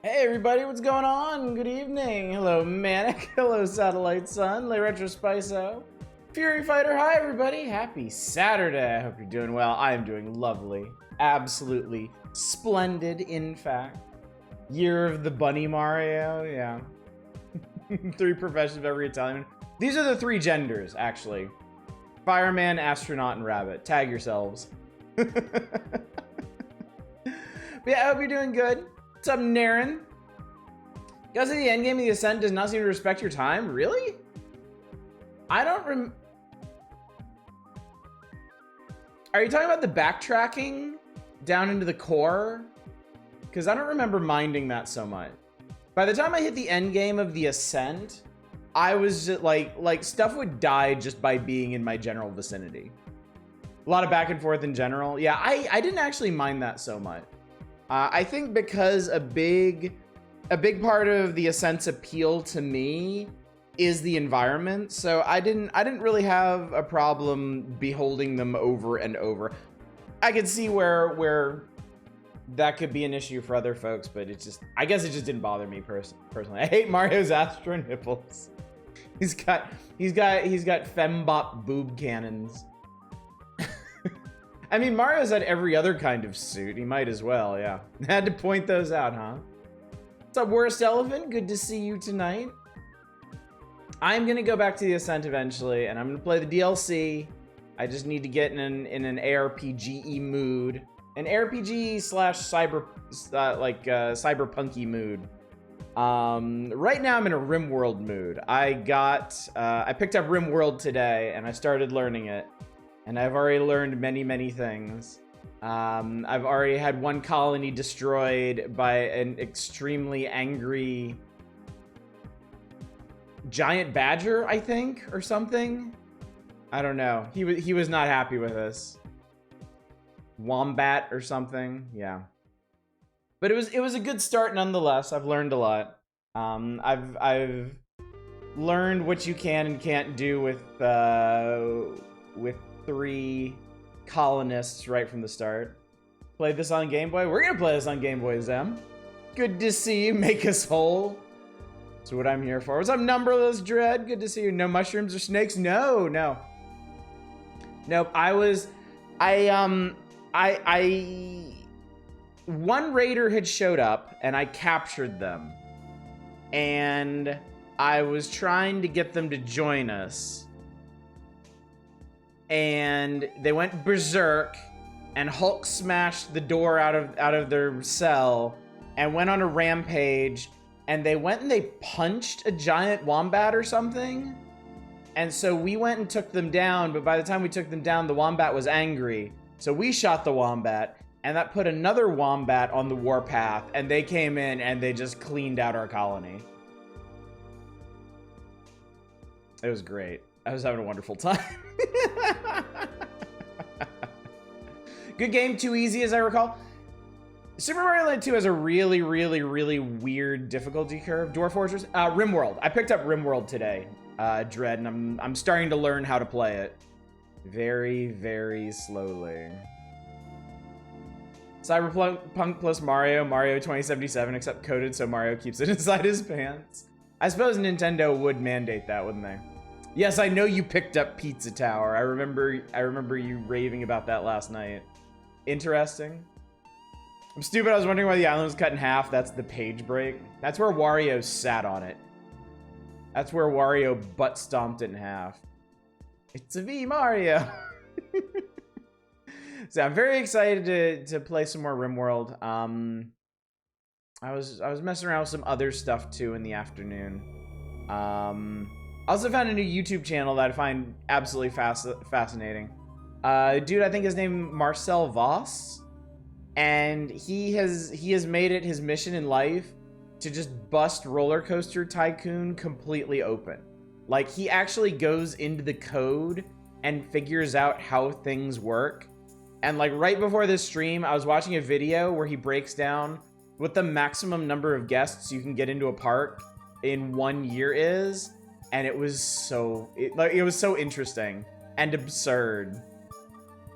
Hey everybody, what's going on? Good evening. Hello Manic. Hello Satellite Sun. Le Retro Spiso. Fury Fighter. Hi everybody. Happy Saturday. I hope you're doing well. I am doing lovely. Absolutely splendid, in fact. Year of the Bunny Mario. Yeah. 3 professions of every Italian. These are the 3 genders, actually. Fireman, astronaut, and rabbit. Tag yourselves. But yeah, I hope you're doing good. What's up, Naren? Guys, the endgame of the Ascent does not seem to respect your time? Really? I don't Are you talking about the backtracking down into the core? Because I don't remember minding that so much. By the time I hit the endgame of the Ascent, I was just like stuff would die just by being in my general vicinity. A lot of back and forth in general. Yeah, I didn't actually mind that so much. I think because a big part of the Ascent's appeal to me is the environment, so I didn't really have a problem beholding them over and over. I could see where that could be an issue for other folks, but I guess it just didn't bother me personally. I hate Mario's Astro nipples. He's got fembot boob cannons. I mean, Mario's had every other kind of suit. He might as well, yeah. Had to point those out, huh? What's up, Worst Elephant? Good to see you tonight. I'm gonna go back to the Ascent eventually, and I'm gonna play the DLC. I just need to get in an ARPG-y mood. An RPG slash cyberpunky mood. Right now I'm in a RimWorld mood. I picked up RimWorld today, and I started learning it. And I've already learned many things. I've already had one colony destroyed by an extremely angry giant badger, I think, or something. I don't know. He was not happy with us. Wombat or something. Yeah. But it was a good start nonetheless. I've learned a lot. I've learned what you can and can't do with 3 colonists right from the start. Played this on Game Boy. We're gonna play this on Game Boy, Zem. Good to see you. Make us whole. That's what I'm here for. What's up, Numberless Dread? Good to see you. No mushrooms or snakes? No. Nope. One raider had showed up and I captured them. And I was trying to get them to join us. And they went berserk, and Hulk smashed the door out of their cell and went on a rampage, and they went and they punched a giant wombat or something. And so we went and took them down, but by the time we took them down, the wombat was angry. So we shot the wombat, and that put another wombat on the warpath, and they came in and they just cleaned out our colony. It was great. I was having a wonderful time. Good game, too easy as I recall. Super Mario Land 2 has a really weird difficulty curve. Dwarf Fortress, RimWorld. I picked up RimWorld today, Dread, and I'm starting to learn how to play it. Very slowly. Cyberpunk plus Mario 2077, except coded so Mario keeps it inside his pants. I suppose Nintendo would mandate that, wouldn't they? Yes, I know you picked up Pizza Tower. I remember you raving about that last night. Interesting. I'm stupid. I was wondering why the island was cut in half. That's the page break. That's where Wario sat on it. That's where Wario butt stomped it in half. It's a V Mario. So I'm very excited to play some more RimWorld. I was messing around with some other stuff too in the afternoon. I also found a new YouTube channel that I find absolutely fascinating. Dude, I think his name Marcel Voss, and he has made it his mission in life to just bust Roller Coaster Tycoon completely open. Like, he actually goes into the code and figures out how things work. And like right before this stream, I was watching a video where he breaks down what the maximum number of guests you can get into a park in 1 year is. And it was so interesting and absurd.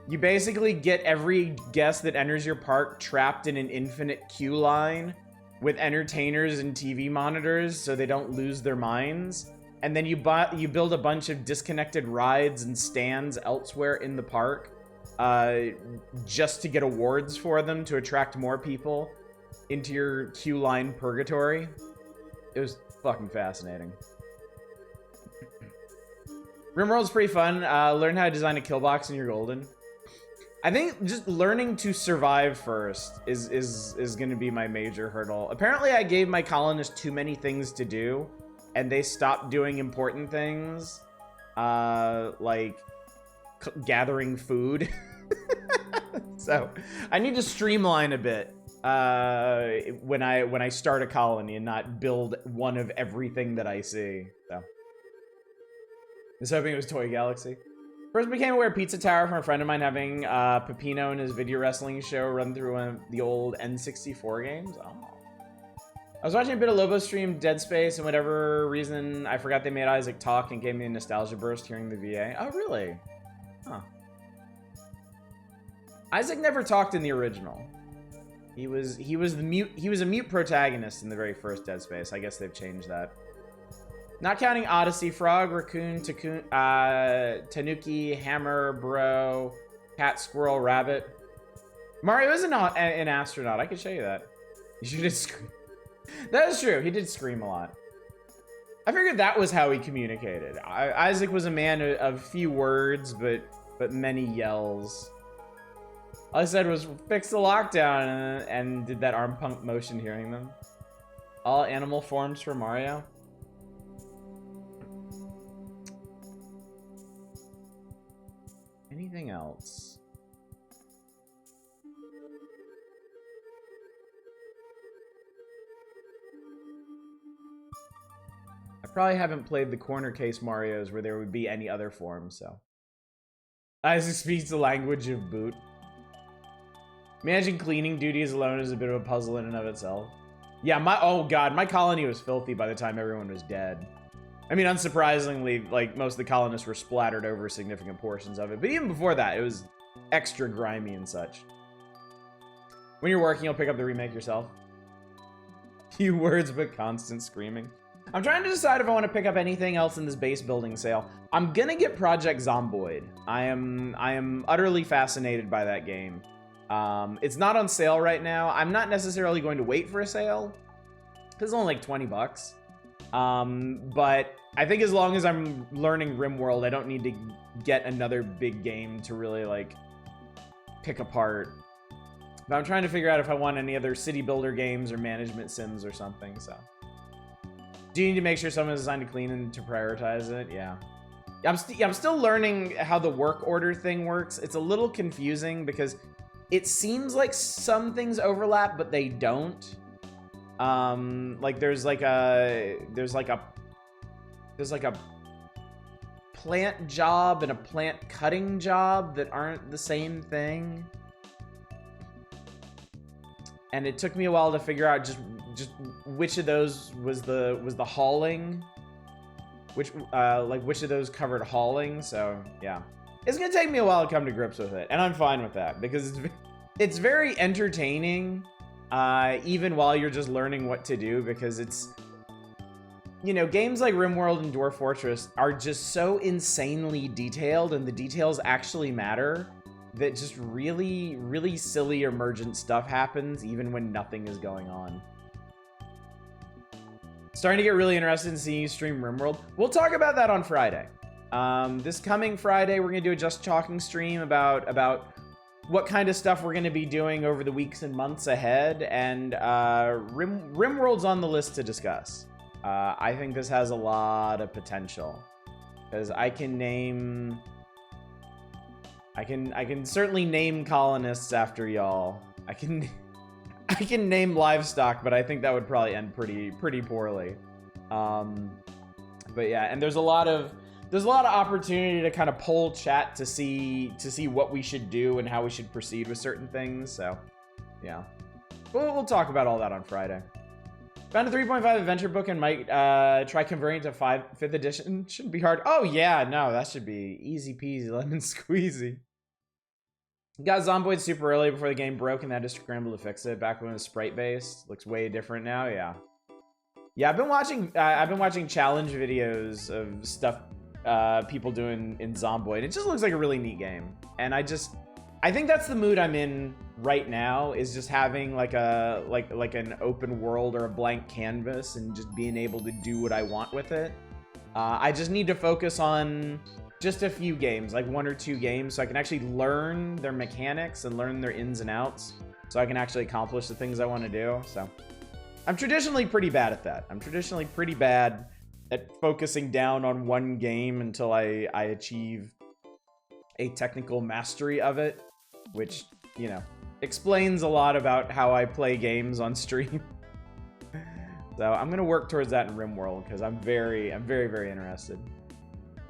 You basically get every guest that enters your park trapped in an infinite queue line with entertainers and TV monitors so they don't lose their minds. And then you build a bunch of disconnected rides and stands elsewhere in the park just to get awards for them to attract more people into your queue line purgatory. It was fucking fascinating. RimWorld's pretty fun. Learn how to design a kill box and you're golden. I think just learning to survive first is going to be my major hurdle. Apparently, I gave my colonists too many things to do, and they stopped doing important things, like gathering food. So I need to streamline a bit when I start a colony and not build one of everything that I see. So I was hoping it was Toy Galaxy. First became aware of Pizza Tower from a friend of mine having Pepino in his video wrestling show run through one of the old N64 games. Oh. I was watching a bit of Lobo stream Dead Space, and whatever reason, I forgot they made Isaac talk and gave me a nostalgia burst hearing the VA. Oh, really? Huh. Isaac never talked in the original. He was a mute protagonist in the very first Dead Space. I guess they've changed that. Not counting Odyssey, Frog, Raccoon, Tanuki, Hammer, Bro, Cat, Squirrel, Rabbit. Mario isn't an astronaut. I could show you that. You should just scream. That is true. He did scream a lot. I figured that was how he communicated. Isaac was a man of few words, but many yells. All I said was fix the lockdown and did that arm pump motion hearing them. All animal forms for Mario. Anything else? I probably haven't played the corner case Marios where there would be any other form, so. Isaac speaks the language of boot. Managing cleaning duties alone is a bit of a puzzle in and of itself. Yeah, oh god, my colony was filthy by the time everyone was dead. I mean, unsurprisingly, like, most of the colonists were splattered over significant portions of it. But even before that, it was extra grimy and such. When you're working, you'll pick up the remake yourself. Few words, but constant screaming. I'm trying to decide if I want to pick up anything else in this base building sale. I'm gonna get Project Zomboid. I am utterly fascinated by that game. It's not on sale right now. I'm not necessarily going to wait for a sale, because it's only like 20 bucks. But I think as long as I'm learning RimWorld, I don't need to get another big game to really, like, pick apart. But I'm trying to figure out if I want any other city builder games or management sims or something, so. Do you need to make sure someone's assigned to clean and to prioritize it? Yeah. I'm still learning how the work order thing works. It's a little confusing because it seems like some things overlap, but they don't. Like there's like a plant job and a plant cutting job that aren't the same thing. And it took me a while to figure out just which of those was the hauling, which of those covered hauling. So yeah, it's gonna take me a while to come to grips with it, and I'm fine with that because it's very entertaining. Even while you're just learning what to do, because it's, you know, games like RimWorld and Dwarf Fortress are just so insanely detailed, and the details actually matter, that just really, really silly emergent stuff happens even when nothing is going on. Starting to get really interested in seeing you stream RimWorld. We'll talk about that on Friday. This coming Friday, we're gonna do a Just Talking stream about what kind of stuff we're going to be doing over the weeks and months ahead, and RimWorld's on the list to discuss. I think this has a lot of potential, because I can certainly name colonists after y'all. I can name livestock, but I think that would probably end pretty poorly. But yeah, and there's a lot of opportunity to kind of poll chat to see what we should do and how we should proceed with certain things. So, yeah, we'll talk about all that on Friday. Found a 3.5 adventure book and might try converting to 5th edition. Shouldn't be hard. Oh yeah, no, that should be easy peasy lemon squeezy. Got Zomboid super early before the game broke and they had to scramble to fix it. Back when it was sprite based, looks way different now. Yeah, yeah. I've been watching challenge videos of stuff people doing in Zomboid. It just looks like a really neat game, and I think that's the mood I'm in right now. Is just having like an open world or a blank canvas and just being able to do what I want with it. I just need to focus on just a few games, like 1 or 2 games, so I can actually learn their mechanics and learn their ins and outs, so I can actually accomplish the things I want to do. So I'm traditionally pretty bad at that. I'm traditionally pretty bad at focusing down on one game until I achieve a technical mastery of it, which, you know, explains a lot about how I play games on stream. So I'm gonna work towards that in RimWorld because I'm very, very interested.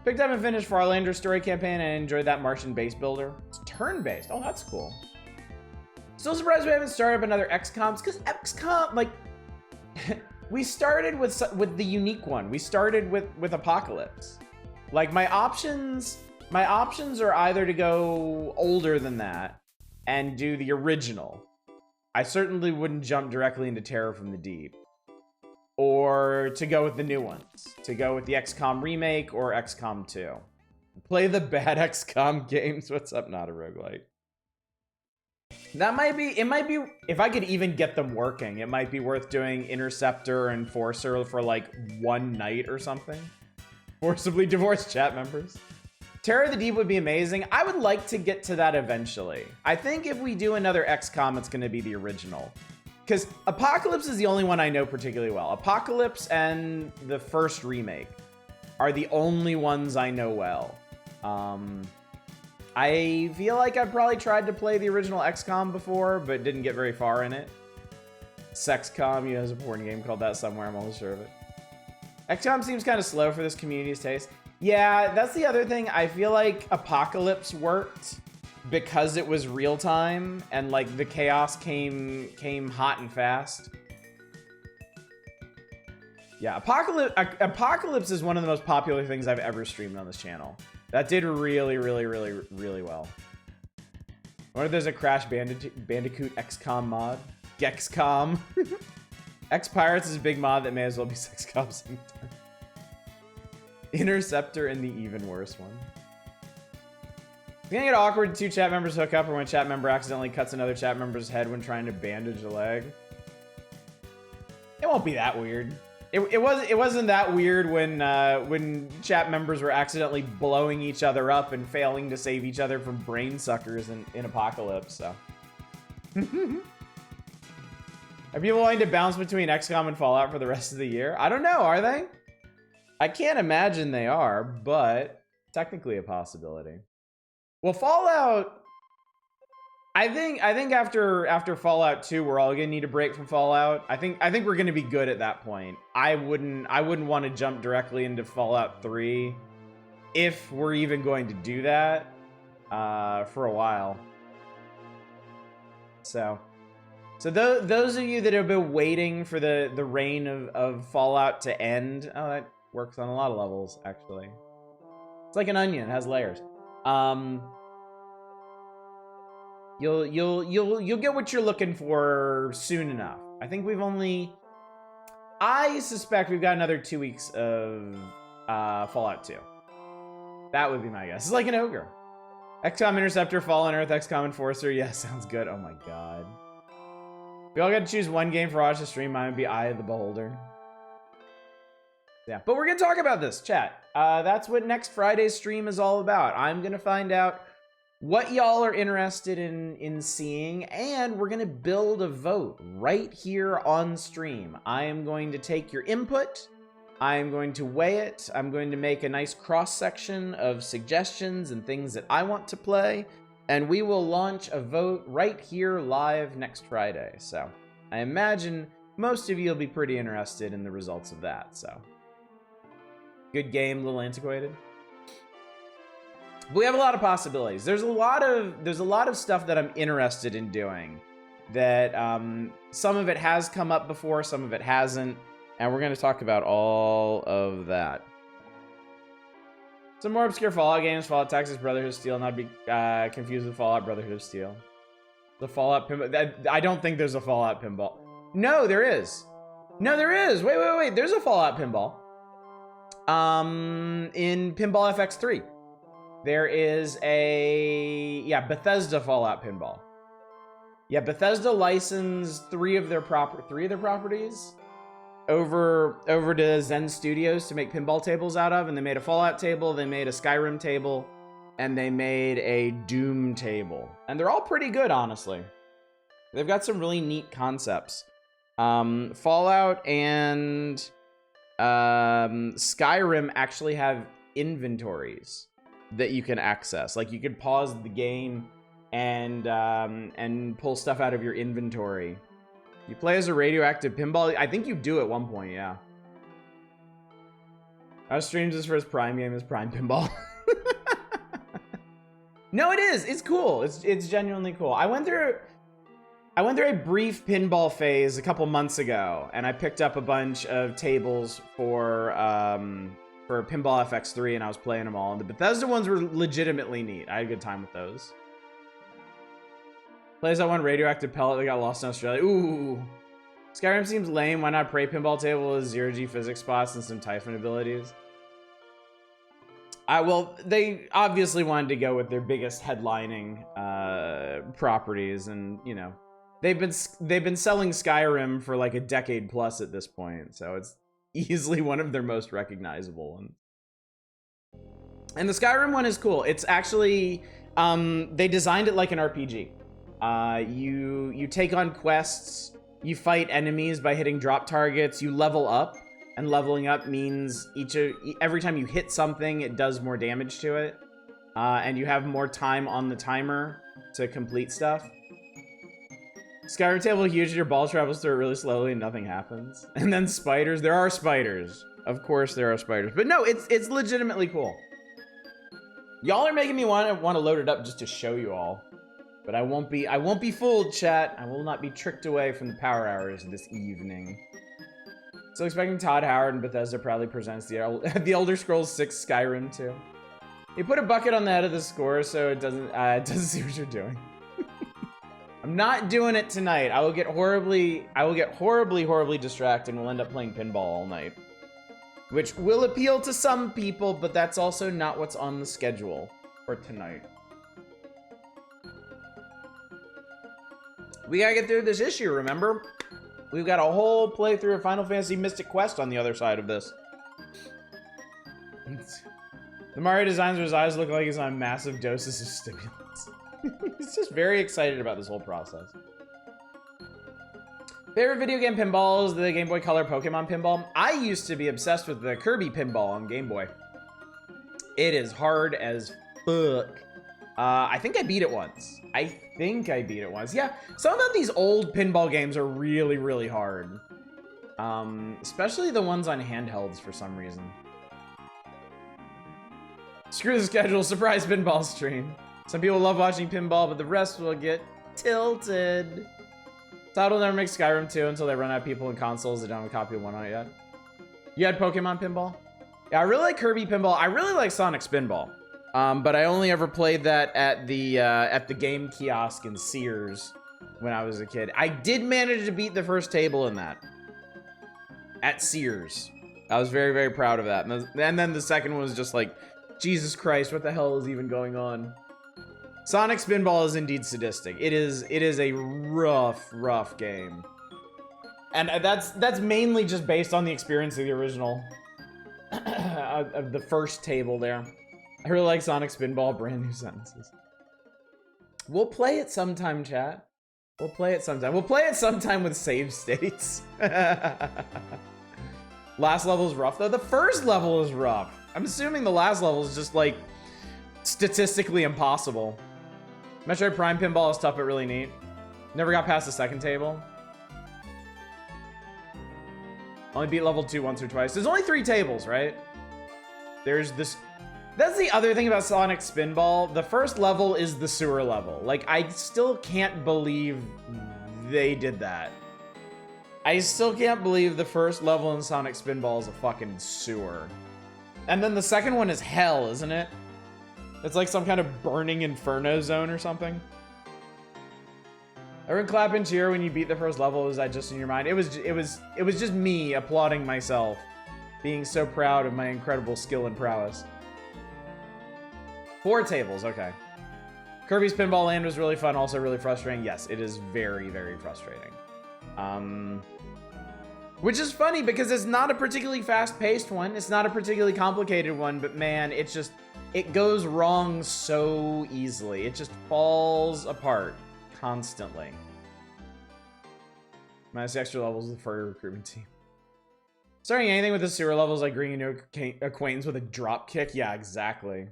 Picked up and finished Farlander story campaign and enjoyed that Martian base builder. It's turn-based. Oh, that's cool. Still surprised we haven't started up another XCOMs, because XCOM, like, we started with the unique one. We started with Apocalypse. Like, my options are either to go older than that and do the original. I certainly wouldn't jump directly into Terror from the Deep. Or to go with the new ones. To go with the XCOM remake or XCOM 2. Play the bad XCOM games. What's up, not a roguelite? That might be, it might be, if I could even get them working, it might be worth doing Interceptor and Enforcer for like one night or something. Forcibly divorced chat members. Terror of the Deep would be amazing. I would like to get to that eventually. I think if we do another XCOM, it's going to be the original. Because Apocalypse is the only one I know particularly well. Apocalypse and the first remake are the only ones I know well. I feel like I've probably tried to play the original XCOM before, but didn't get very far in it. Sexcom, you know, there's a porn game called that somewhere, I'm almost sure of it. XCOM seems kind of slow for this community's taste. Yeah, that's the other thing. I feel like Apocalypse worked because it was real time and like the chaos came hot and fast. Yeah, Apocalypse is one of the most popular things I've ever streamed on this channel. That did really well. I wonder if there's a Crash Bandicoot XCOM mod. Gexcom. X-Pirates is a big mod that may as well be Sexcom same time. Interceptor and the even worse one. It's gonna get awkward when 2 chat members hook up or when a chat member accidentally cuts another chat member's head when trying to bandage a leg. It won't be that weird. It wasn't that weird when chat members were accidentally blowing each other up and failing to save each other from brain suckers in Apocalypse, so. Are people willing to bounce between XCOM and Fallout for the rest of the year? I don't know, are they? I can't imagine they are, but technically a possibility. Well, Fallout, I think after Fallout 2, we're all gonna need a break from Fallout. I think we're gonna be good at that point. I wouldn't want to jump directly into Fallout 3 if we're even going to do that for a while. So those of you that have been waiting for the reign of Fallout to end, oh, that works on a lot of levels actually. It's like an onion, it has layers. You'll get what you're looking for soon enough. I think I suspect we've got another 2 weeks of Fallout 2. That would be my guess. It's like an ogre. XCOM Interceptor, Fallen Earth, XCOM Enforcer. Yeah, sounds good. Oh my god. We all got to choose one game for Raj to stream. Mine would be Eye of the Beholder. Yeah, but we're gonna talk about this, chat. That's what next Friday's stream is all about. I'm gonna find out what y'all are interested in seeing, and we're gonna build a vote right here on stream. I am going to take your input, I am going to weigh it, I'm going to make a nice cross-section of suggestions and things that I want to play, and we will launch a vote right here live next Friday. So I imagine most of you will be pretty interested in the results of that, so. Good game, a little antiquated. We have a lot of possibilities. There's a lot of stuff that I'm interested in doing. That some of it has come up before, some of it hasn't, and we're going to talk about all of that. Some more obscure Fallout games. Fallout Texas, Brotherhood of Steel, not to be confused with Fallout Brotherhood of Steel. The Fallout pinball. I don't think there's a Fallout pinball. No, there is. No, there is. Wait. There's a Fallout pinball. In Pinball FX3. There is a Bethesda Fallout pinball. Yeah, Bethesda licensed three of their properties over to Zen Studios to make pinball tables out of, and they made a Fallout table, they made a Skyrim table, and they made a Doom table. And they're all pretty good, honestly. They've got some really neat concepts. Fallout and Skyrim actually have inventories that you can access. Like, you could pause the game and pull stuff out of your inventory. You play as a radioactive pinball. I think you do at one point, yeah. How strange this first Prime game is Prime Pinball. No, it is. It's cool. It's genuinely cool. I went through a brief pinball phase a couple months ago, and I picked up a bunch of tables for Pinball FX3, and I was playing them all. And the Bethesda ones were legitimately neat. I had a good time with those. Plays that one radioactive pellet that got lost in Australia. Ooh. Skyrim seems lame. Why not Prey Pinball Table with zero-G physics spots and some Typhon abilities? Well, they obviously wanted to go with their biggest headlining properties, and you know, they've been selling Skyrim for like a decade plus at this point, so it's easily one of their most recognizable ones. And the Skyrim one is cool. It's actually they designed it like an RPG. You take on quests, you fight enemies by hitting drop targets, you level up, and leveling up means every time you hit something, it does more damage to it, and you have more time on the timer to complete stuff. Skyrim table huge, your ball travels through it really slowly and nothing happens. And then spiders, there are spiders. Of course there are spiders, but no, it's legitimately cool. Y'all are making me want to load it up just to show you all. But I won't be fooled, chat. I will not be tricked away from the power hours this evening. So expecting Todd Howard and Bethesda proudly presents the Elder Scrolls 6 Skyrim 2. You put a bucket on the head of the score so it doesn't see what you're doing. I'm not doing it tonight. I will get horribly distracted and we'll end up playing pinball all night. Which will appeal to some people, but that's also not what's on the schedule for tonight. We gotta get through this issue, remember? We've got a whole playthrough of Final Fantasy Mystic Quest on the other side of this. The Mario designs where his eyes look like he's on massive doses of stimulants. He's just very excited about this whole process. Favorite video game pinballs, the Game Boy Color Pokemon pinball. I used to be obsessed with the Kirby pinball on Game Boy. It is hard as fuck. I think I beat it once. Yeah, some of these old pinball games are really, really hard. Especially the ones on handhelds for some reason. Screw the schedule, surprise pinball stream. Some people love watching pinball, but the rest will get tilted. Todd will never make Skyrim 2 until they run out of people in consoles that don't have a copy of one on it yet. You had Pokemon pinball? Yeah, I really like Kirby pinball. I really like Sonic Spinball. But I only ever played that at the game kiosk in Sears when I was a kid. I did manage to beat the first table in that. At Sears. I was very, very proud of that. And then the second one was just like, Jesus Christ, what the hell is even going on? Sonic Spinball is indeed sadistic. It is a rough game. And that's mainly just based on the experience of the original, of the first table there. I really like Sonic Spinball, brand new sentences. We'll play it sometime, chat. We'll play it sometime. We'll play it sometime with save states. Last level is rough, though. The first level is rough. I'm assuming the last level is just, like, statistically impossible. Metroid Prime Pinball is tough but really neat. Never got past the second table. Only beat level 2 once or twice. There's only 3 tables, right? There's this... That's the other thing about Sonic Spinball. The first level is the sewer level. Like, I still can't believe they did that. I still can't believe the first level in Sonic Spinball is a fucking sewer. And then the second one is hell, isn't it? It's like some kind of burning inferno zone or something. Everyone clap and cheer when you beat the first level. Was that just in your mind? It was just me applauding myself, being so proud of my incredible skill and prowess. 4 tables, okay. Kirby's Pinball Land was really fun, also really frustrating. Yes, it is very, very frustrating. Which is funny because it's not a particularly fast-paced one. It's not a particularly complicated one, but man, it's just, it goes wrong so easily. It just falls apart constantly. Minus the extra levels of the furry recruitment team. Starting anything with the sewer levels like bringing new acquaintance with a drop kick. Yeah, exactly.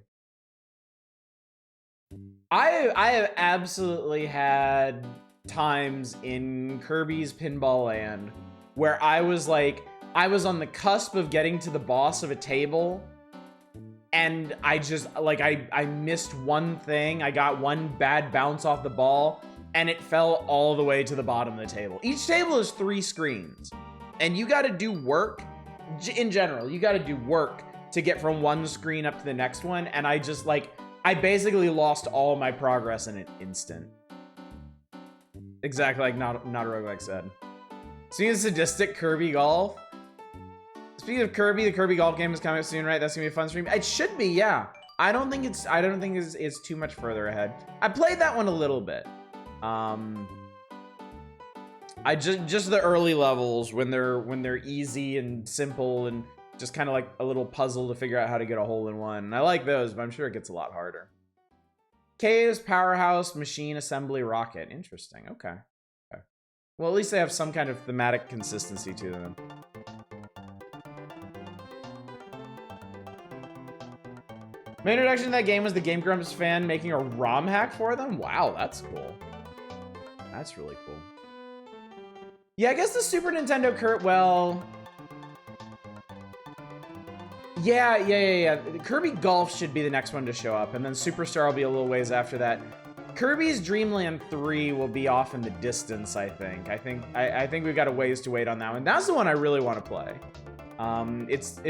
I have absolutely had times in Kirby's Pinball Land where I was on the cusp of getting to the boss of a table, and I just, like, I missed one thing. I got one bad bounce off the ball, and it fell all the way to the bottom of the table. Each table is 3 screens, and you gotta do work. In general, you gotta do work to get from one screen up to the next one, and I just, like, I basically lost all my progress in an instant. Exactly like not roguelike said. Speaking of sadistic Kirby Golf. Speaking of Kirby, the Kirby Golf game is coming up soon, right? That's gonna be a fun stream. It should be, yeah. I don't think it's too much further ahead. I played that one a little bit. I just the early levels when they're easy and simple and just kind of like a little puzzle to figure out how to get a hole in one. And I like those, but I'm sure it gets a lot harder. K's Powerhouse Machine Assembly Rocket. Interesting. Okay. Well, at least they have some kind of thematic consistency to them. My introduction to that game was the Game Grumps fan making a ROM hack for them. Wow, that's cool. That's really cool. Yeah, I guess the Super Nintendo well... Yeah. Kirby Golf should be the next one to show up, and then Superstar will be a little ways after that. Kirby's Dream Land 3 will be off in the distance, I think. I think we've got a ways to wait on that one. That's the one I really want to play. It's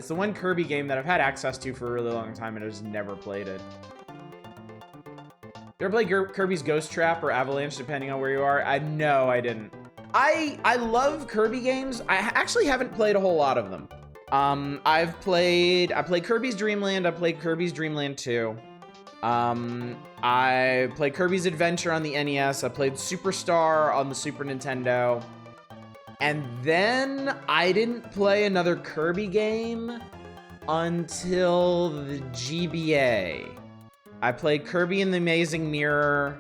the one Kirby game that I've had access to for a really long time and I've just never played it. You ever play Kirby's Ghost Trap or Avalanche, depending on where you are? No, I didn't. I love Kirby games. I actually haven't played a whole lot of them. I played Kirby's Dream Land. I played Kirby's Dream Land 2. I played Kirby's Adventure on the NES. I played Superstar on the Super Nintendo. And then I didn't play another Kirby game until the GBA. I played Kirby and the Amazing Mirror.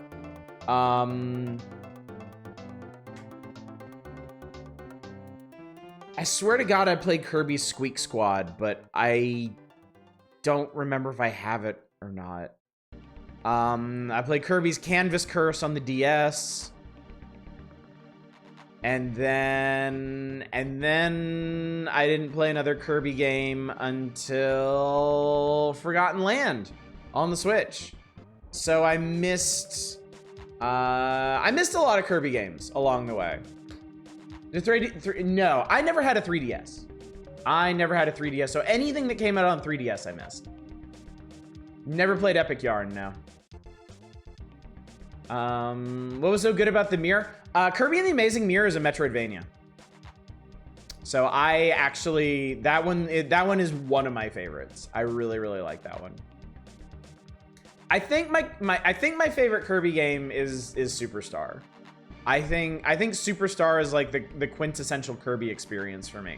I swear to God I played Kirby's Squeak Squad, but I don't remember if I have it or not. I played Kirby's Canvas Curse on the DS. And then I didn't play another Kirby game until Forgotten Land on the Switch. So I missed a lot of Kirby games along the way. No, I never had a 3DS. So anything that came out on 3DS I missed. Never played Epic Yarn, no. What was so good about the mirror? Kirby and the Amazing Mirror is a Metroidvania. So I actually, that one is one of my favorites. I really, really like that one. I think my favorite Kirby game is Superstar. I think Superstar is like the quintessential Kirby experience for me.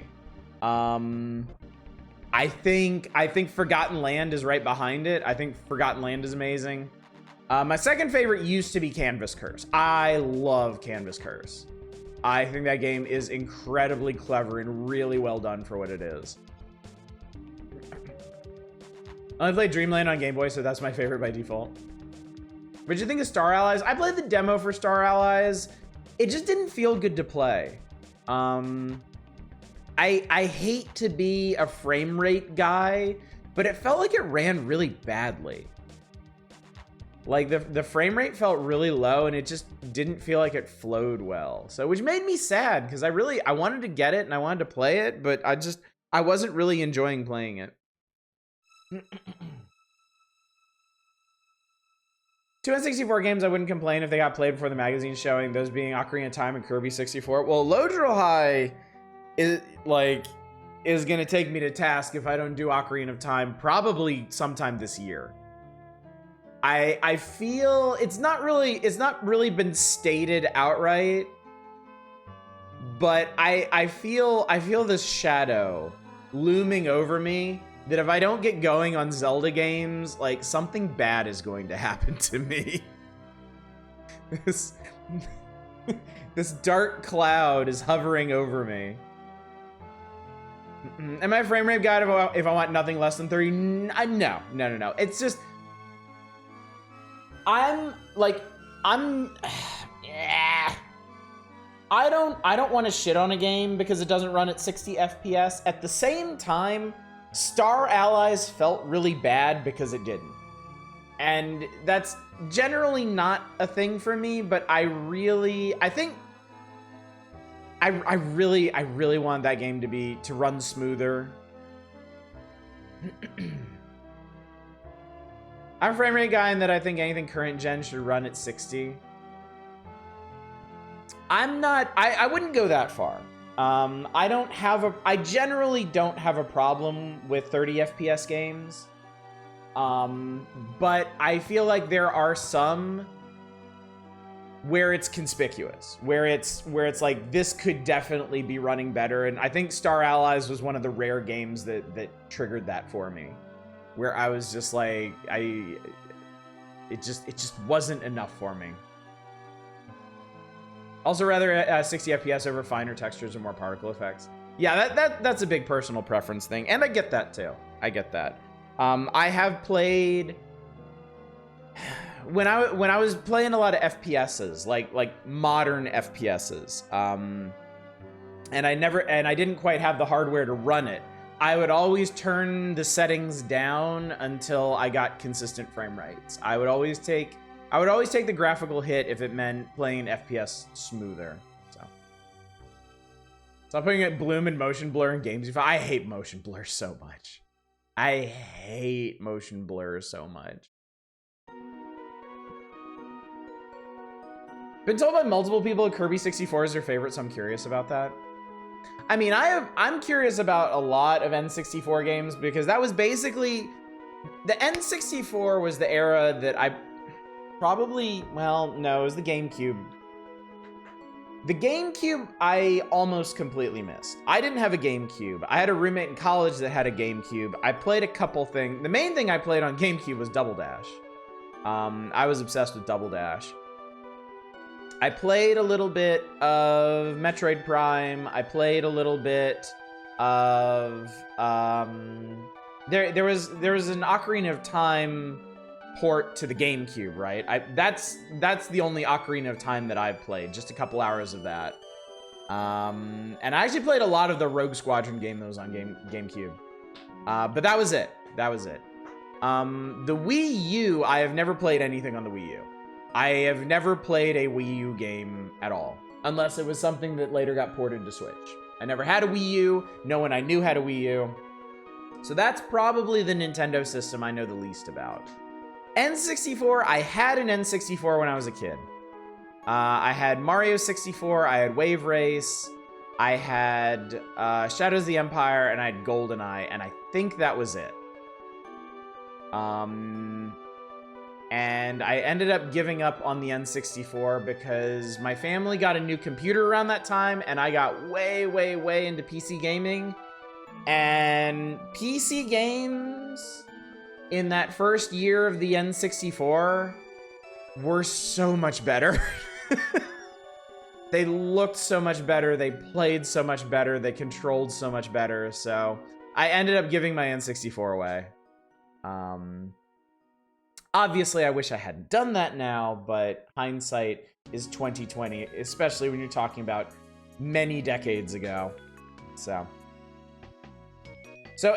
I think Forgotten Land is right behind it. I think Forgotten Land is amazing. My second favorite used to be Canvas Curse. I love Canvas Curse. I think that game is incredibly clever and really well done for what it is. I played Dreamland on Game Boy, so that's my favorite by default. What'd you think of Star Allies? I played the demo for Star Allies. It just didn't feel good to play. I hate to be a frame rate guy, but it felt like it ran really badly. Like the frame rate felt really low and it just didn't feel like it flowed well. So which made me sad because I wanted to get it and I wanted to play it, but I wasn't really enjoying playing it. Two N64 games I wouldn't complain if they got played before the magazine showing, those being Ocarina of Time and Kirby 64. Well, Lodril High is gonna take me to task if I don't do Ocarina of Time probably sometime this year. I feel it's not really been stated outright, but I feel this shadow looming over me that if I don't get going on Zelda games, like, something bad is going to happen to me. This dark cloud is hovering over me. Am I a frame rate guide if I want nothing less than 30? No. It's just, I don't want to shit on a game because it doesn't run at 60 FPS. At the same time, Star Allies felt really bad because it didn't. And that's generally not a thing for me, but I really want that game to run smoother. I'm a frame rate guy in that I think anything current gen should run at 60. I wouldn't go that far. I generally don't have a problem with 30 FPS games. But I feel like there are some where it's conspicuous, where it's like, this could definitely be running better. And I think Star Allies was one of the rare games that triggered that for me, where I was just like, it just wasn't enough for me. Also, rather 60 FPS over finer textures and more particle effects. Yeah, that's a big personal preference thing, and I get that too. I get that. I have played when I was playing a lot of FPSs, like modern FPSs. And I didn't quite have the hardware to run it. I would always turn the settings down until I got consistent frame rates. I would always take the graphical hit if it meant playing FPS smoother. So I'm putting it bloom and motion blur in games. I hate motion blur so much. I hate motion blur so much. Been told by multiple people that Kirby 64 is their favorite, so I'm curious about that. I mean, I'm curious about a lot of N64 games because that was basically, the N64 was the era that I probably, well, no, it was the GameCube. The GameCube, I almost completely missed. I didn't have a GameCube. I had a roommate in college that had a GameCube. I played a couple things. The main thing I played on GameCube was Double Dash. I was obsessed with Double Dash. I played a little bit of Metroid Prime. I played a little bit of, there was an Ocarina of Time port to the GameCube, right? That's the only Ocarina of Time that I've played, just a couple hours of that. And I actually played a lot of the Rogue Squadron game that was on GameCube. But that was it. The Wii U, I have never played anything on the Wii U. I have never played a Wii U game at all, unless it was something that later got ported to Switch. I never had a Wii U. No one I knew had a Wii U. So that's probably the Nintendo system I know the least about. N64, I had an N64 when I was a kid. I had Mario 64, I had Wave Race, I had Shadows of the Empire, and I had GoldenEye, and I think that was it. And I ended up giving up on the N64 because my family got a new computer around that time, and I got way, way, way into PC gaming. And PC games in that first year of the N64 were so much better. They looked so much better, they played so much better, they controlled so much better, so I ended up giving my N64 away. Obviously, I wish I hadn't done that now, but hindsight is 2020, especially when you're talking about many decades ago. So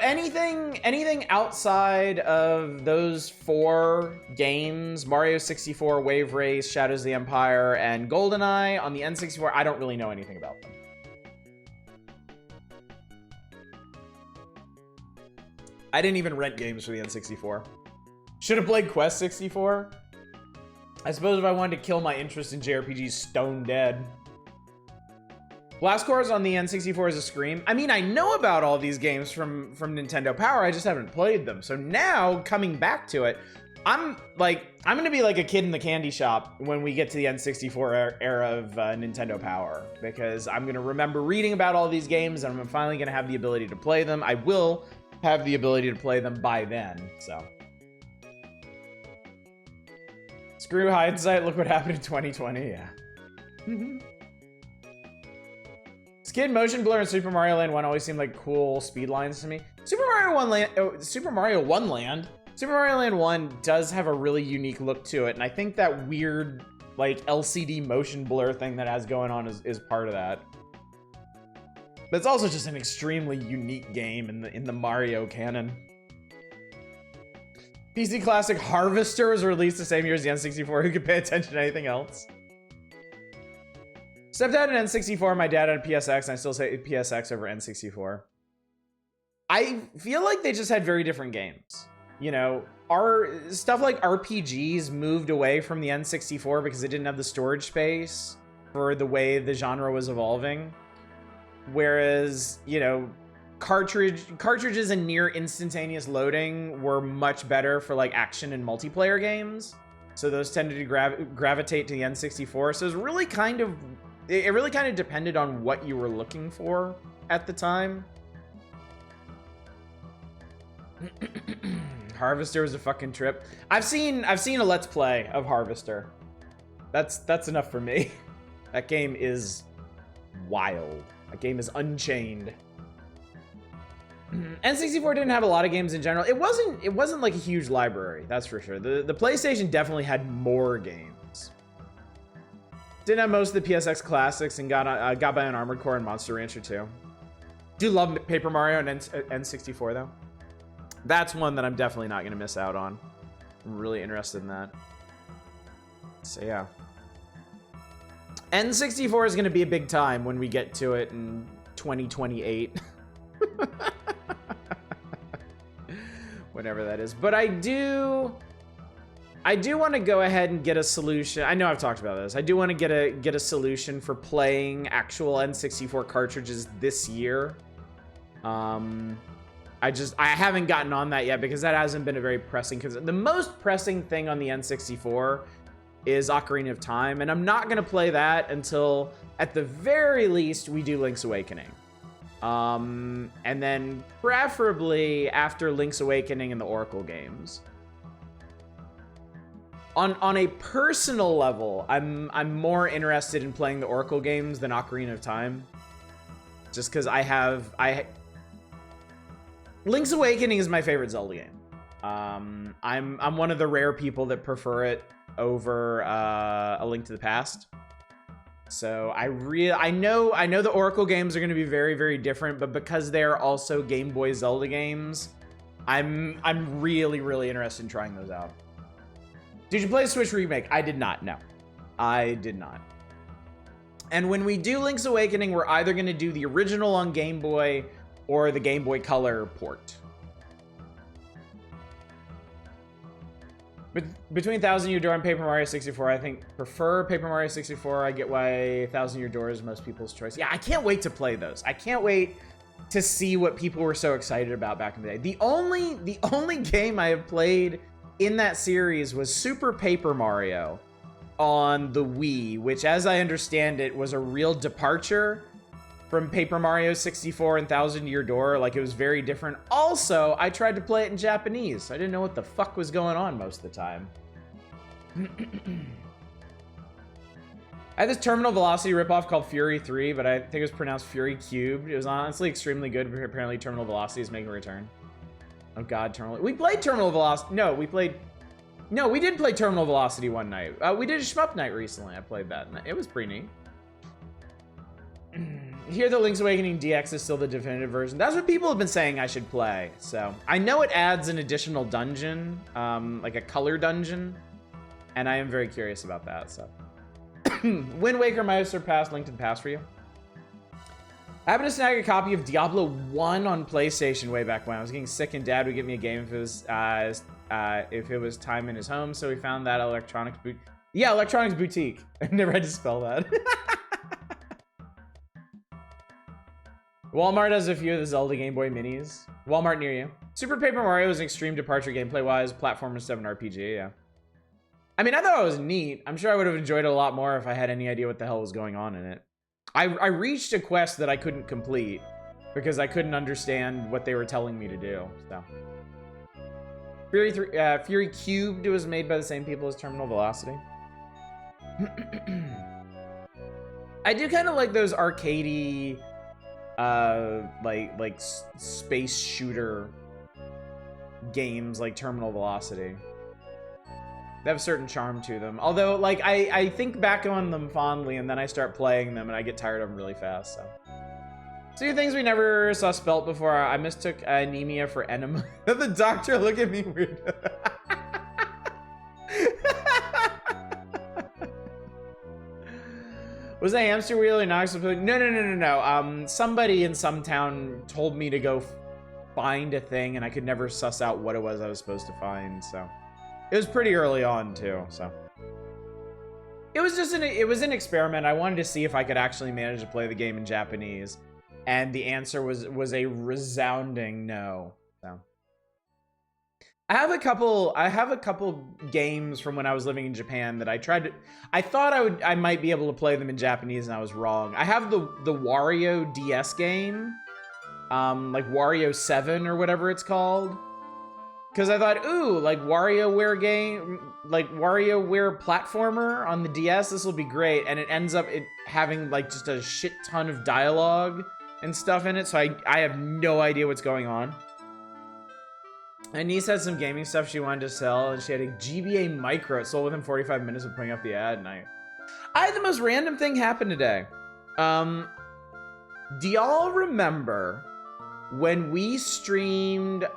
anything outside of those 4 games, Mario 64, Wave Race, Shadows of the Empire, and GoldenEye on the N64, I don't really know anything about them. I didn't even rent games for the N64. Should have played Quest 64. I suppose if I wanted to kill my interest in JRPGs, stone dead. Blast Corps on the N64 is a scream. I mean, I know about all these games from Nintendo Power, I just haven't played them. So now, coming back to it, I'm gonna be like a kid in the candy shop when we get to the N64 era of Nintendo Power, because I'm gonna remember reading about all these games and I'm finally gonna have the ability to play them. I will have the ability to play them by then, so. Screw hindsight, look what happened in 2020, yeah. Skid, Motion Blur, and Super Mario Land 1 always seemed like cool speed lines to me. Super Mario Land 1 does have a really unique look to it, and I think that weird, like, LCD motion blur thing that has going on is part of that. But it's also just an extremely unique game in the Mario canon. PC Classic Harvester was released the same year as the N64. Who could pay attention to anything else? Stepdad had an N64, my dad had a PSX, and I still say PSX over N64. I feel like they just had very different games. You know, our stuff like RPGs moved away from the N64 because it didn't have the storage space for the way the genre was evolving. Whereas, you know, cartridges and near instantaneous loading were much better for like action and multiplayer games. So those tended to gravitate to the N64. So it really kind of depended on what you were looking for at the time. Harvester was a fucking trip. I've seen a Let's Play of Harvester. That's enough for me. That game is wild. That game is unchained. N64 didn't have a lot of games in general. It wasn't like a huge library, that's for sure. The PlayStation definitely had more games. Didn't have most of the PSX classics and got by on Armored Core and Monster Rancher too. Do love Paper Mario and N64 though. That's one that I'm definitely not gonna miss out on. I'm really interested in that. So yeah. N64 is gonna be a big time when we get to it in 2028. Whatever that is. But I do want to go ahead and get a solution. I know I've talked about this. I do want to get a solution for playing actual N64 cartridges this year. I haven't gotten on that yet because that hasn't been a very pressing, because the most pressing thing on the N64 is Ocarina of Time, and I'm not going to play that until at the very least we do Link's Awakening. And then preferably after Link's Awakening and the Oracle games. On a personal level, I'm more interested in playing the Oracle games than Ocarina of Time. Just because Link's Awakening is my favorite Zelda game. I'm one of the rare people that prefer it over A Link to the Past. So I know the Oracle games are going to be very, very different, but because they're also Game Boy Zelda games, I'm really, really interested in trying those out. Did you play Switch Remake? I did not. No, I did not. And when we do Link's Awakening, we're either going to do the original on Game Boy or the Game Boy Color port. But between Thousand Year Door and Paper Mario 64, I think prefer Paper Mario 64. I get why Thousand Year Door is most people's choice. Yeah, I can't wait to play those. I can't wait to see what people were so excited about back in the day. The only game I have played in that series was Super Paper Mario on the Wii, which, as I understand it, was a real departure from Paper Mario 64 and Thousand Year Door. Like, it was very different. Also, I tried to play it in Japanese. I didn't know what the fuck was going on most of the time. I had this Terminal Velocity ripoff called Fury 3, but I think it was pronounced Fury Cubed. It was honestly extremely good, but apparently Terminal Velocity is making a return. Oh god, we played Terminal Velocity. No, we did play Terminal Velocity one night. We did a shmup night recently. I played that, and it was pretty neat. Here, the Link's Awakening DX is still the definitive version. That's what people have been saying I should play. So I know it adds an additional dungeon, like a color dungeon, and I am very curious about that. So, Wind Waker might have surpassed Link to the Past for you. I happened to snag a copy of Diablo 1 on PlayStation way back when. I was getting sick and Dad would give me a game if it was time in his home, so we found that Electronics Boutique. Yeah, Electronics Boutique. I never had to spell that. Walmart has a few of the Zelda Game Boy Minis. Walmart near you. Super Paper Mario is an extreme departure gameplay-wise. Platformer 7 RPG, yeah. I mean, I thought it was neat. I'm sure I would have enjoyed it a lot more if I had any idea what the hell was going on in it. I reached a quest that I couldn't complete because I couldn't understand what they were telling me to do, so. Fury Cubed was made by the same people as Terminal Velocity. I do kind of like those arcadey, like space shooter games like Terminal Velocity. They have a certain charm to them. Although, like, I think back on them fondly, and then I start playing them, and I get tired of them really fast, so. Two things we never saw spelt before. I mistook anemia for enema. The doctor look at me weird. Was a hamster wheel or not? No. Somebody in some town told me to go find a thing, and I could never suss out what it was I was supposed to find, so. It was pretty early on, too, so. It was just it was an experiment. I wanted to see if I could actually manage to play the game in Japanese. And the answer was a resounding no, so. I have a couple games from when I was living in Japan that I thought I might be able to play them in Japanese, and I was wrong. I have the Wario DS game, like Wario 7 or whatever it's called. Because I thought, ooh, like WarioWare game, like WarioWare platformer on the DS, this will be great. And it ends up having like just a shit ton of dialogue and stuff in it. So I have no idea what's going on. My niece had some gaming stuff she wanted to sell, and she had a GBA Micro. It sold within 45 minutes of putting up the ad, and I had the most random thing happen today. Do y'all remember when we streamed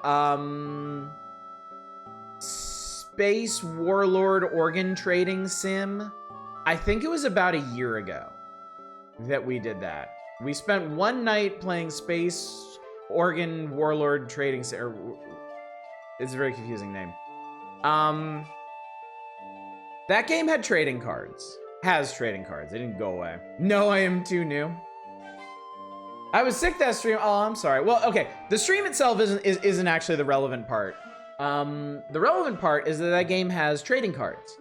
Space Warlord Organ Trading Sim? I think it was about a year ago that we did that. We spent one night playing Space Organ Warlord Trading Sim. It's a very confusing name. That game had trading cards. Has trading cards. They didn't go away. No, I am too new. I was sick that stream. Oh, I'm sorry. Well, okay. The stream itself isn't actually the relevant part. The relevant part is that game has trading cards,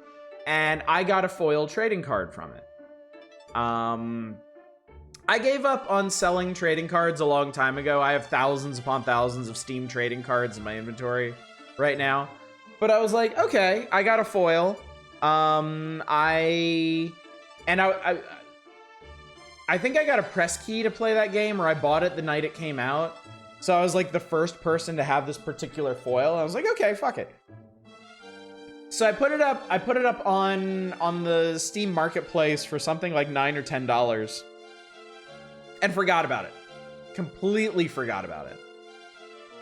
and I got a foil trading card from it. I gave up on selling trading cards a long time ago. I have thousands upon thousands of Steam trading cards in my inventory right now, but I was like, okay, I got a foil. I think I got a press key to play that game, or I bought it the night it came out. So I was like the first person to have this particular foil. I was like, okay, fuck it. So I put it up on the Steam Marketplace for something like $9 or $10 and forgot about it. Completely forgot about it.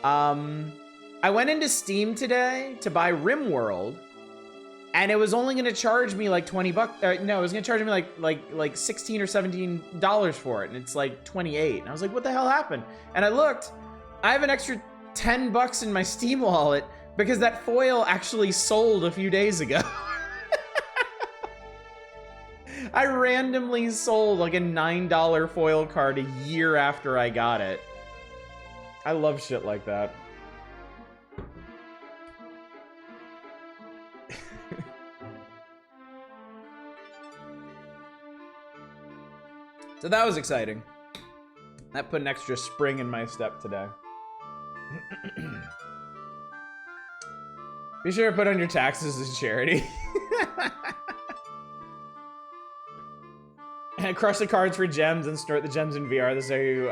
I went into Steam today to buy RimWorld, and it was only going to charge me like 20 bucks. No, it was going to charge me like 16 or $17 for it, and it's like 28. And I was like, what the hell happened? And I looked. I have an extra 10 bucks in my Steam wallet because that foil actually sold a few days ago. I randomly sold like a $9 foil card a year after I got it. I love shit like that. So that was exciting. That put an extra spring in my step today. Be sure to put on your taxes as charity. And crush the cards for gems and snort the gems in VR. This is how you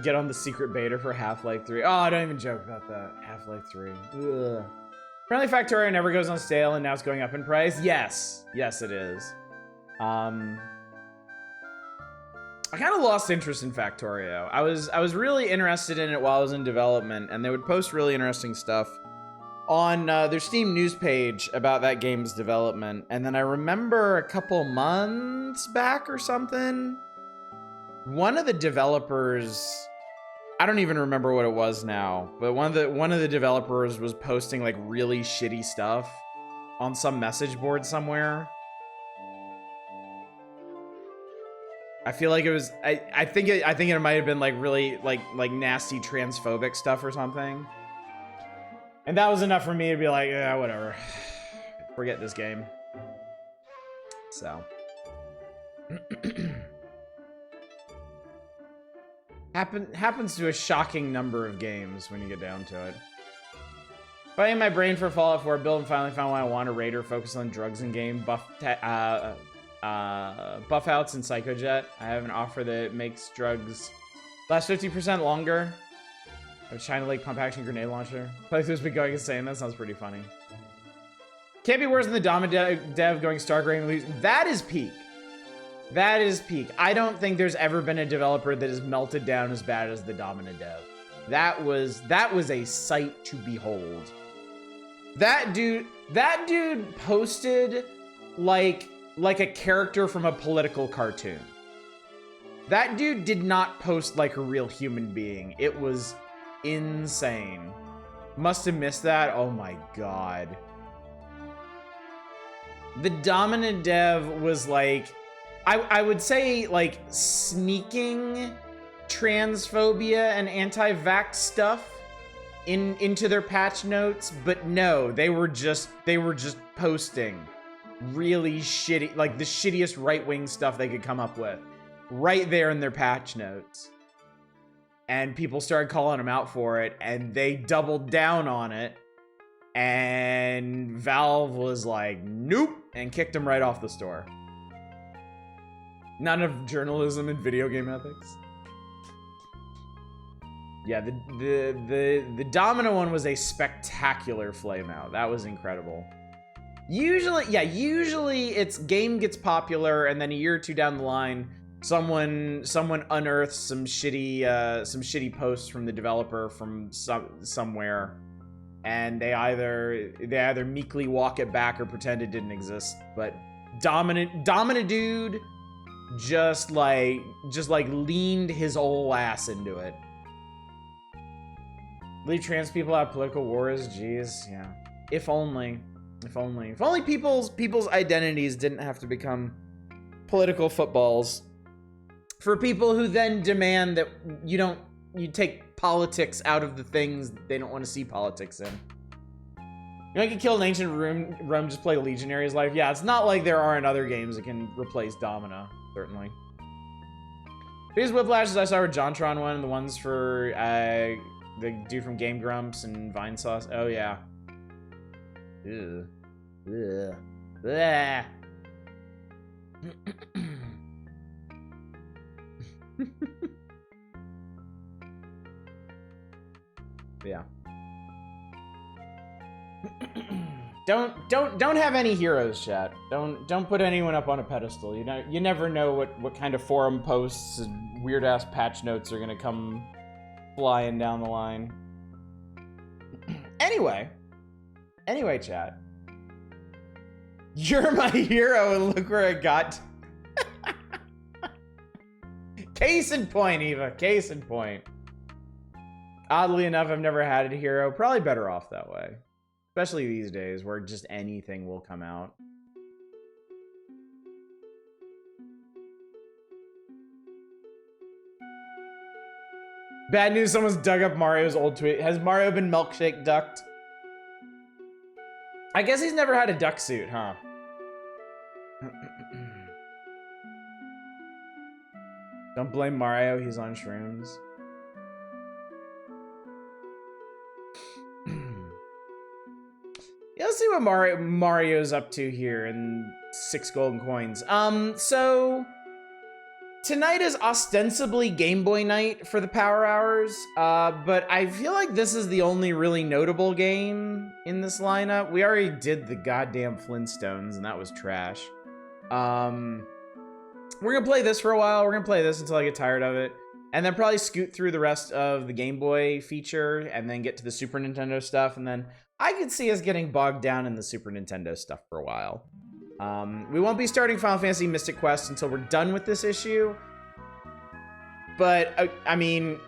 get on the secret beta for Half-Life 3. Oh, don't even joke about that. Half-Life 3. Ugh. Apparently Factorio never goes on sale and now it's going up in price. Yes. Yes, it is. I kind of lost interest in Factorio. I was really interested in it while I was in development, and they would post really interesting stuff on their Steam news page about that game's development. And then I remember a couple months back or something, one of the developers, I don't even remember what it was now, but one of the developers was posting like really shitty stuff on some message board somewhere. I feel like it was I think it might have been like really like nasty transphobic stuff or something. And that was enough for me to be like, yeah, whatever. Forget this game. So happens to a shocking number of games when you get down to it. Fighting my brain for Fallout 4 build and finally found what I want, a raider focus on drugs in game, buff outs and Psychojet. I have an offer that makes drugs last 50% longer. A China Lake pump action grenade launcher. Playthrough's been going insane. That sounds pretty funny. Can't be worse than the Dama dev going Stark Rain. That is peak. That is peak. I don't think there's ever been a developer that has melted down as bad as the Domina dev. That was a sight to behold. That dude posted like a character from a political cartoon. That dude did not post like a real human being. It was insane. Must have missed that. Oh my god. The dominant dev was like, I would say like sneaking transphobia and anti-vax stuff into their patch notes, but no, they were just posting really shitty, like the shittiest right-wing stuff they could come up with right there in their patch notes. And people started calling them out for it, and they doubled down on it, and Valve was like, nope, and kicked them right off the store. None of journalism and video game ethics. Yeah, the Domino one was a spectacular flame out. That was incredible. Usually it's game gets popular, and then a year or two down the line, someone unearths some shitty posts from the developer from somewhere, and they either meekly walk it back or pretend it didn't exist. But Domina dude just like leaned his whole ass into it. Leave trans people out of political wars. Jeez, yeah. If only people's identities didn't have to become political footballs for people who then demand that you take politics out of the things they don't want to see politics in. You know, I could kill an ancient Rome, just play Legionary's Life. Yeah, it's not like there aren't other games that can replace Domina, certainly. These Whiplashes I saw were JonTron one, and the ones for the dude from Game Grumps and Vine Sauce. Oh yeah. Ew. Ugh. Blah. Yeah. Don't have any heroes, chat. Don't put anyone up on a pedestal. You never know what kind of forum posts and weird ass patch notes are gonna come flying down the line. Anyway, chat. You're my hero, and look where it got. Case in point, Eva. Case in point. Oddly enough, I've never had a hero. Probably better off that way. Especially these days, where just anything will come out. Bad news, someone's dug up Mario's old tweet. Has Mario been milkshake ducked? I guess he's never had a duck suit, huh? Don't blame Mario, he's on shrooms. Yeah, let's see what Mario's up to here in 6 golden coins. So tonight is ostensibly Game Boy night for the Power Hours, but I feel like this is the only really notable game in this lineup. We already did the goddamn Flintstones, and that was trash. We're gonna play this for a while. We're gonna play this until I get tired of it, and then probably scoot through the rest of the Game Boy feature, and then get to the Super Nintendo stuff, and then I could see us getting bogged down in the Super Nintendo stuff for a while. We won't be starting Final Fantasy Mystic Quest until we're done with this issue. But I mean,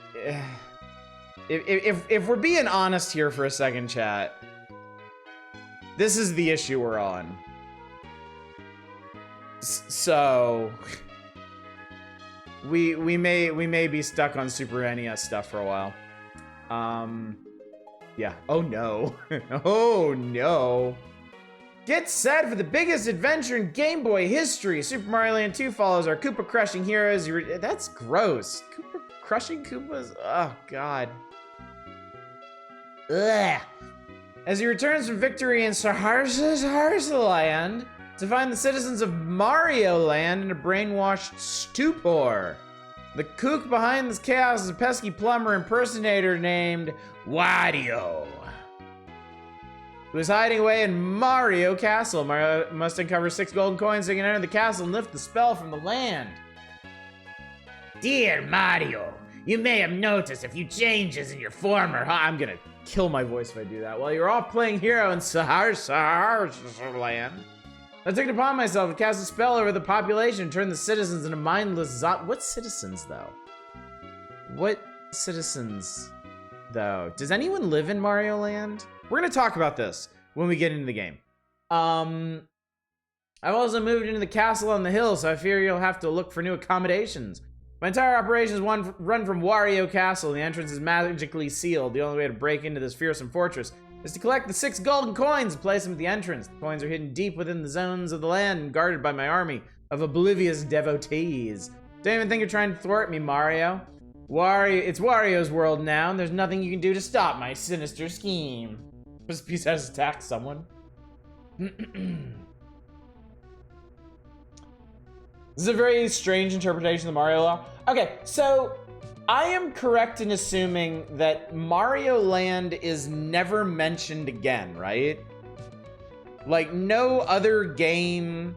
if we're being honest here for a second, chat, this is the issue we're on. So we may be stuck on Super NES stuff for a while. Yeah. Oh no. Oh no. Get set for the biggest adventure in Game Boy history. Super Mario Land 2 follows our Koopa crushing heroes. That's gross. Koopa crushing Koopas? Oh god. Ugh. As he returns from victory in Saharsa Land to find the citizens of Mario Land in a brainwashed stupor. The kook behind this chaos is a pesky plumber impersonator named Wario, who is hiding away in Mario Castle. Mario must uncover 6 golden coins so he can enter the castle and lift the spell from the land. Dear Mario, you may have noticed a few changes in your former... I'm gonna kill my voice if I do that. While you're off playing hero in Saharsa Land, I took it upon myself to cast a spell over the population and turn the citizens into mindless What citizens, though? What citizens, though? Does anyone live in Mario Land? We're gonna talk about this when we get into the game. I've also moved into the castle on the hill, so I fear you'll have to look for new accommodations. My entire operation is run from Wario Castle. The entrance is magically sealed. The only way to break into this fearsome fortress is to collect the 6 golden coins and place them at the entrance. The coins are hidden deep within the zones of the land and guarded by my army of oblivious devotees. Don't even think you're trying to thwart me, Mario. It's Wario's world now, and there's nothing you can do to stop my sinister scheme. This piece has attacked someone. This is a very strange interpretation of the Mario law. Okay, so I am correct in assuming that Mario Land is never mentioned again, right? Like, no other game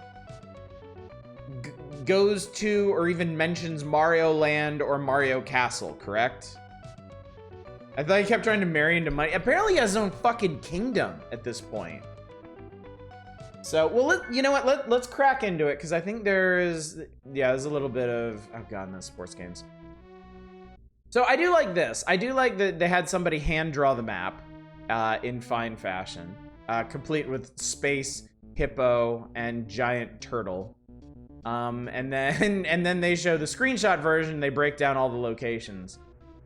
goes to or even mentions Mario Land or Mario Castle, correct? I thought he kept trying to marry into money. Apparently he has his own fucking kingdom at this point. So, well, you know what? Let's crack into it, because I think there's a little bit of... Oh god, no, sports games. So I do like this. I do like that they had somebody hand draw the map in fine fashion, complete with space, hippo, and giant turtle. And then they show the screenshot version. They break down all the locations,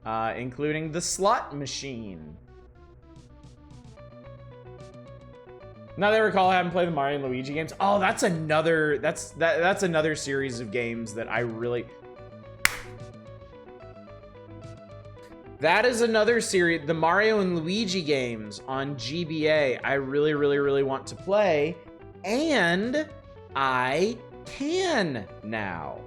including the slot machine. Now that I recall, I haven't played the Mario and Luigi games. Oh, that's another series of games that I really... That is another series, the Mario and Luigi games on GBA, I really, really, really want to play, and I can now.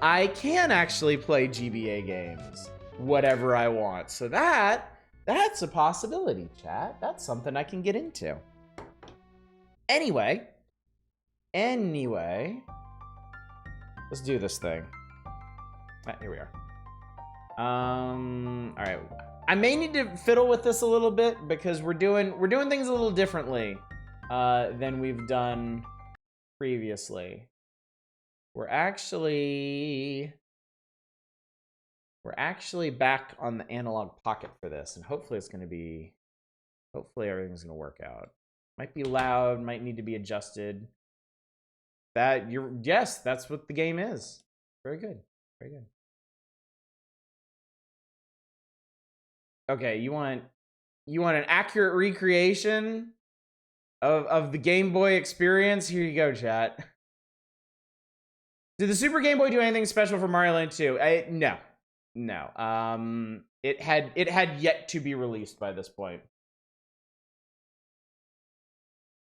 I can actually play GBA games, whatever I want. So that's a possibility, chat. That's something I can get into. Anyway, let's do this thing. Here we are. All right. I may need to fiddle with this a little bit because we're doing things a little differently than we've done previously. We're actually back on the analog pocket for this, and hopefully everything's gonna work out. Might be loud, might need to be adjusted. Yes, that's what the game is. Very good. Very good. Okay, you want an accurate recreation of the Game Boy experience? Here you go, chat. Did the Super Game Boy do anything special for Mario Land 2? No. It had yet to be released by this point.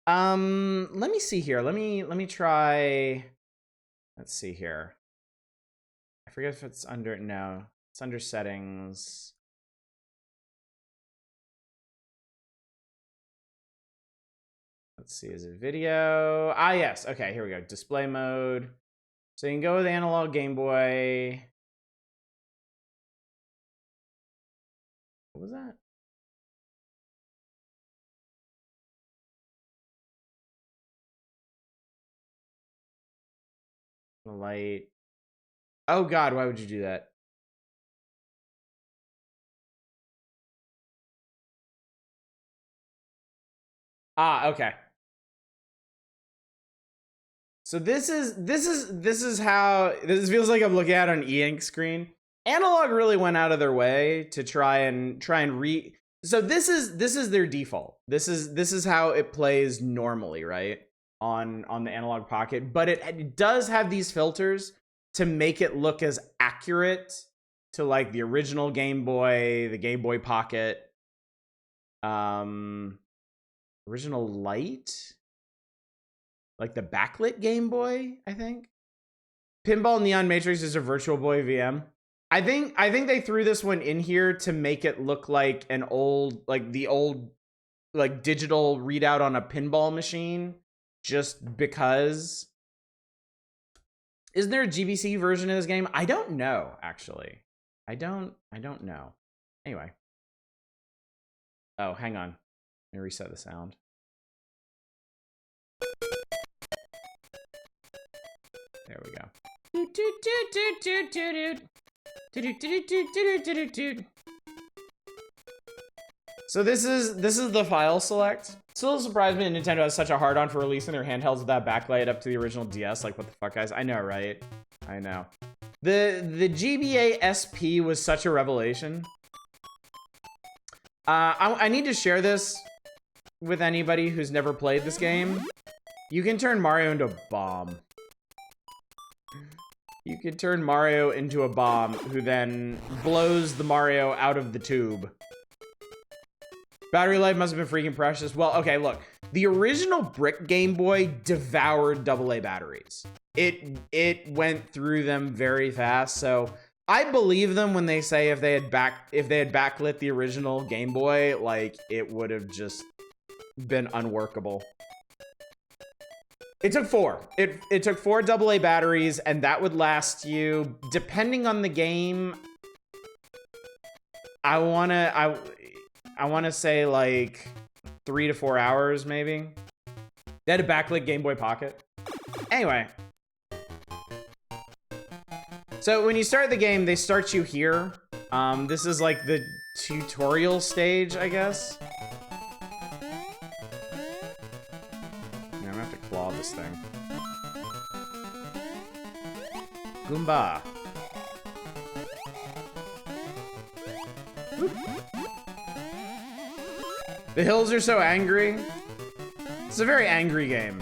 Let me see here. Let me try. Let's see here. I forget if it's under... No, it's under settings. Let's see, is it video? Ah, yes. Okay, here we go. Display mode. So you can go with analog Game Boy. What was that? The light. Oh god, why would you do that? Ah, okay. So this is how this feels like I'm looking at an e-ink screen. Analog really went out of their way to try and re. So this is their default. This is how it plays normally, right? On the Analog Pocket, but it does have these filters to make it look as accurate to like the original Game Boy, the Game Boy Pocket, original Light, like the backlit Game Boy, I think. Pinball Neon Matrix is a Virtual Boy VM. I think they threw this one in here to make it look like an old, like the old, like digital readout on a pinball machine, just because. Is there a GBC version of this game? I don't know, actually. I don't know. Anyway. Oh, hang on. Let me reset the sound. There we go. So this is the file select. Still surprised me that Nintendo has such a hard on for releasing their handhelds with that backlight up to the original DS. Like, what the fuck, guys? I know, right? I know. The GBA SP was such a revelation. I need to share this with anybody who's never played this game. You can turn Mario into a bomb. You can turn Mario into a bomb who then blows the Mario out of the tube. Battery life must have been freaking precious. Well, okay, look. The original brick Game Boy devoured AA batteries. It went through them very fast, so I believe them when they say if they had backlit the original Game Boy, like it would have just been unworkable. It took 4. It took 4 AA batteries, and that would last you, depending on the game. I wanna say like 3 to 4 hours, maybe. They had a backlit Game Boy Pocket. Anyway. So when you start the game, they start you here. This is like the tutorial stage, I guess. I'm gonna have to claw this thing. Goomba. Whoop. The hills are so angry. It's a very angry game.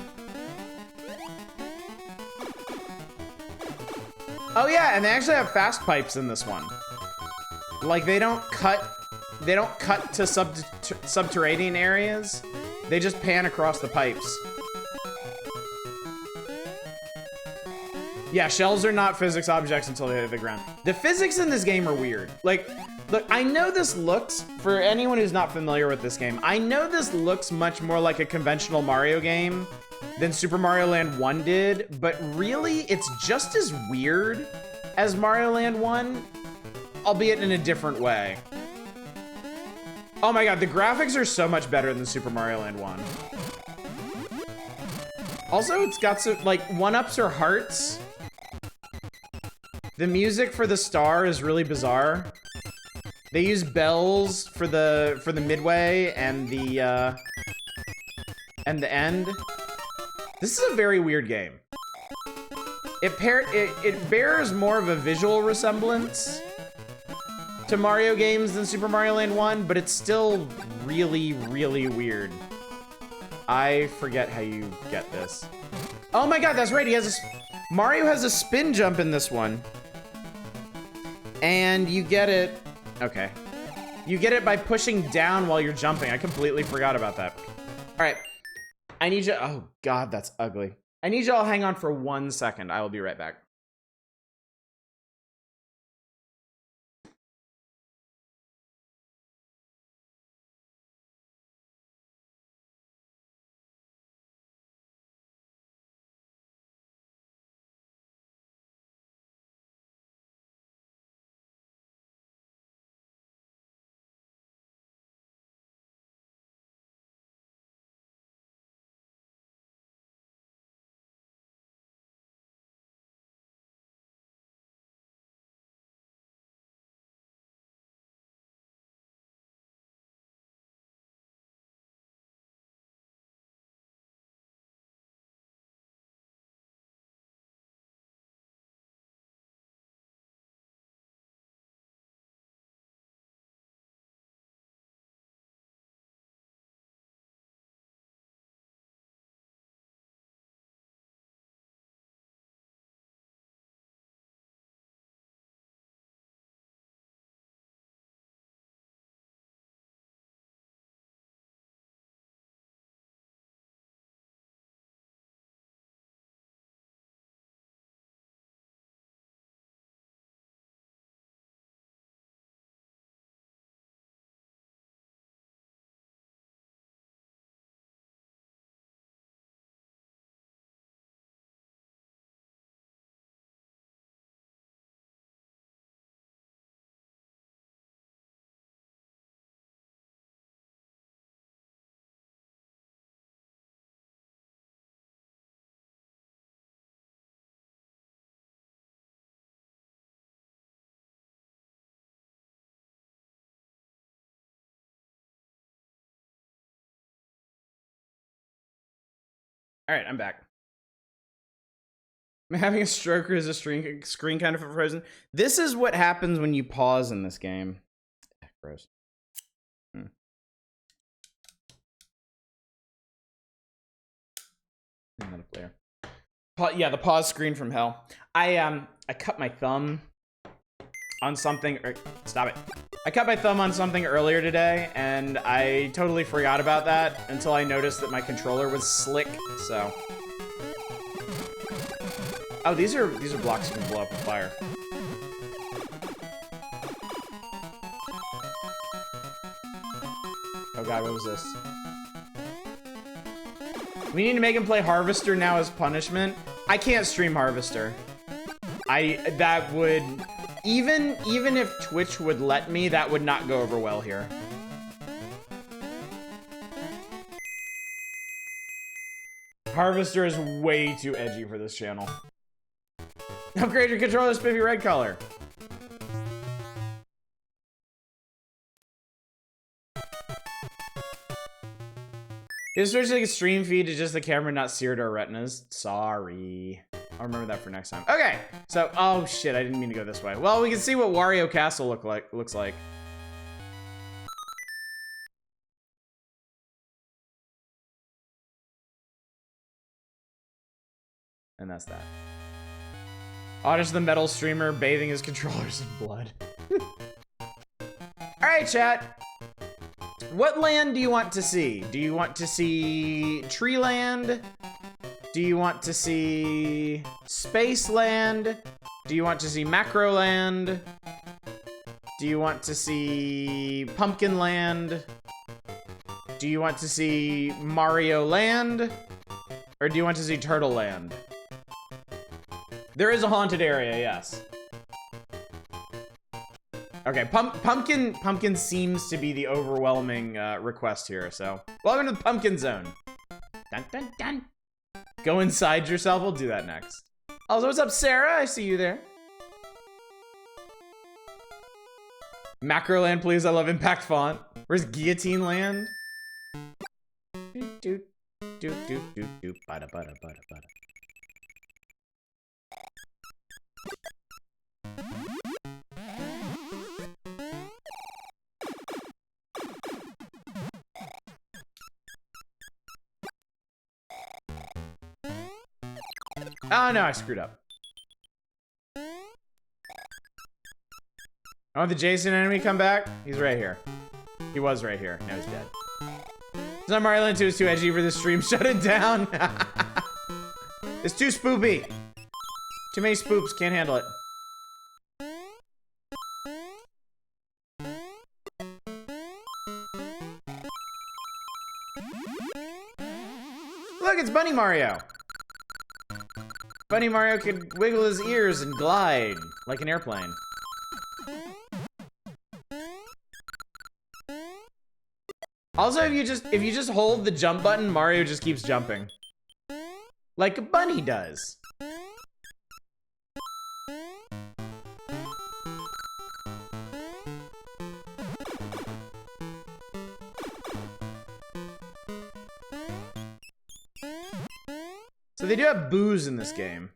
Oh yeah, and they actually have fast pipes in this one. Like they don't cut to subterranean areas. They just pan across the pipes. Yeah, shells are not physics objects until they hit the ground. The physics in this game are weird. Like, look, I know this looks, for anyone who's not familiar with this game, I know this looks much more like a conventional Mario game than Super Mario Land 1 did, but really, it's just as weird as Mario Land 1, albeit in a different way. Oh my god, the graphics are so much better than Super Mario Land 1. Also, it's got some, like, one-ups or hearts. The music for the star is really bizarre. They use bells for the midway and the end. This is a very weird game. It bears more of a visual resemblance to Mario games than Super Mario Land 1, but it's still really, really weird. I forget how you get this. Oh my god, that's right. Mario has a spin jump in this one. And you get it. Okay. You get it by pushing down while you're jumping. I completely forgot about that. All right. I need you. Oh god, that's ugly. I need y'all hang on for 1 second. I will be right back. All right, I'm back. I'm having a stroke or is the screen kind of frozen? This is what happens when you pause in this game. Gross. Not up there. Yeah, the pause screen from hell. I cut my thumb on something. Stop it. I cut my thumb on something earlier today, and I totally forgot about that until I noticed that my controller was slick. So. Oh, these are blocks you can blow up with fire. Oh god, what was this? We need to make him play Harvester now as punishment. I can't stream Harvester. That would even if Twitch would let me, that would not go over well here. Harvester is way too edgy for this channel. Upgrade your controller to spiffy red color. Is switching a stream feed to just the camera, not seared our retinas? Sorry. I'll remember that for next time. Okay, so oh shit, I didn't mean to go this way. Well, we can see what Wario Castle looks like. And that's that. Oddish the metal streamer bathing his controllers in blood. Alright, chat. What land do you want to see? Do you want to see Tree Land? Do you want to see Space Land? Do you want to see Macro Land? Do you want to see Pumpkin Land? Do you want to see Mario Land? Or do you want to see Turtle Land? There is a haunted area, yes. Okay, Pumpkin seems to be the overwhelming request here, so. Welcome to the Pumpkin Zone. Dun, dun, dun. Go inside yourself, we'll do that next. Also, what's up, Sarah? I see you there. Macroland, please, I love Impact Font. Where's Guillotine Land? Doot, doot, doot, doot, doot, doot, bada, bada, bada, bada. Oh no, I screwed up. Oh, the Jason enemy come back? He's right here. He was right here. Now he's dead. It's not Mario Land 2 is too edgy for this stream. Shut it down. It's too spoopy. Too many spoops. Can't handle it. Look, it's Bunny Mario. Bunny Mario could wiggle his ears and glide like an airplane. Also, if you just hold the jump button, Mario just keeps jumping. Like a bunny does. So they do have boos in this game.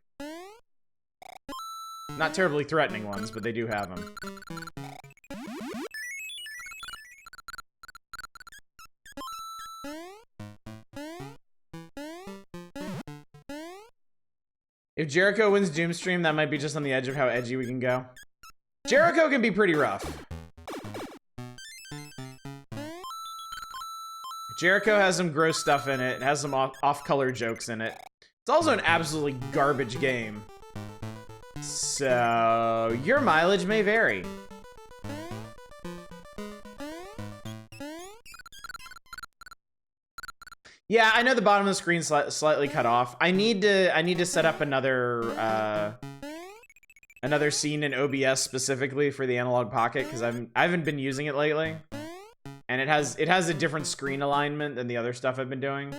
Not terribly threatening ones, but they do have them. If Jericho wins Doomstream, that might be just on the edge of how edgy we can go. Jericho can be pretty rough. Jericho has some gross stuff in it. It has some off-color jokes in it. It's also an absolutely garbage game. So, your mileage may vary. Yeah, I know the bottom of the screen slightly cut off. I need to set up another another scene in OBS specifically for the Analog Pocket because I haven't been using it lately, and it has a different screen alignment than the other stuff I've been doing.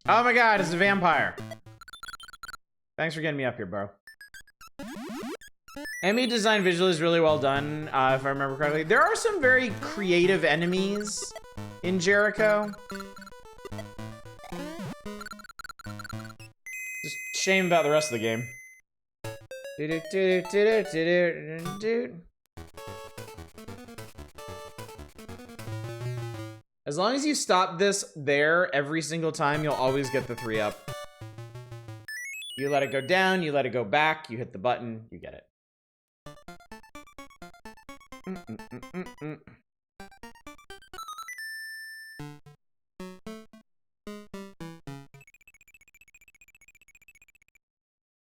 Oh my god, it's a vampire. Thanks for getting me up here, bro. Enemy design visually is really well done, if I remember correctly. There are some very creative enemies in Jericho. Just shame about the rest of the game. As long as you stop this there every single time, you'll always get the 3-up. You let it go down, you let it go back, you hit the button, you get it.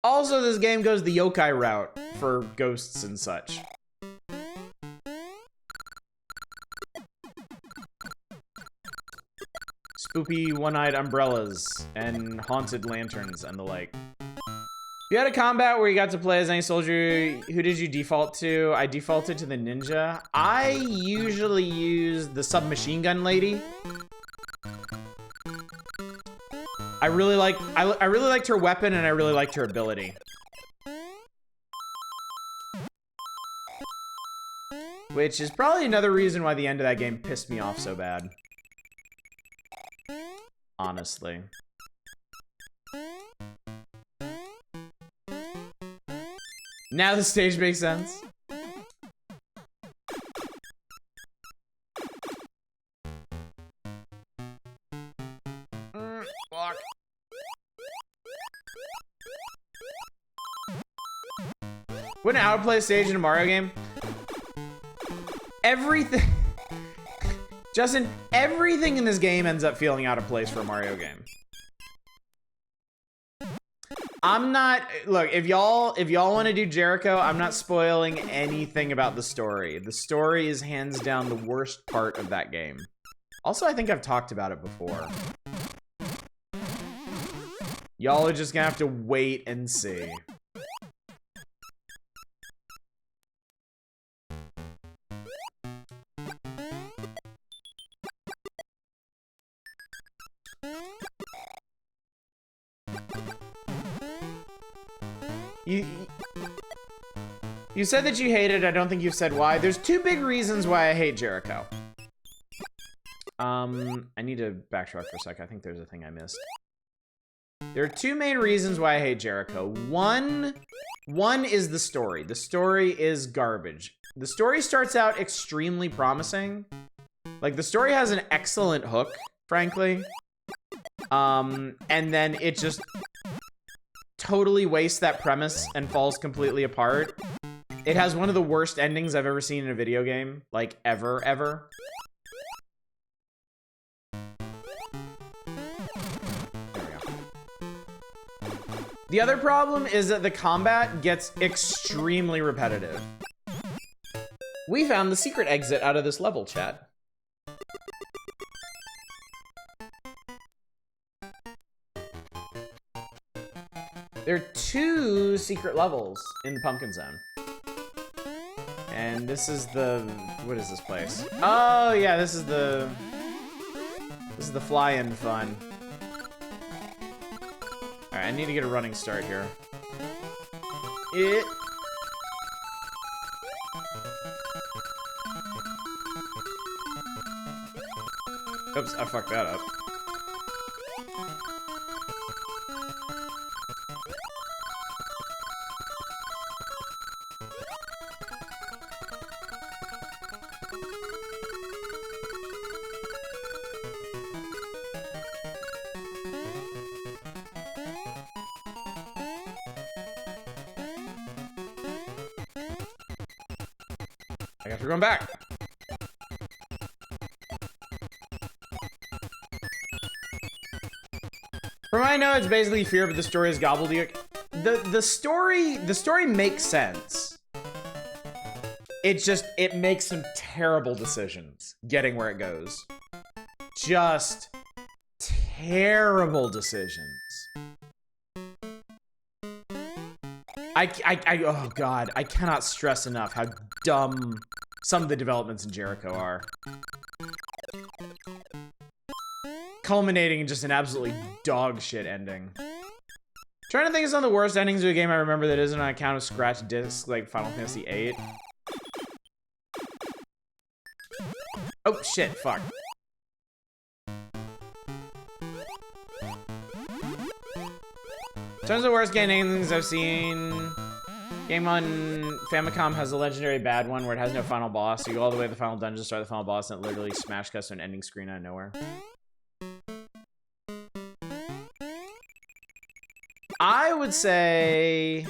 Also, this game goes the yokai route for ghosts and such. Spoopy one-eyed umbrellas and haunted lanterns and the like. You had a combat where you got to play as any soldier. Who did you default to? I defaulted to the ninja. I usually use the submachine gun lady. I really liked her weapon and I really liked her ability. Which is probably another reason why the end of that game pissed me off so bad. Honestly. Now the stage makes sense. Fuck. Wouldn't outplay a stage in a Mario game? Everything... Justin, everything in this game ends up feeling out of place for a Mario game. I'm not... Look, if y'all want to do Jericho, I'm not spoiling anything about the story. The story is hands down the worst part of that game. Also, I think I've talked about it before. Y'all are just gonna have to wait and see. You said that you hate it. I don't think you've said why. There's two big reasons why I hate Jericho. I need to backtrack for a sec. I think there's a thing I missed. There are two main reasons why I hate Jericho. One is the story. The story is garbage. The story starts out extremely promising. Like, the story has an excellent hook, frankly. And then it just totally wastes that premise and falls completely apart. It has one of the worst endings I've ever seen in a video game. Like, ever. The other problem is that the combat gets extremely repetitive. We found the secret exit out of this level, chat. There are 2 secret levels in the Pumpkin Zone. And this is the... What is this place? Oh, yeah, this is the fly-in fun. Alright, I need to get a running start here. Oops, I fucked that up. I guess we're going back. From what I know, it's basically fear, but the story is gobbledygook. The story makes sense. It makes some terrible decisions getting where it goes. Just terrible decisions. Oh god, I cannot stress enough how dumb some of the developments in Jericho are. Culminating in just an absolutely dog shit ending. Trying to think of some of the worst endings of a game I remember that isn't on account of scratch discs like Final Fantasy VIII. Oh shit, fuck. In terms of the worst game endings I've seen, game on Famicom has a legendary bad one where it has no final boss. You go all the way to the final dungeon, start the final boss, and it literally smash cuts to an ending screen out of nowhere. I would say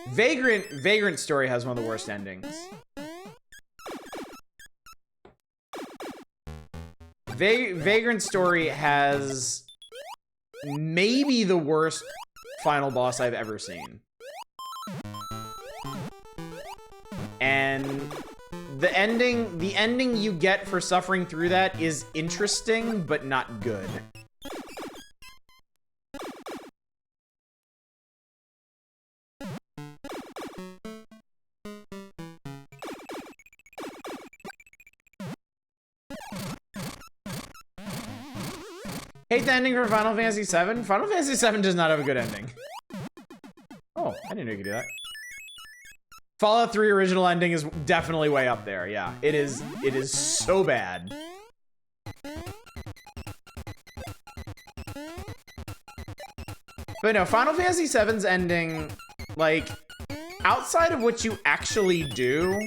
Vagrant Story has one of the worst endings. Vagrant Story has maybe the worst final boss I've ever seen. And the ending you get for suffering through that is interesting, but not good. Hate the ending for Final Fantasy VII. Final Fantasy VII does not have a good ending. Oh, I didn't know you could do that. Fallout 3 original ending is definitely way up there. Yeah, it is so bad. But no, Final Fantasy VII's ending, like, outside of what you actually do,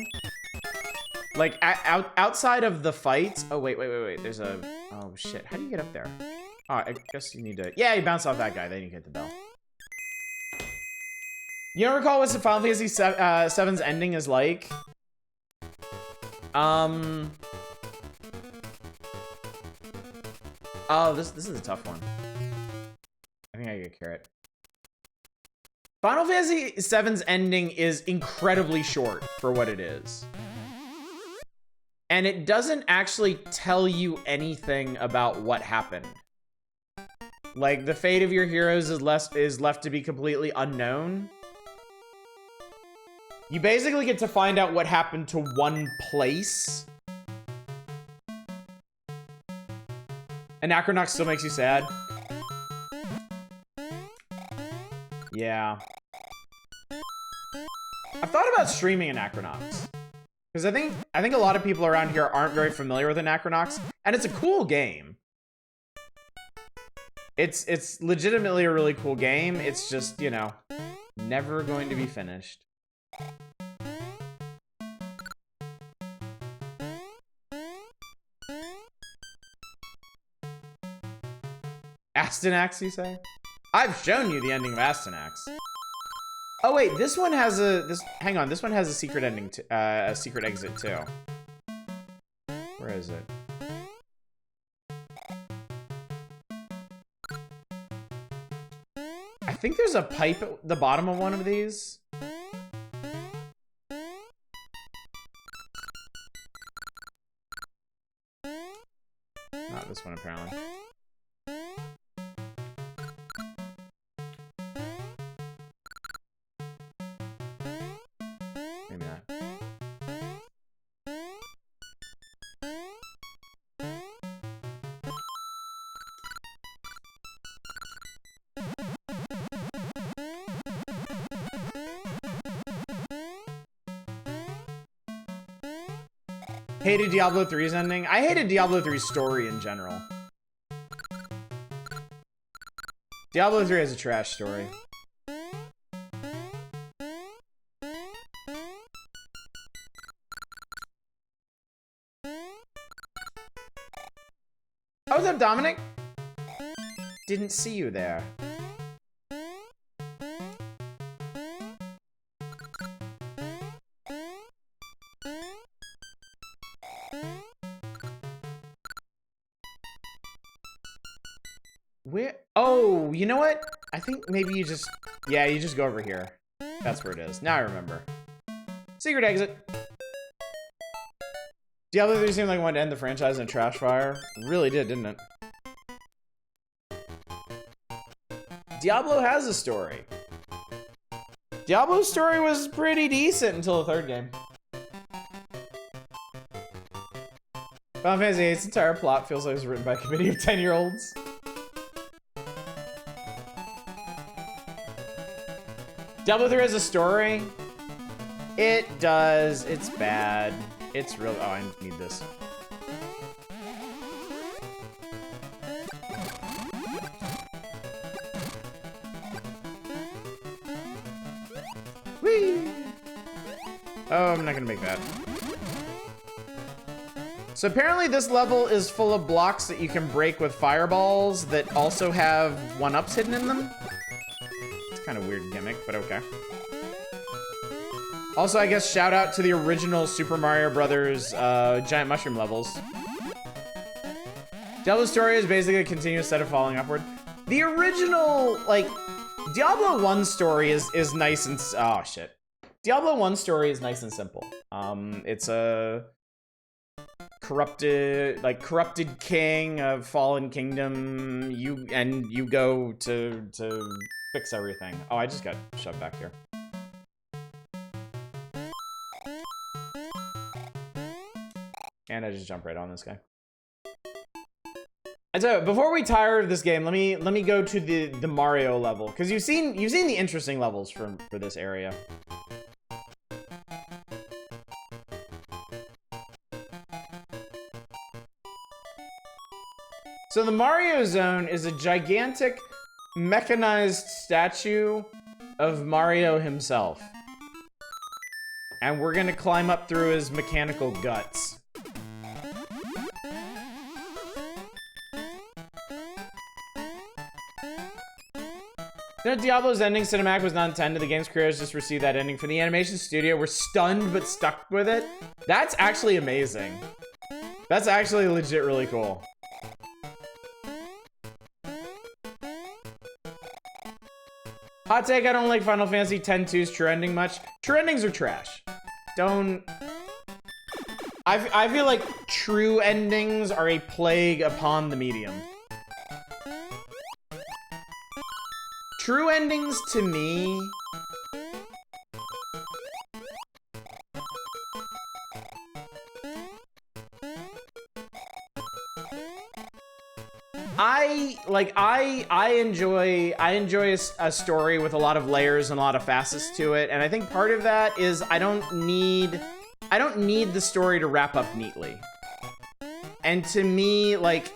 like, outside of the fights. Oh, wait. There's a, oh shit. How do you get up there? Oh, I guess you need to, yeah, you bounce off that guy, then you hit the bell. You don't recall what the Final Fantasy VII's ending is like? Oh, this is a tough one. I think I get carrot. Final Fantasy VII's ending is incredibly short for what it is. And it doesn't actually tell you anything about what happened. Like, the fate of your heroes is left to be completely unknown. You basically get to find out what happened to one place. And Acronox still makes you sad. Yeah. I've thought about streaming an Acronox. Because I think a lot of people around here aren't very familiar with an Acronox. And it's a cool game. It's legitimately a really cool game. It's just, you know, never going to be finished. Astyanax, you say? I've shown you the ending of Astyanax. Oh wait, this one has hang on, this one has a secret ending, a secret exit too. Where is it? I think there's a pipe at the bottom of one of these. Not this one, apparently. Maybe not. Hated Diablo 3's ending. I hated Diablo 3's story in general. Diablo 3 has a trash story. Oh, what's up, Dominic? Didn't see you there. Where? Oh, you know what? I think maybe you just... Yeah, you just go over here. That's where it is. Now I remember. Secret exit. Diablo 3 seemed like it wanted to end the franchise in a trash fire. It really did, didn't it? Diablo has a story. Diablo's story was pretty decent until the third game. Final Fantasy VIII's entire plot feels like it was written by a committee of 10-year-olds. Diablo 3 has a story. It does. It's bad. It's real. Oh, I need this. Whee! Oh, I'm not gonna make that. So apparently this level is full of blocks that you can break with fireballs that also have 1-ups hidden in them. It's kind of weird gimmick, but okay. Also, I guess shout out to the original Super Mario Brothers giant mushroom levels. Diablo's story is basically a continuous set of falling upward. The original, like, Diablo 1 story is nice and, oh shit. Diablo 1 story is nice and simple. It's a corrupted king of fallen kingdom. You go to fix everything. Oh, I just got shoved back here. And I just jump right on this guy. And so before we tire of this game, let me go to the Mario level, because you've seen the interesting levels for this area. So the Mario Zone is a gigantic mechanized statue of Mario himself. And we're gonna climb up through his mechanical guts. You know, Diablo's ending cinematic was not intended. The game's creators just received that ending from the animation studio. Were stunned but stuck with it. That's actually amazing. That's actually legit really cool. Hot take, I don't like Final Fantasy X-2's true ending much. True endings are trash. Don't... I feel like true endings are a plague upon the medium. True endings, to me... I enjoy a story with a lot of layers and a lot of facets to it, and I think part of that is I don't need the story to wrap up neatly. And to me, like,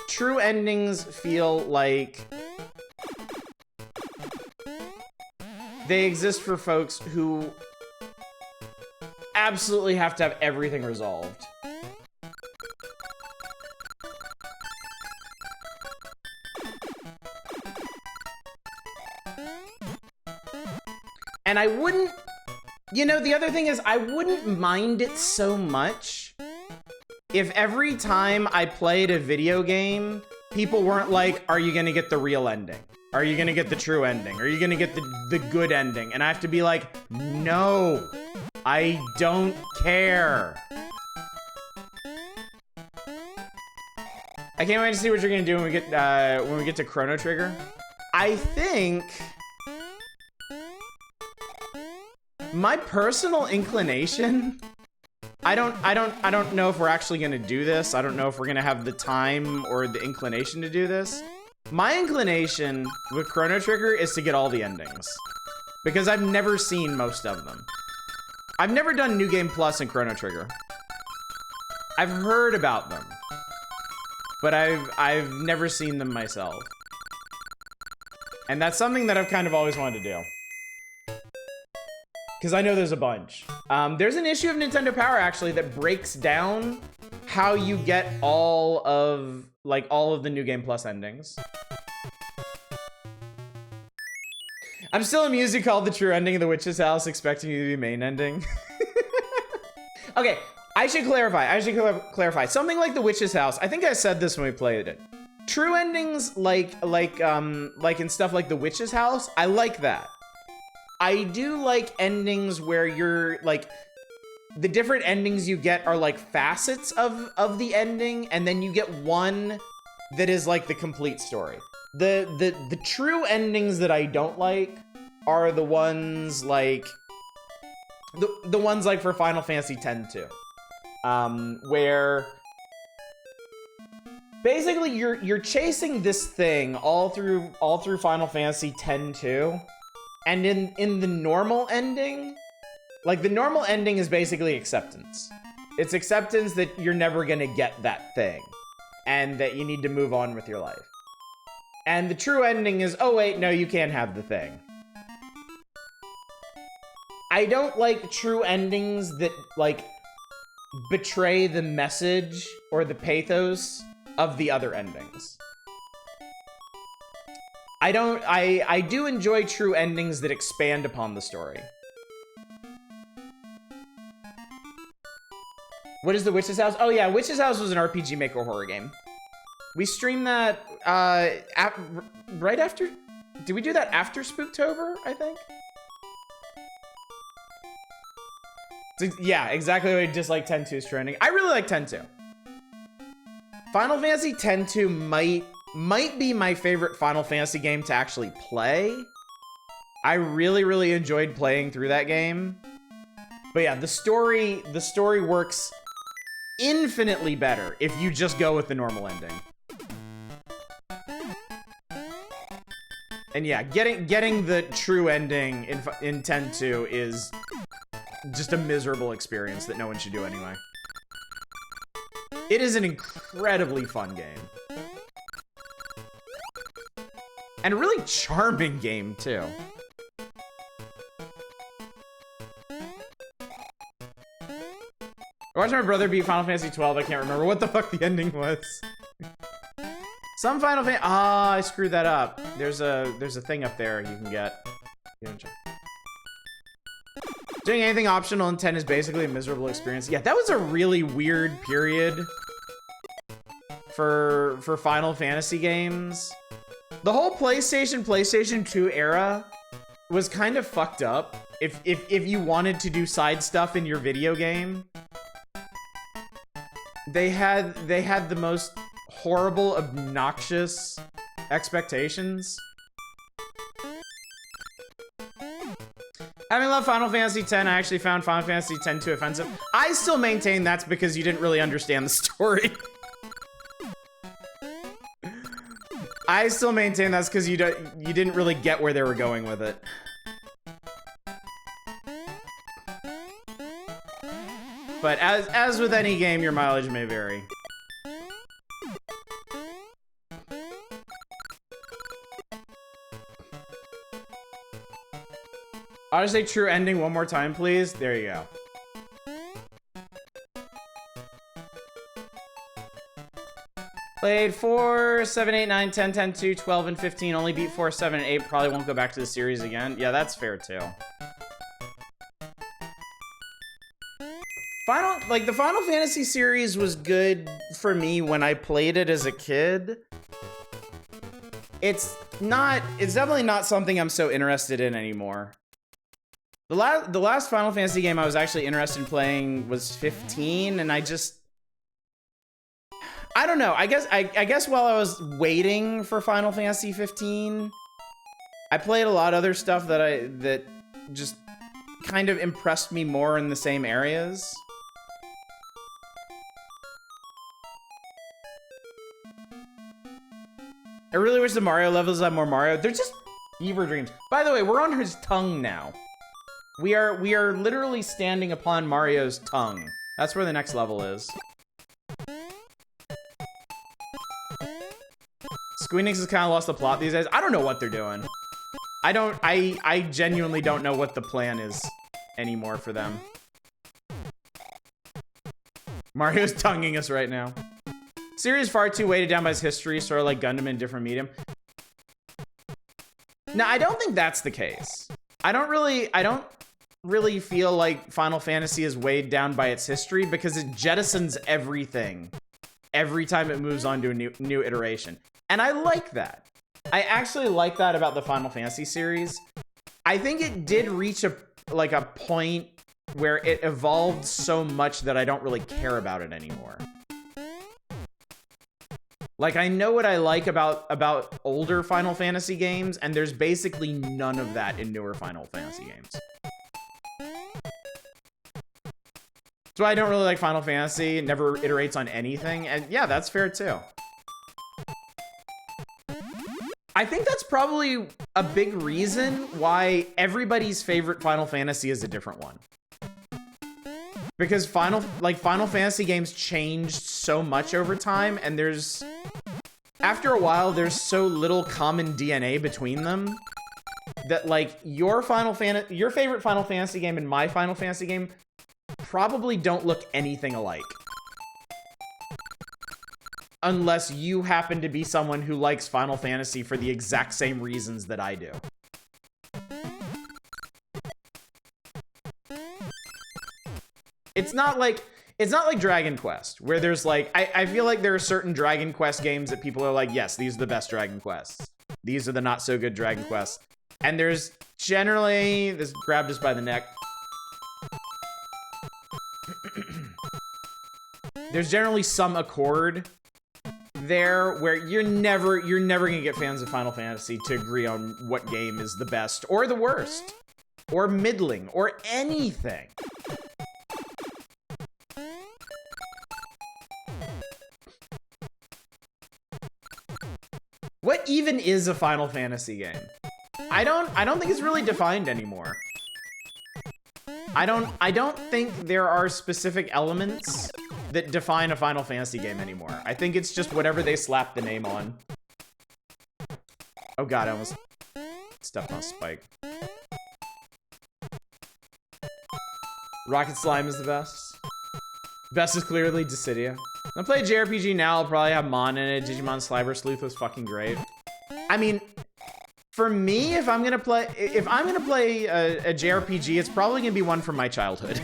true endings feel like they exist for folks who absolutely have to have everything resolved. And I wouldn't, you know, the other thing is I wouldn't mind it so much if every time I played a video game, people weren't like, are you gonna get the real ending? Are you gonna get the true ending? Are you gonna get the good ending? And I have to be like, no, I don't care. I can't wait to see what you're gonna do when we get to Chrono Trigger. I think my personal inclination, I don't know if we're actually gonna do this. I don't know if we're gonna have the time or the inclination to do this. My inclination with Chrono Trigger is to get all the endings, because I've never seen most of them. I've never done New Game Plus in Chrono Trigger. I've heard about them, but I've never seen them myself. And that's something that I've kind of always wanted to do, because I know there's a bunch. There's an issue of Nintendo Power, actually, that breaks down how you get all of the New Game Plus endings. I'm still amused you called the true ending of The Witch's House, expecting you to be main ending. Okay, I should clarify. Something like The Witch's House, I think I said this when we played it. True endings, like in stuff like The Witch's House, I like that. I do like endings where you're like, the different endings you get are like facets of the ending, and then you get one that is like the complete story. The true endings that I don't like are the ones like the ones like for Final Fantasy X-2. where basically you're chasing this thing all through Final Fantasy X-2, and in the normal ending, like the normal ending is basically acceptance. It's acceptance that you're never gonna get that thing, and that you need to move on with your life. And the true ending is, oh wait, no, you can't have the thing. I don't like true endings that, like, betray the message or the pathos of the other endings. I do enjoy true endings that expand upon the story. What is the Witch's House? Oh yeah, Witch's House was an RPG Maker horror game. We streamed that right after. Did we do that after Spooktober? I think. So, yeah, exactly what I dislike 10-2's trending. I really like 10-2. Final Fantasy X-2 might be my favorite Final Fantasy game to actually play. I really enjoyed playing through that game. But yeah, the story works infinitely better if you just go with the normal ending. And yeah, getting the true ending in 10-2 is just a miserable experience that no one should do anyway. It is an incredibly fun game. And a really charming game, too. I watched my brother beat Final Fantasy 12. I can't remember what the fuck the ending was. Some Final Fantasy. Ah, I screwed that up. There's a thing up there you can get. Doing anything optional in 10 is basically a miserable experience. Yeah, that was a really weird period for Final Fantasy games. The whole PlayStation 2 era was kind of fucked up. If you wanted to do side stuff in your video game, they had the most horrible, obnoxious expectations. Having loved Final Fantasy X, I actually found Final Fantasy X too offensive. I still maintain that's because you didn't really understand the story. I still maintain that's because you didn't really get where they were going with it. But as with any game, your mileage may vary. I'll just say true ending one more time, please. There you go. Played 4, 7, 8, 9, 10, 10, 2, 12, and 15. Only beat 4, 7, and 8. Probably won't go back to the series again. Yeah, that's fair too. The Final Fantasy series was good for me when I played it as a kid. It's definitely not something I'm so interested in anymore. The last Final Fantasy game I was actually interested in playing was 15, and I don't know. I guess while I was waiting for Final Fantasy 15, I played a lot of other stuff that just kind of impressed me more in the same areas. I really wish the Mario levels had more Mario. They're just fever dreams. By the way, we're on his tongue now. We are literally standing upon Mario's tongue. That's where the next level is. Square Enix has kind of lost the plot these days. I don't know what they're doing. I genuinely don't know what the plan is anymore for them. Mario's tonguing us right now. Series far too weighted down by his history, sort of like Gundam in different medium. No, I don't think that's the case. I don't really feel like Final Fantasy is weighed down by its history because it jettisons everything every time it moves on to a new iteration. And I like that. I actually like that about the Final Fantasy series. I think it did reach a point where it evolved so much that I don't really care about it anymore. Like, I know what I like about older Final Fantasy games, and there's basically none of that in newer Final Fantasy games. That's why I don't really like Final Fantasy. It never iterates on anything. And yeah, that's fair too. I think that's probably a big reason why everybody's favorite Final Fantasy is a different one. Because Final Fantasy games changed so much over time, and after a while, there's so little common DNA between them that like your favorite Final Fantasy game and my Final Fantasy game probably don't look anything alike. Unless you happen to be someone who likes Final Fantasy for the exact same reasons that I do. It's not like Dragon Quest, where there's like, I feel like there are certain Dragon Quest games that people are like, yes, these are the best Dragon Quests. These are the not so good Dragon Quests. And there's generally, this grabbed us by the neck. There's generally some accord there where you're never gonna get fans of Final Fantasy to agree on what game is the best or the worst or middling or anything. What even is a Final Fantasy game? I don't think it's really defined anymore. I don't think there are specific elements that define a Final Fantasy game anymore. I think it's just whatever they slap the name on. Oh god, I almost stepped on a spike. Rocket Slime is the best. Best is clearly Dissidia. When I play a JRPG now, I'll probably have Mon in it. Digimon Sliber Sleuth was fucking great. I mean, for me, if I'm gonna play a JRPG, it's probably gonna be one from my childhood.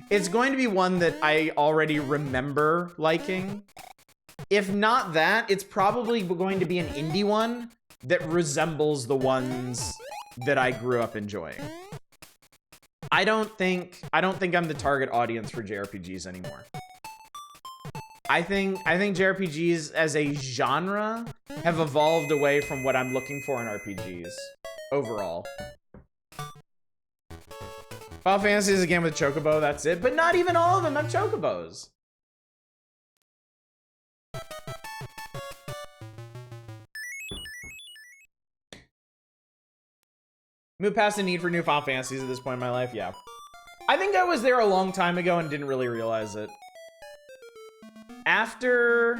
It's going to be one that I already remember liking. If not that, it's probably going to be an indie one that resembles the ones that I grew up enjoying. I don't think I'm the target audience for JRPGs anymore. I think JRPGs as a genre have evolved away from what I'm looking for in RPGs overall. Final Fantasy is a game with Chocobo, that's it. But not even all of them have Chocobos. Move past the need for new Final Fantasies at this point in my life, yeah. I think I was there a long time ago and didn't really realize it. After...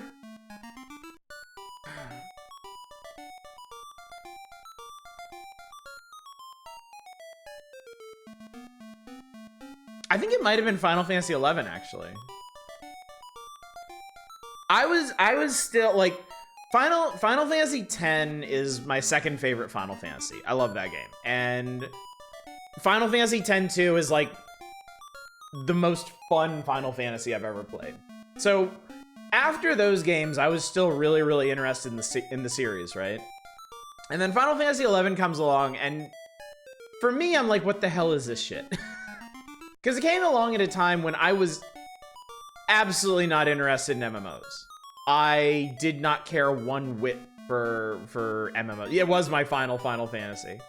I think it might have been Final Fantasy 11 actually. I was still like Final Fantasy 10 is my second favorite Final Fantasy. I love that game. And Final Fantasy 10-2 is like the most fun Final Fantasy I've ever played. So after those games, I was still really, really interested in the series, right? And then Final Fantasy 11 comes along, and for me, I'm like, what the hell is this shit? Because it came along at a time when I was absolutely not interested in MMOs. I did not care one whit for MMOs. It was my Final Fantasy.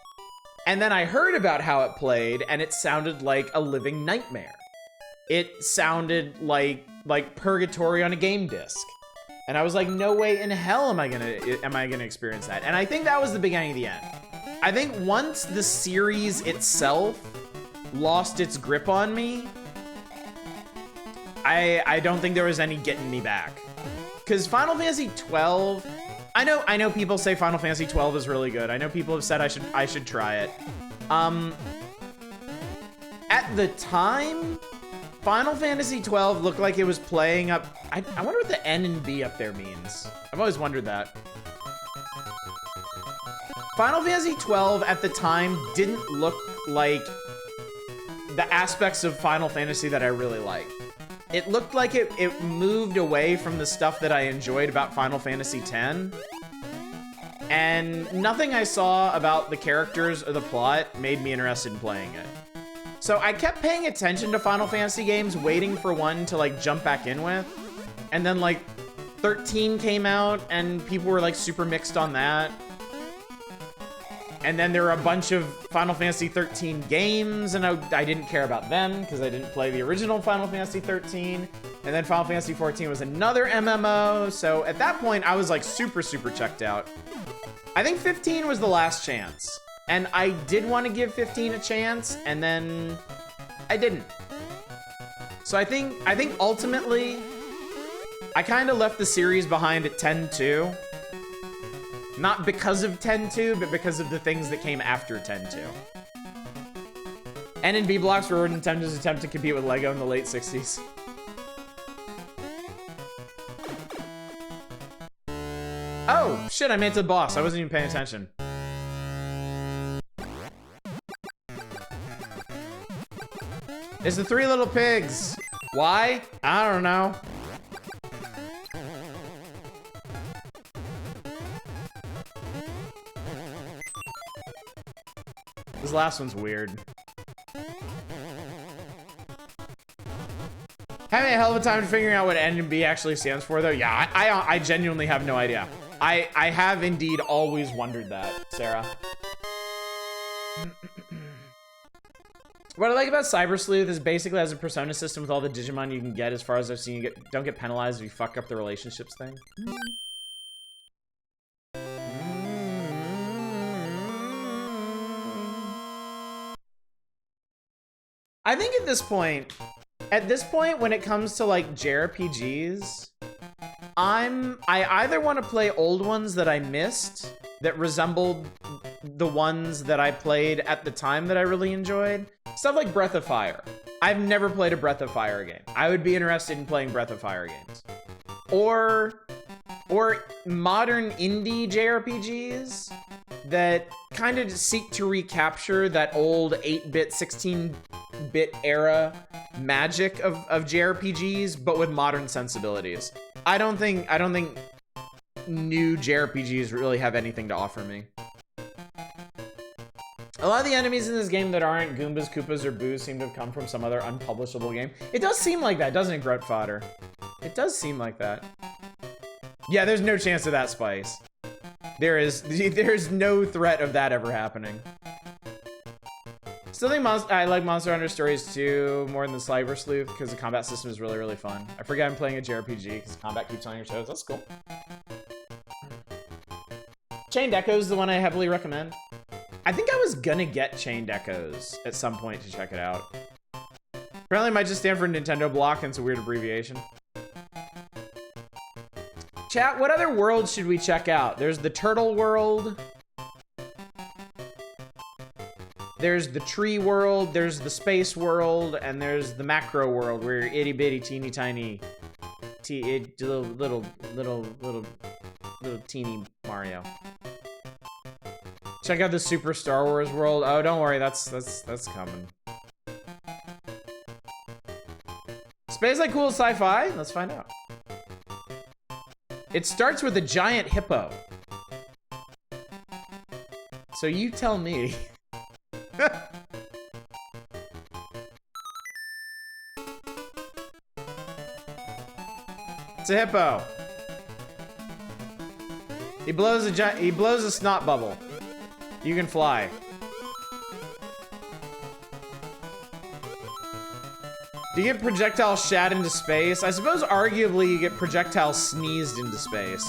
And then I heard about how it played, and it sounded like a living nightmare. It sounded like purgatory on a game disc. And I was like, no way in hell am I gonna experience that. And I think that was the beginning of the end. I think once the series itself lost its grip on me, I don't think there was any getting me back. Because Final Fantasy 12, I know people say Final Fantasy 12 is really good. I know people have said I should try it. At the time, Final Fantasy 12 looked like it was playing up. I wonder what the N and B up there means. I've always wondered that. Final Fantasy 12 at the time didn't look like the aspects of Final Fantasy that I really like. It looked like it moved away from the stuff that I enjoyed about Final Fantasy X. And nothing I saw about the characters or the plot made me interested in playing it. So I kept paying attention to Final Fantasy games, waiting for one to like jump back in with. And then like 13 came out and people were like super mixed on that. And then there were a bunch of Final Fantasy 13 games, and I didn't care about them because I didn't play the original Final Fantasy 13. And then Final Fantasy 14 was another MMO. So at that point, I was like super checked out. I think 15 was the last chance. And I did want to give 15 a chance, and then I didn't. So I think ultimately, I kind of left the series behind at 10-2. Not because of 10-2, but because of the things that came after 10-2. N&B blocks were Nintendo's attempt to compete with LEGO in the late 60s. Oh, shit, I made it to the boss. I wasn't even paying attention. It's the Three Little Pigs. Why? I don't know. This last one's weird. Having a hell of a time figuring out what N&B actually stands for, though. Yeah, I genuinely have no idea. I have indeed always wondered that, Sarah. What I like about Cyber Sleuth is basically has a persona system with all the Digimon you can get. As far as I've seen, don't get penalized if you fuck up the relationships thing. I think at this point, when it comes to like JRPGs, I either want to play old ones that I missed that resembled the ones that I played at the time that I really enjoyed. Stuff like Breath of Fire. I've never played a Breath of Fire game. I would be interested in playing Breath of Fire games. Or modern indie JRPGs that kind of seek to recapture that old 8-bit, 16-bit era magic of JRPGs, but with modern sensibilities. I don't think new JRPGs really have anything to offer me. A lot of the enemies in this game that aren't Goombas, Koopas, or Boos seem to have come from some other unpublishable game. It does seem like that, doesn't it, Grunt Fodder? It does seem like that. Yeah, there's no chance of that, Spice. There's no threat of that ever happening. Still think I like Monster Hunter Stories 2 more than the Cyber Sleuth because the combat system is really fun. I forget I'm playing a JRPG because combat keeps on your toes. That's cool. Chained Echoes is the one I heavily recommend. I think I was gonna get Chained Echoes at some point to check it out. Apparently it might just stand for Nintendo Block and it's a weird abbreviation. Chat, what other worlds should we check out? There's the Turtle World. There's the Tree World, there's the Space World, and there's the Macro World where you're itty bitty teeny tiny little teeny Mario. Check out the Super Star Wars world. Oh, don't worry, that's coming. Space like cool sci-fi? Let's find out. It starts with a giant hippo. So you tell me. It's a hippo. He blows a snot bubble. You can fly. Do you get projectile shat into space? I suppose arguably you get projectile sneezed into space.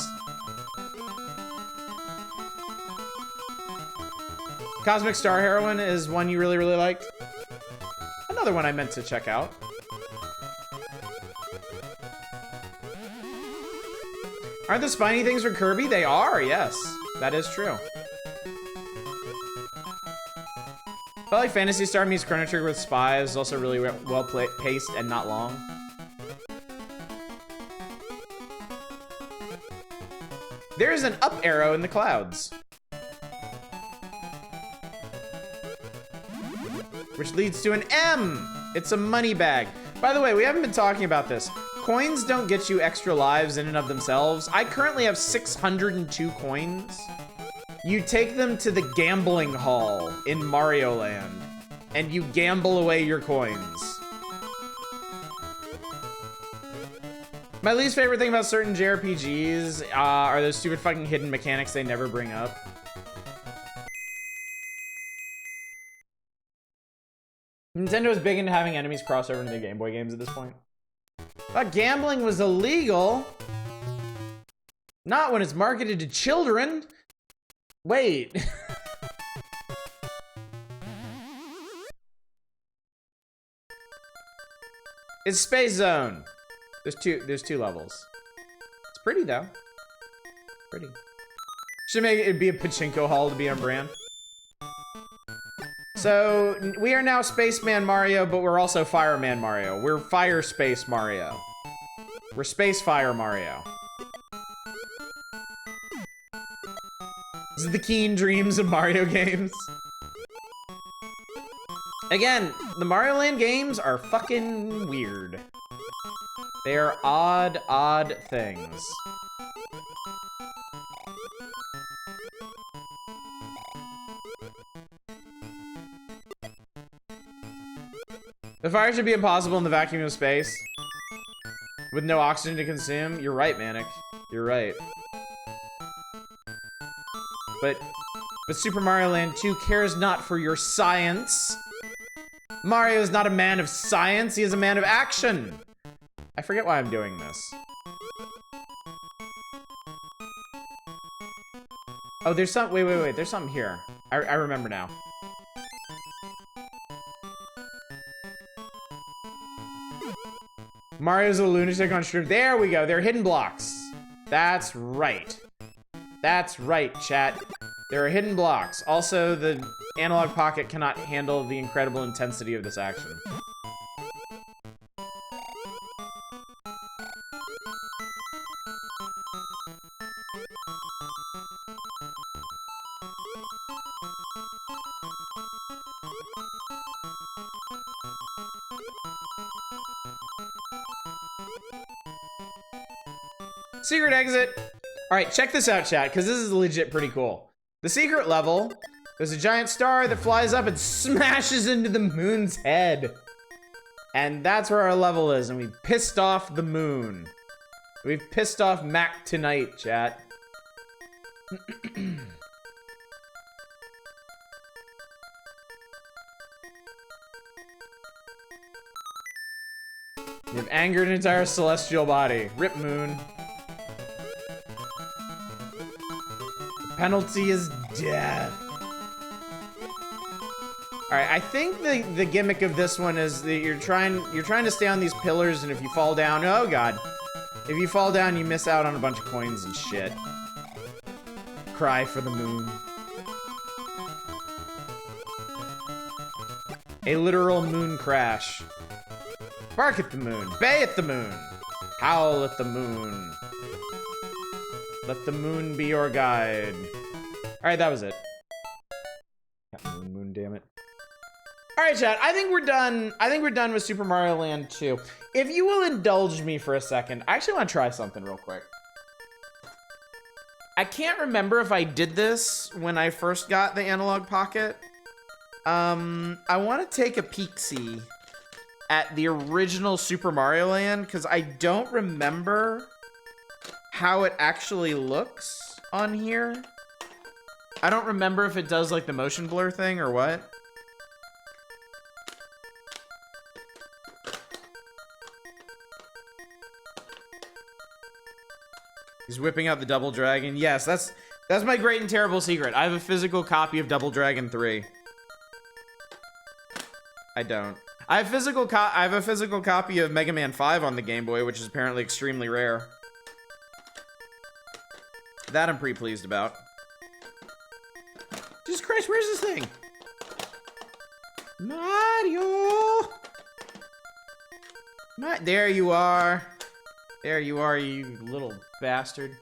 Cosmic Star Heroine is one you really liked. Another one I meant to check out. Aren't the spiny things from Kirby? They are, yes. That is true. I felt like Phantasy Star meets Chrono Trigger with spies. Is also really well paced and not long. There's an up arrow in the clouds, which leads to an M. It's a money bag. By the way, we haven't been talking about this. Coins don't get you extra lives in and of themselves. I currently have 602 coins. You take them to the gambling hall in Mario Land, and you gamble away your coins. My least favorite thing about certain JRPGs are those stupid fucking hidden mechanics they never bring up. Nintendo is big into having enemies cross over into the Game Boy games at this point. But gambling was illegal. Not when it's marketed to children. Wait. It's Space Zone. There's two levels. It's pretty though. Pretty. Should make it be a pachinko hall to be on brand. So we are now Spaceman Mario, but we're also Fireman Mario. We're Fire Space Mario. We're Space Fire Mario. This is the Keen Dreams of Mario games. Again, the Mario Land games are fucking weird. They are odd, odd things. The fire should be impossible in the vacuum of space. With no oxygen to consume. You're right, Manic. You're right. But Super Mario Land 2 cares not for your science. Mario is not a man of science, he is a man of action. I forget why I'm doing this. Oh, there's some, wait, there's something here. I remember now. Mario's a lunatic on stream. There we go, they're hidden blocks. That's right. That's right, chat. There are hidden blocks. Also, the Analog Pocket cannot handle the incredible intensity of this action. Secret exit. All right, check this out, chat, because this is legit pretty cool. The secret level, there's a giant star that flies up and smashes into the moon's head. And that's where our level is, and we pissed off the moon. We've pissed off Mac tonight, chat. You've angered an entire celestial body. Rip moon. Penalty is death. All right, I think the gimmick of this one is that you're trying to stay on these pillars, and if you fall down, oh god, if you fall down, you miss out on a bunch of coins and shit. Cry for the moon. A literal moon crash. Bark at the moon. Bay at the moon. Howl at the moon. Let the moon be your guide. Alright, that was it. Moon, damn it. Alright, chat, I think we're done. I think we're done with Super Mario Land 2. If you will indulge me for a second, I actually want to try something real quick. I can't remember if I did this when I first got the Analog Pocket. I want to take a peek-see at the original Super Mario Land, because I don't remember how it actually looks on here. I don't remember if it does like the motion blur thing or what. He's whipping out the Double Dragon. Yes, that's my great and terrible secret. I have a physical copy of Double Dragon 3. I don't. I have a physical copy of Mega Man 5 on the Game Boy, which is apparently extremely rare. That I'm pretty pleased about. Jesus Christ, where's this thing? Mario! There you are. There you are, you little bastard.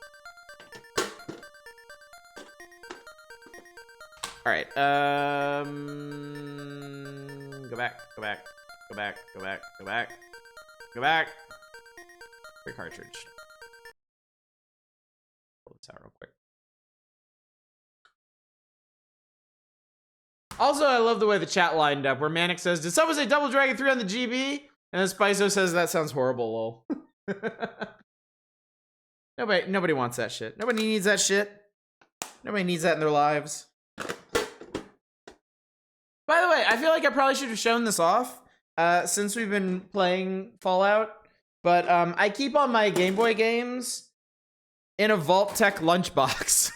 Alright, go back. Quick cartridge. Pull this out real quick. Also, I love the way the chat lined up, where Manic says, "Did someone say Double Dragon 3 on the GB?" And then Spiso says, "That sounds horrible, lol." Nobody wants that shit. Nobody needs that shit. Nobody needs that in their lives. By the way, I feel like I probably should have shown this off since we've been playing Fallout. But I keep all my Game Boy games in a Vault-Tec lunchbox.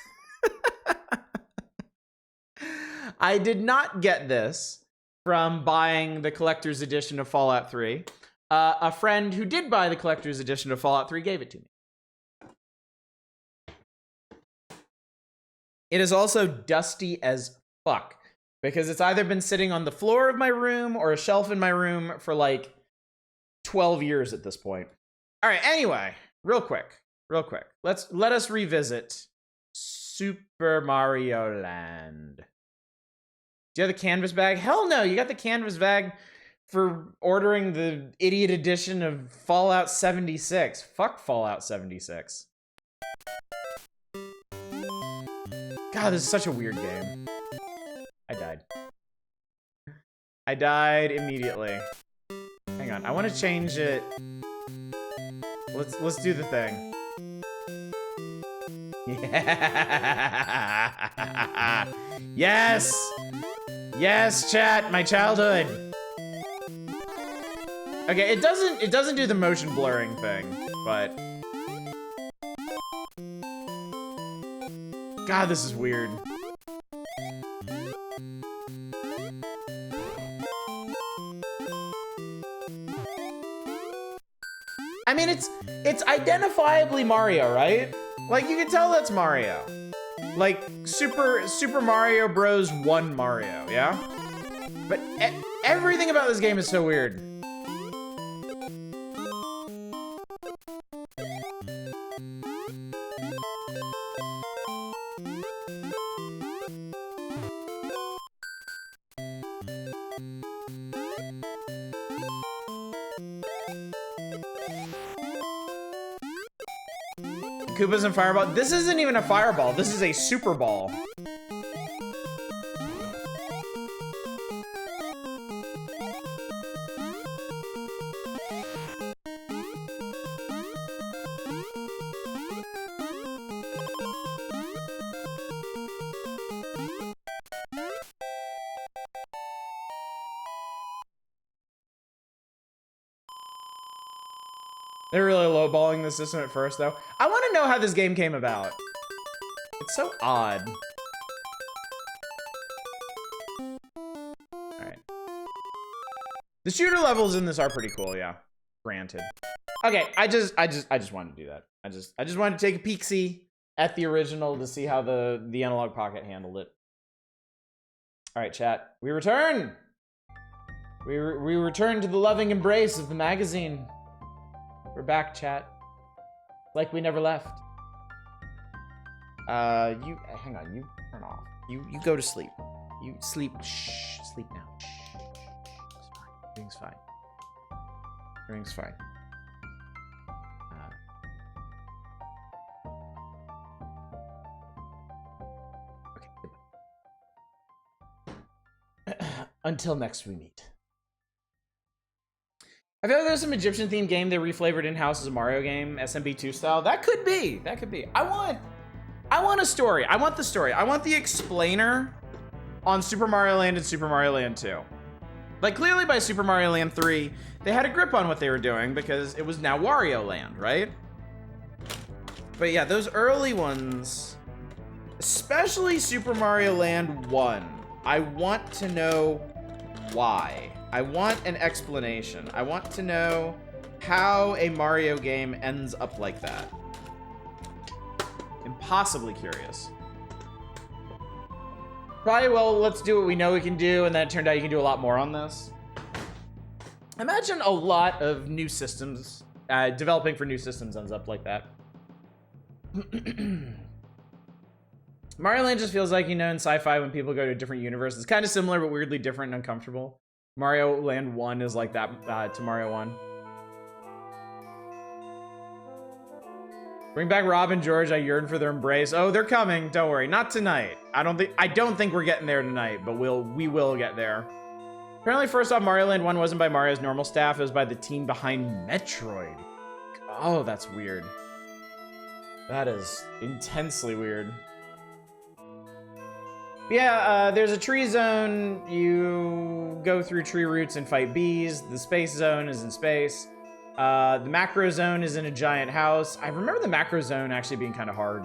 I did not get this from buying the collector's edition of Fallout 3. A friend who did buy the collector's edition of Fallout 3 gave it to me. It is also dusty as fuck because it's either been sitting on the floor of my room or a shelf in my room for like 12 years at this point. All right, anyway, real quick. Let us revisit Super Mario Land. Do you have the canvas bag? Hell no, you got the canvas bag for ordering the idiot edition of Fallout 76. Fuck Fallout 76. God, this is such a weird game. I died. I died immediately. Hang on, I want to change it. Let's do the thing. Yeah. Yes! Yes, chat, my childhood. Okay, it doesn't do the motion blurring thing, but God, this is weird. I mean, it's identifiably Mario, right? Like, you can tell that's Mario. Like, Super Mario Bros. 1 Mario, yeah? But everything about this game is so weird. Koopas and Fireball. This isn't even a fireball. This is a super ball. They're really lowballing the system at first, though. I want to know how this game came about. It's so odd. All right. The shooter levels in this are pretty cool, yeah. Granted. Okay, I just wanted to do that. I just wanted to take a peek-see at the original to see how the Analog Pocket handled it. All right, chat. We return. We return to the loving embrace of the magazine. We're back, chat. Like we never left. You hang on. You turn off. You go to sleep. You sleep. Shh. Sleep now. Shh. It's fine. Everything's fine. Everything's fine. Okay. Until next we meet. I feel like there's some Egyptian-themed game they reflavored in-house as a Mario game, SMB2 style. That could be. That could be. I want a story. I want the story. I want the explainer on Super Mario Land and Super Mario Land 2. Like, clearly by Super Mario Land 3, they had a grip on what they were doing because it was now Wario Land, right? But yeah, those early ones, especially Super Mario Land 1, I want to know why. I want an explanation. I want to know how a Mario game ends up like that. Impossibly curious. Probably, well, let's do what we know we can do, and then it turned out you can do a lot more on this. Imagine a lot of new systems, developing for new systems ends up like that. Mario Land just feels like, you know, in sci-fi when people go to a different universe, it's kind of similar but weirdly different and uncomfortable. Mario Land 1 is like that to Mario 1. Bring back Rob and George. I yearn for their embrace. Oh, they're coming. Don't worry. Not tonight. I don't think we're getting there tonight, but we will get there. Apparently, first off, Mario Land 1 wasn't by Mario's normal staff. It was by the team behind Metroid. Oh, that's weird. That is intensely weird. Yeah, there's a tree zone. You go through tree roots and fight bees. The space zone is in space. The macro zone is in a giant house. I remember the macro zone actually being kind of hard.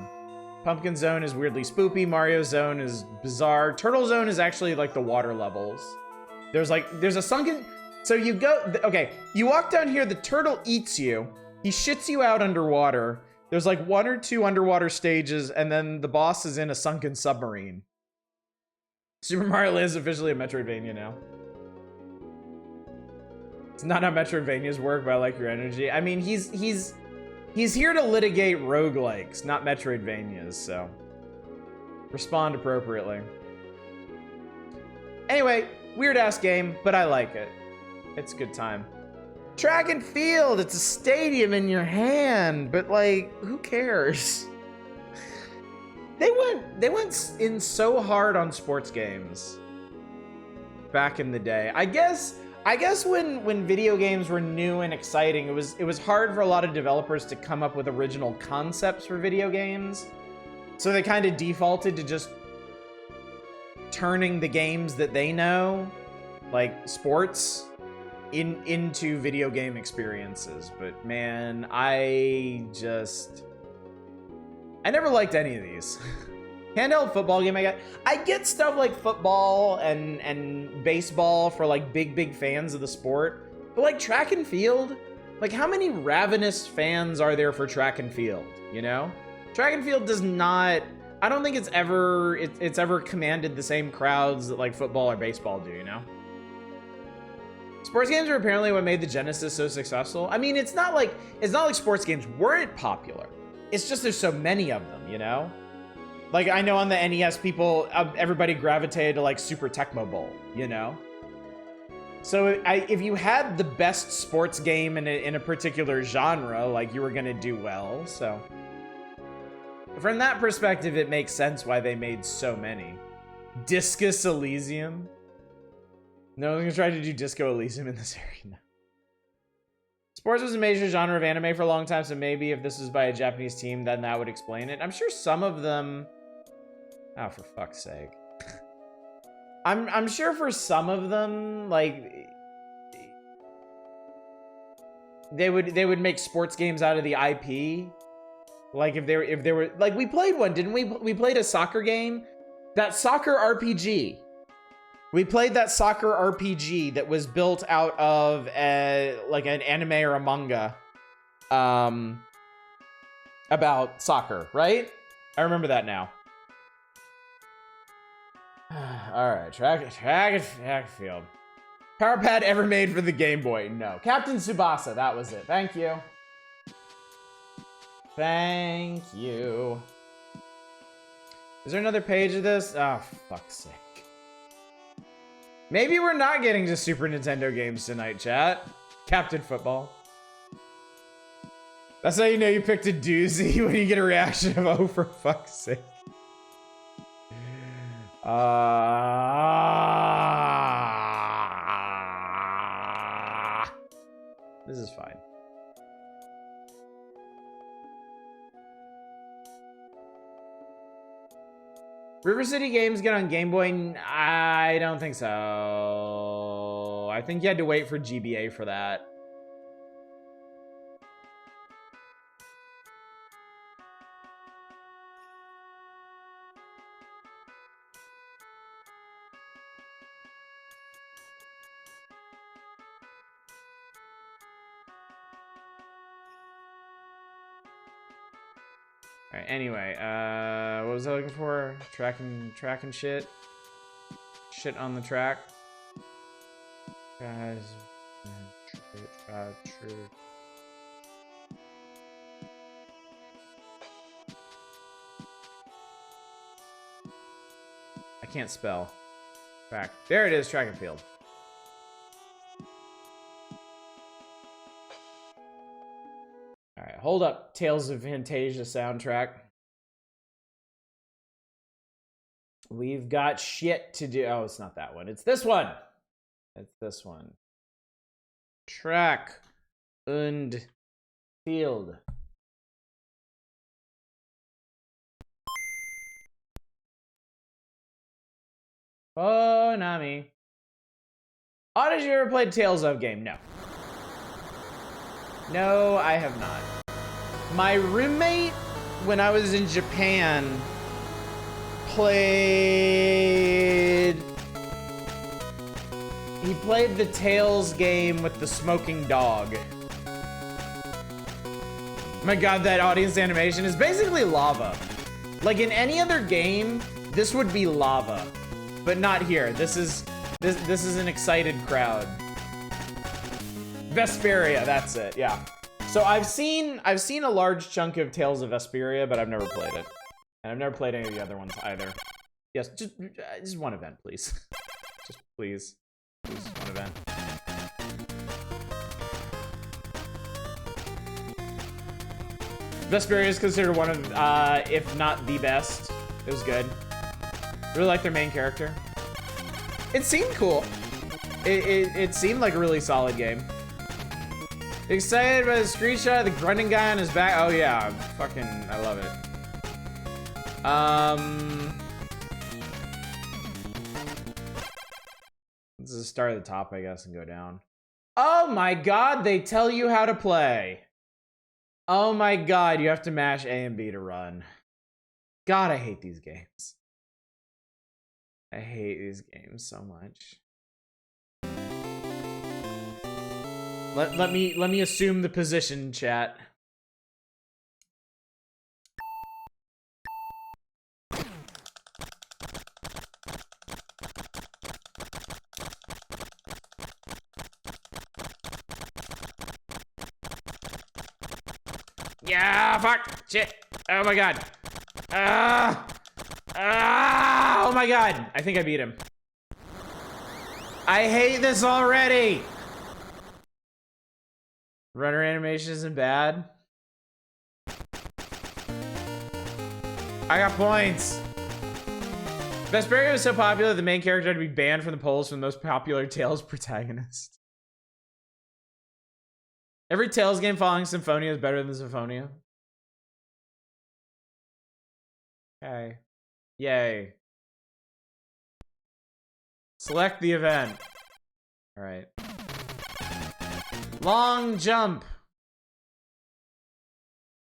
Pumpkin zone is weirdly spoopy. Mario zone is bizarre. Turtle zone is actually like the water levels. There's a sunken... So you go... Okay, you walk down here, the turtle eats you. He shits you out underwater. There's like 1 or 2 underwater stages, and then the boss is in a sunken submarine. Super Mario Land is officially a Metroidvania now. It's not how Metroidvanias work, but I like your energy. I mean, he's here to litigate roguelikes, not Metroidvanias, so respond appropriately. Anyway, weird-ass game, but I like it. It's a good time. Track and field, it's a stadium in your hand, but like, who cares? They went in so hard on sports games back in the day. I guess when video games were new and exciting, it was hard for a lot of developers to come up with original concepts for video games. So they kind of defaulted to just turning the games that they know, like sports, into video game experiences. But man, I never liked any of these. Handheld football game I get stuff like football and baseball for like big fans of the sport. But like track and field, like how many ravenous fans are there for track and field, you know? Track and field does not, I don't think it's ever commanded the same crowds that like football or baseball do, you know? Sports games are apparently what made the Genesis so successful. I mean, it's not like sports games weren't popular. It's just there's so many of them, you know? Like, I know on the NES, everybody gravitated to, like, Super Tecmo Bowl, you know? So, if you had the best sports game in a particular genre, like, you were gonna do well, so... From that perspective, it makes sense why they made so many. Discus Elysium? No one's gonna try to do Disco Elysium in this area, no. Sports was a major genre of anime for a long time, so maybe if this was by a Japanese team, then that would explain it. I'm sure some of them... Oh, for fuck's sake. I'm sure for some of them, like... They would make sports games out of the IP. Like, if they were... Like, we played one, didn't we? We played a soccer game. That soccer RPG. We played that soccer RPG that was built out of like an anime or a manga about soccer, right? I remember that now. All right, track field. Power pad ever made for the Game Boy? No. Captain Tsubasa, that was it. Thank you. Thank you. Is there another page of this? Oh, fuck's sake. Maybe we're not getting to Super Nintendo games tonight, chat. Captain Football. That's how you know you picked a doozy, when you get a reaction of, oh, for fuck's sake. This is fine. River City Games get on Game Boy? I don't think so. I think you had to wait for GBA for that. All right, anyway, what was I looking for? Tracking shit. Shit on the track. Guys. I can't spell. Track. There it is, track and field. All right, hold up. Tales of Fantasia soundtrack. We've got shit to do. Oh, it's not that one. It's this one. It's this one. Track and field. Konami. Oh, did you ever play Tales of game? No. No, I have not. My roommate, when I was in Japan, played... He played the Tales game with the smoking dog. My god, that audience animation is basically lava. Like in any other game, this would be lava. But not here. This is an excited crowd. Vesperia, that's it, yeah. So I've seen a large chunk of Tales of Vesperia, but I've never played it. And I've never played any of the other ones either. Yes, just one event, please. Just please. Please, one event. Vesperia is considered one of, if not the best. It was good. Really like their main character. It seemed cool. It seemed like a really solid game. Excited by the screenshot of the grunting guy on his back. Oh yeah, I love it. Let's just start at the top, I guess, and go down. Oh my god, they tell you how to play. Oh my god, you have to mash A and B to run. God, I hate these games. I hate these games so much. Let me assume the position, chat. Yeah, fuck, shit. Oh my god. Oh my god. I think I beat him. I hate this already. Runner animation isn't bad. I got points. Vesperia was so popular, the main character had to be banned from the polls from the most popular Tales protagonist. Every Tales game following Symphonia is better than Symphonia. Okay. Yay. Select the event. All right. Long jump.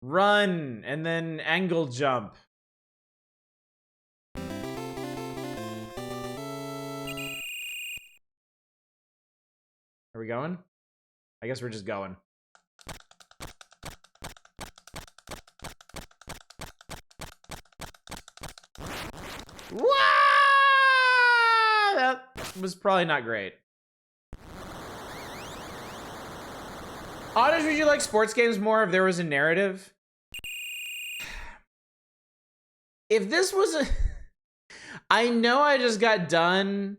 Run, and then angle jump. Are we going? I guess we're just going. Wow! That was probably not great. Otters, would you like sports games more if there was a narrative? If this was a... I know I just got done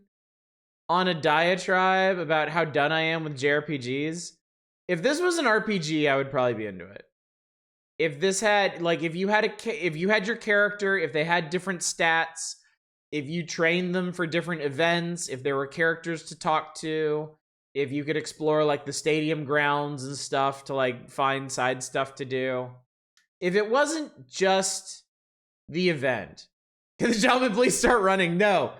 on a diatribe about how done I am with JRPGs. If this was an RPG, I would probably be into it. If this had, like, if you had your character, if they had different stats, if you trained them for different events, if there were characters to talk to, if you could explore like the stadium grounds and stuff to like find side stuff to do. If it wasn't just the event. Can the gentleman please start running? No.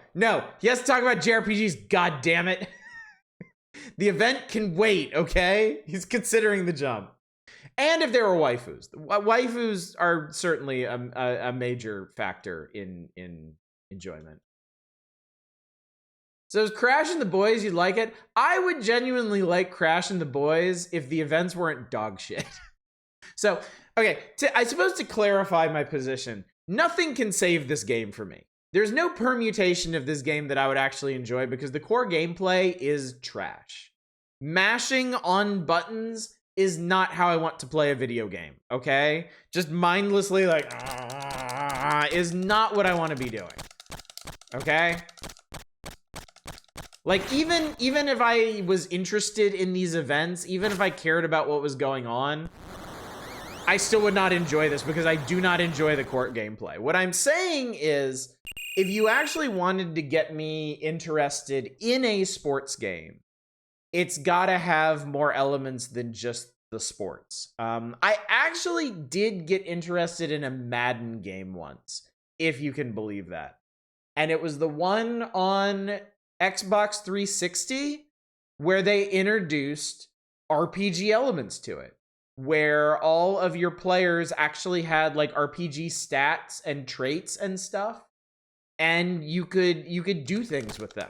He has to talk about JRPGs, god damn it. The event can wait, okay? He's considering the jump. And if there were waifus. Waifus are certainly a major factor in enjoyment. So is Crash and the Boys, you'd like it? I would genuinely like Crash and the Boys if the events weren't dog shit. So, okay, I suppose to clarify my position, nothing can save this game for me. There's no permutation of this game that I would actually enjoy because the core gameplay is trash. Mashing on buttons is not how I want to play a video game, okay? Just mindlessly like, is not what I want to be doing, okay? Like, even if I was interested in these events, even if I cared about what was going on, I still would not enjoy this because I do not enjoy the core gameplay. What I'm saying is, if you actually wanted to get me interested in a sports game, it's gotta have more elements than just the sports. I actually did get interested in a Madden game once, if you can believe that. and it was the one on Xbox 360 where they introduced RPG elements to it, where all of your players actually had like RPG stats and traits and stuff, and you could do things with them.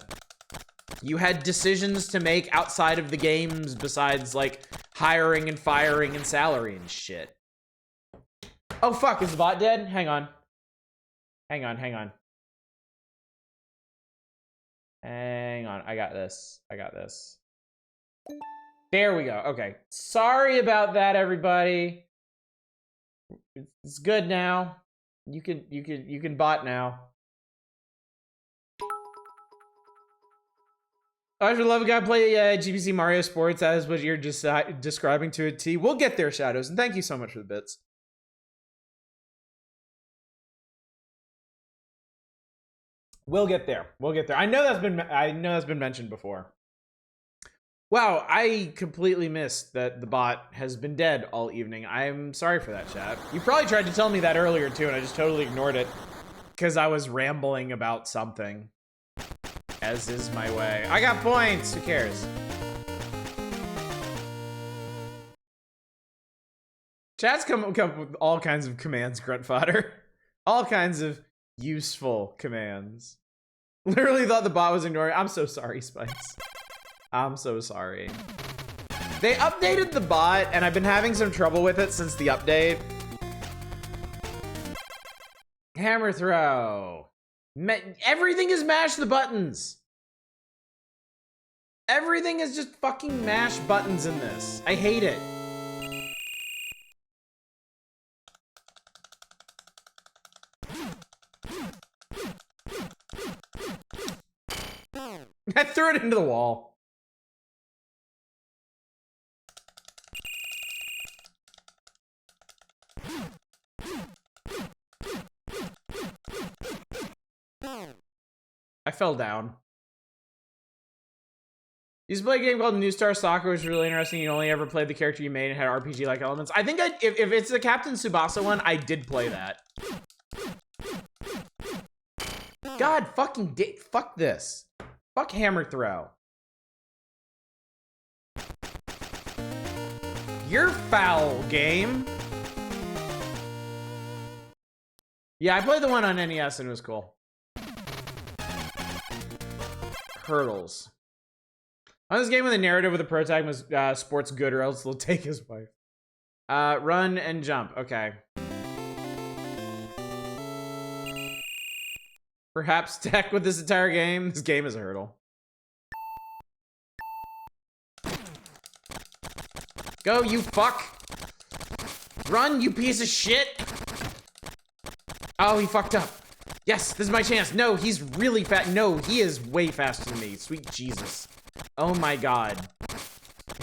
You had decisions to make outside of the games besides like hiring and firing and salary and shit. Oh fuck, is the bot dead? Hang on. Hang on. Hang on, I got this. There we go. Okay. Sorry about that, everybody. It's good now. You can bot now. I would love a guy play GPC Mario Sports. That is what you're just describing to a T. We'll get there, Shadows, and thank you so much for the bits. We'll get there. I know that's been mentioned before. Wow, I completely missed that the bot has been dead all evening. I'm sorry for that, chat. You probably tried to tell me that earlier too, and I just totally ignored it because I was rambling about something. As is my way. I got points. Who cares? Chat's come up with all kinds of commands, grunt fodder. All kinds of useful commands. Literally thought the bot was ignoring. I'm so sorry, Spice. I'm so sorry. They updated the bot, and I've been having some trouble with it since the update. Hammer throw. Everything is mash the buttons. Everything is just fucking mash buttons in this. I hate it. I threw it into the wall. I fell down. Used to play a game called New Star Soccer, which was really interesting. You only ever played the character you made and had RPG-like elements. I think if it's the Captain Tsubasa one, I did play that. God fucking fuck this. Fuck hammer throw. You're foul, game. Yeah, I played the one on NES and it was cool. Hurdles. On this game with a narrative with the protagonist sports good or else they'll take his wife. Run and jump. Okay. Perhaps tech with this entire game. This game is a hurdle. Go, you fuck. Run, you piece of shit. Oh, he fucked up. Yes, this is my chance. No, he's really fast. No, he is way faster than me. Sweet Jesus. Oh my God.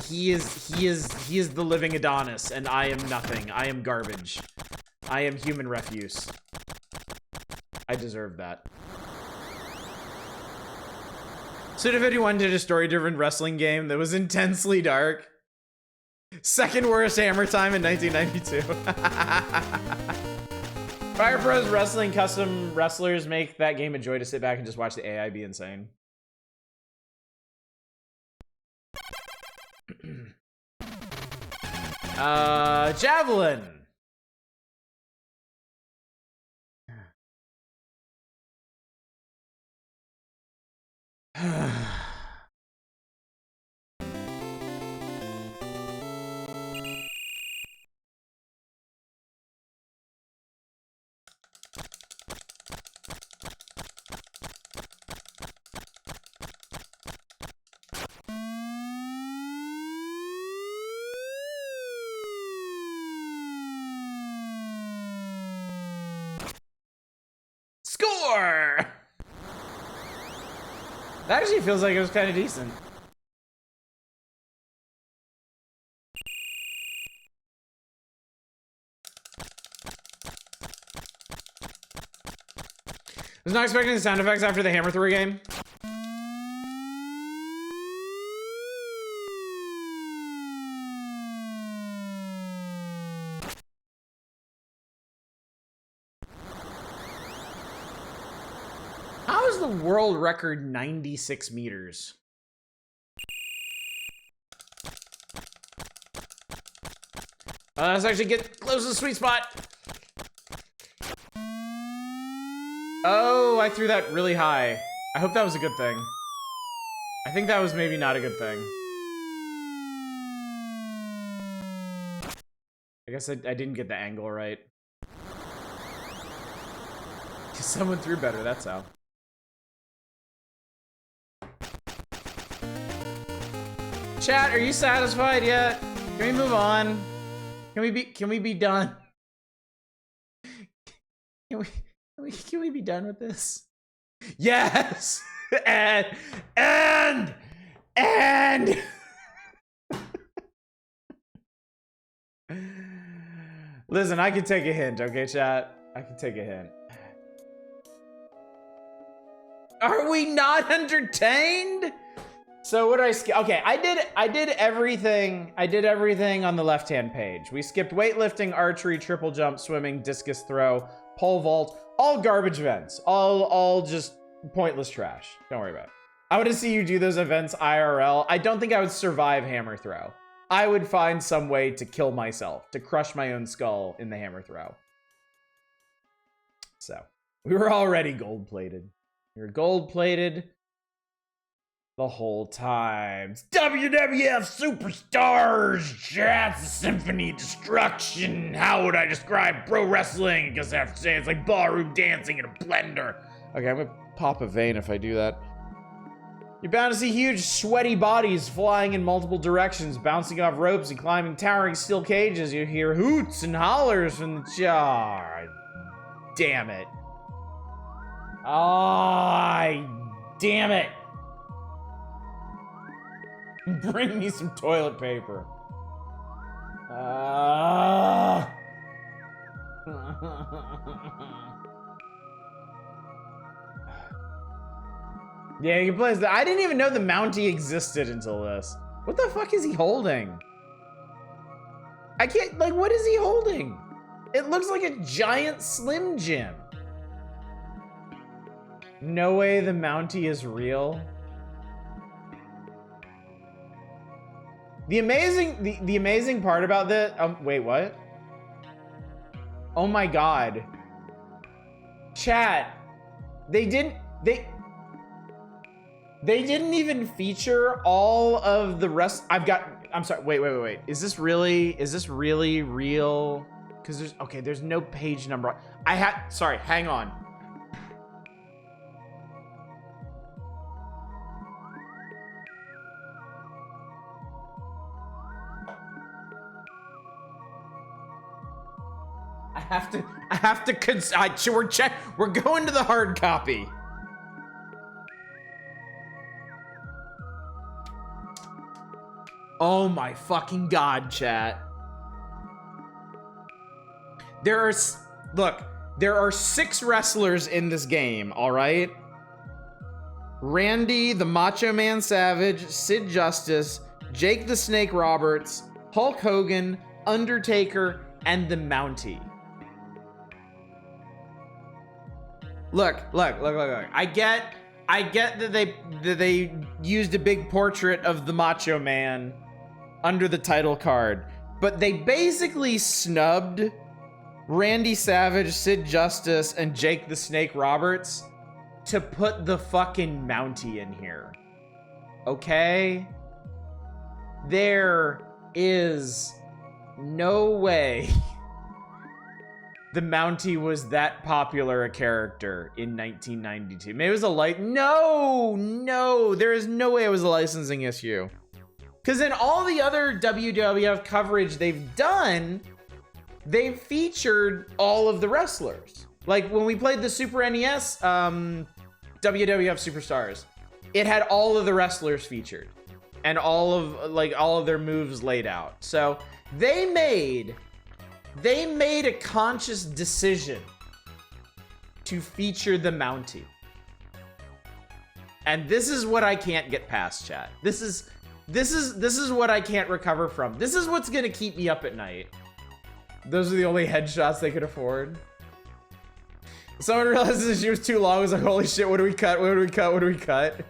He is the living Adonis, and I am nothing. I am garbage. I am human refuse. I deserve that. Suda51 did a story-driven wrestling game that was intensely dark. Second worst hammer time in 1992. Fire Bros Wrestling custom wrestlers make that game a joy to sit back and just watch the AI be insane. Javelin. Score! That actually feels like it was kind of decent. I was not expecting the sound effects after the hammer throw game. How the world record 96 meters? Let's actually get close to the sweet spot. Oh, I threw that really high. I hope that was a good thing. I think that was maybe not a good thing. I guess I didn't get the angle right. Someone threw better, that's how. Chat, are you satisfied yet? Can we move on? Can we be done? Can we be done with this? Yes! and Listen, I can take a hint, okay, chat? I can take a hint. Are we not entertained? So what did I skip? Okay, I did everything. I did everything on the left-hand page. We skipped weightlifting, archery, triple jump, swimming, discus throw, pole vault, all garbage events. All just pointless trash. Don't worry about it. I want to see you do those events IRL. I don't think I would survive hammer throw. I would find some way to kill myself, to crush my own skull in the hammer throw. So, we were already gold-plated. We were gold-plated the whole time. It's WWF Superstars, chat, the Symphony of Destruction. How would I describe pro wrestling? Because I have to say it's like ballroom dancing in a blender. Okay, I'm gonna pop a vein if I do that. You're bound to see huge, sweaty bodies flying in multiple directions, bouncing off ropes and climbing towering steel cages. You hear hoots and hollers from the jar. Damn it. Damn it. Bring me some toilet paper. Yeah, you can play that. I didn't even know the Mountie existed until this. What the fuck is he holding? I can't, like, what is he holding? It looks like a giant Slim Jim. No way the Mountie is real. The amazing part about this, wait, what? Oh my God. Chat, they didn't even feature all of the rest. I'm sorry, wait. Is this really real? Cause there's no page number. Sorry, hang on. We're going to the hard copy. Oh my fucking God, chat. There are 6 wrestlers in this game, all right? Randy the Macho Man Savage, Sid Justice, Jake the Snake Roberts, Hulk Hogan, Undertaker, and the Mountie. Look. I get that they used a big portrait of the Macho Man under the title card, but they basically snubbed Randy Savage, Sid Justice, and Jake the Snake Roberts to put the fucking Mountie in here. Okay? There is no way the Mountie was that popular a character in 1992. Maybe it was a No, there is no way it was a licensing issue. Because in all the other WWF coverage they've done, they've featured all of the wrestlers. Like when we played the Super NES WWF Superstars, it had all of the wrestlers featured and all of their moves laid out. So they made a conscious decision to feature the Mountie. And this is what I can't get past, chat. This is what I can't recover from. This is what's gonna keep me up at night. Those are the only headshots they could afford. Someone realizes she was too long. Was like, holy shit, what do we cut? What do we cut? What do we cut?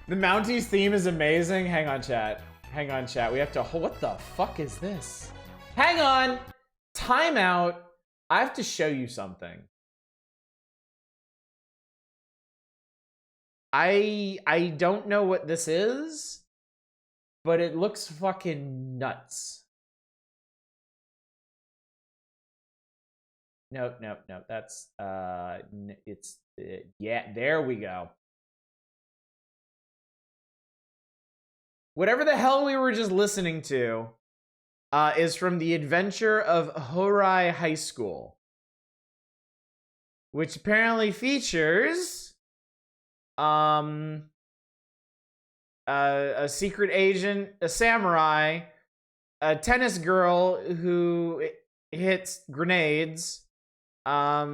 The Mounties theme is amazing. Hang on, chat. Hang on, chat. We have to... What the fuck is this? Hang on. Timeout. I have to show you something. I don't know what this is, but it looks fucking nuts. Nope. That's, yeah, there we go. Whatever the hell we were just listening to is from The Adventure of Horai High School, which apparently features a secret agent, a samurai, a tennis girl who hits grenades, a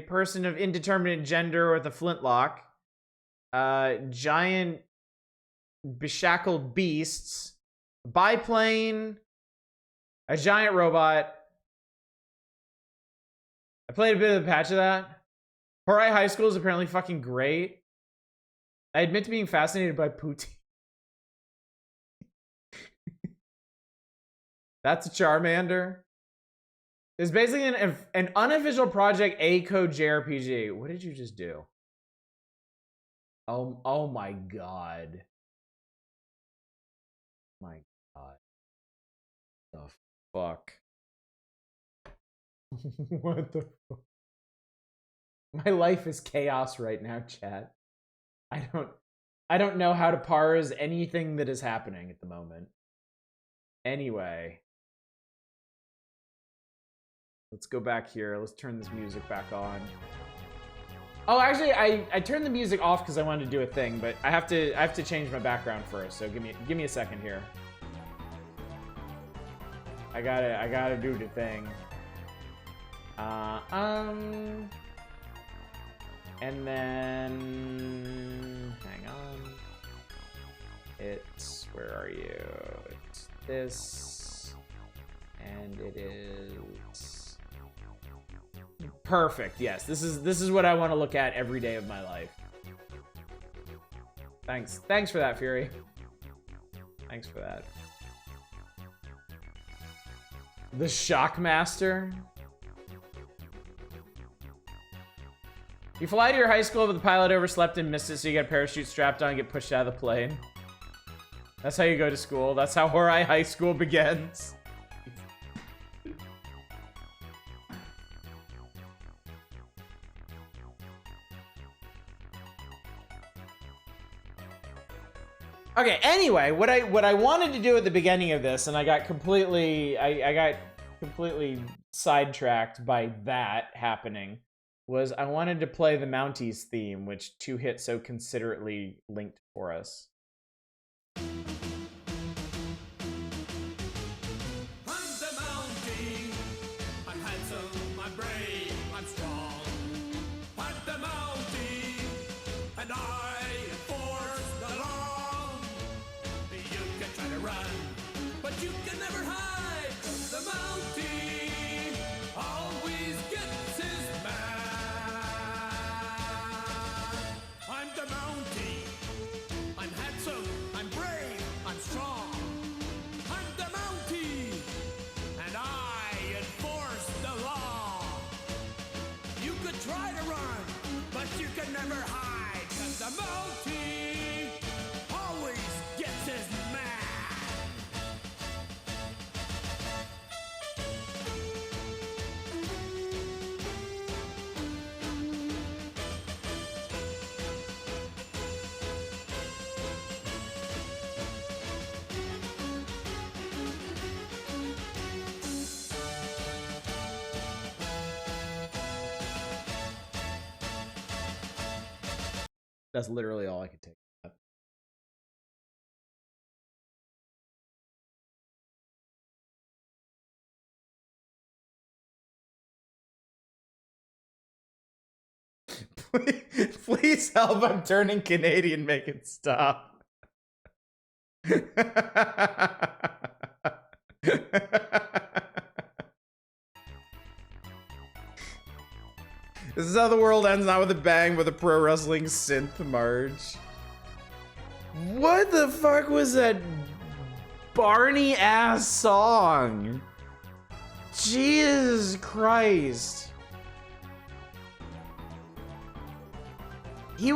person of indeterminate gender with a flintlock, giant beshackled beasts, a biplane, a giant robot. I played a bit of the patch of that. Horai High School is apparently fucking great. I admit to being fascinated by poutine. That's a Charmander. It's basically an unofficial project A Code JRPG. What did you just do? Oh my god. My god. The fuck? What the fuck? My life is chaos right now, chat. I don't know how to parse anything that is happening at the moment. Anyway. Let's go back here. Let's turn this music back on. Oh, actually, I turned the music off because I wanted to do a thing, but I have to change my background first. So give me a second here. I gotta do the thing. And then hang on. It's where are you? It's this, and it is perfect. Yes, this is what I want to look at every day of my life. Thanks for that, Fury. Thanks for that. The Shockmaster. You fly to your high school, but the pilot overslept and missed it, so you get a parachute strapped on and get pushed out of the plane. That's how you go to school. That's how Horai High School begins. Okay, anyway, what I wanted to do at the beginning of this, and I got completely sidetracked by that happening, was I wanted to play the Mounties theme, which 2Hit so considerately linked for us. Try to run, but you can never hide, 'cause the Mountie always gets his man. That's literally all I could take. Please help, I'm turning Canadian, make it stop. This is how the world ends, not with a bang, with a pro wrestling synth march. What the fuck was that Barney ass song? Jesus Christ. He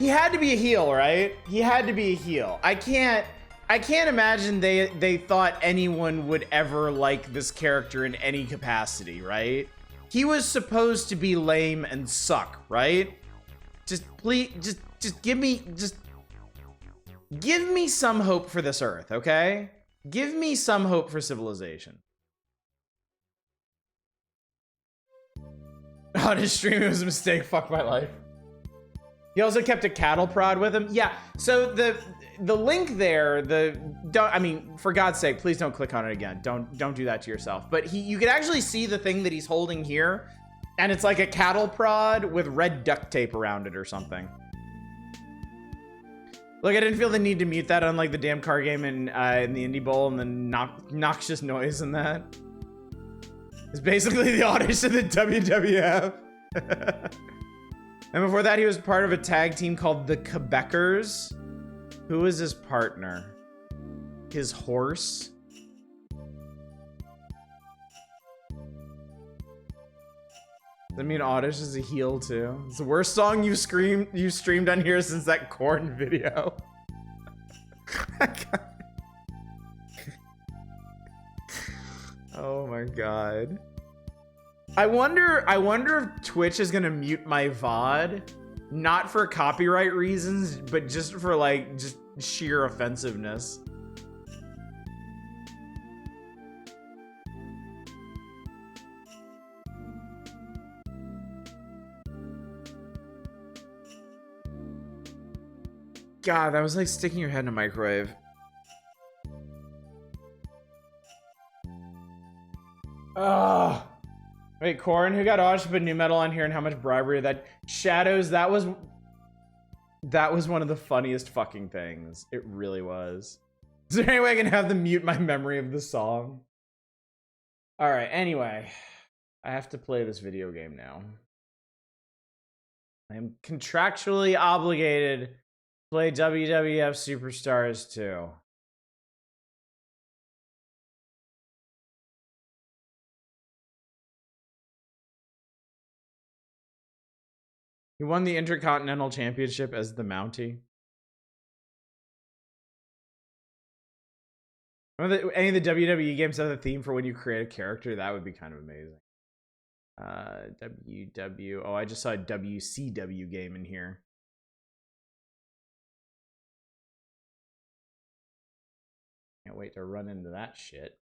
had to be a heel, right? He had to be a heel. I can't imagine they thought anyone would ever like this character in any capacity, right? He was supposed to be lame and suck, right? Just please, just give me some hope for this earth, okay? Give me some hope for civilization. On his stream, it was a mistake. Fuck my life. He also kept a cattle prod with him. Yeah. So the link there, I mean, for God's sake, please don't click on it again. Don't do that to yourself. But you can actually see the thing that he's holding here, and it's like a cattle prod with red duct tape around it or something. Look, I didn't feel the need to mute that, unlike the damn car game in the Indie Bowl and the noxious noise in that. It's basically the audition of the WWF. And before that, he was part of a tag team called the Quebecers. Who was his partner? His horse? Does that mean Oddish is a heel too? It's the worst song you streamed on here since that Korn video. Oh my god. I wonder if Twitch is gonna mute my VOD, not for copyright reasons, but just for like just sheer offensiveness. God, that was like sticking your head in a microwave. Ugh. Wait, Korn, who got Osh put new metal on here and how much bribery that Shadows, that was one of the funniest fucking things. It really was. Is there any way I can have them mute my memory of the song? Alright, anyway. I have to play this video game now. I am contractually obligated to play WWF Superstars 2. He won the Intercontinental Championship as the Mountie. Remember any of the WWE games have a theme for when you create a character? That would be kind of amazing. WW. Oh, I just saw a WCW game in here. Can't wait to run into that shit.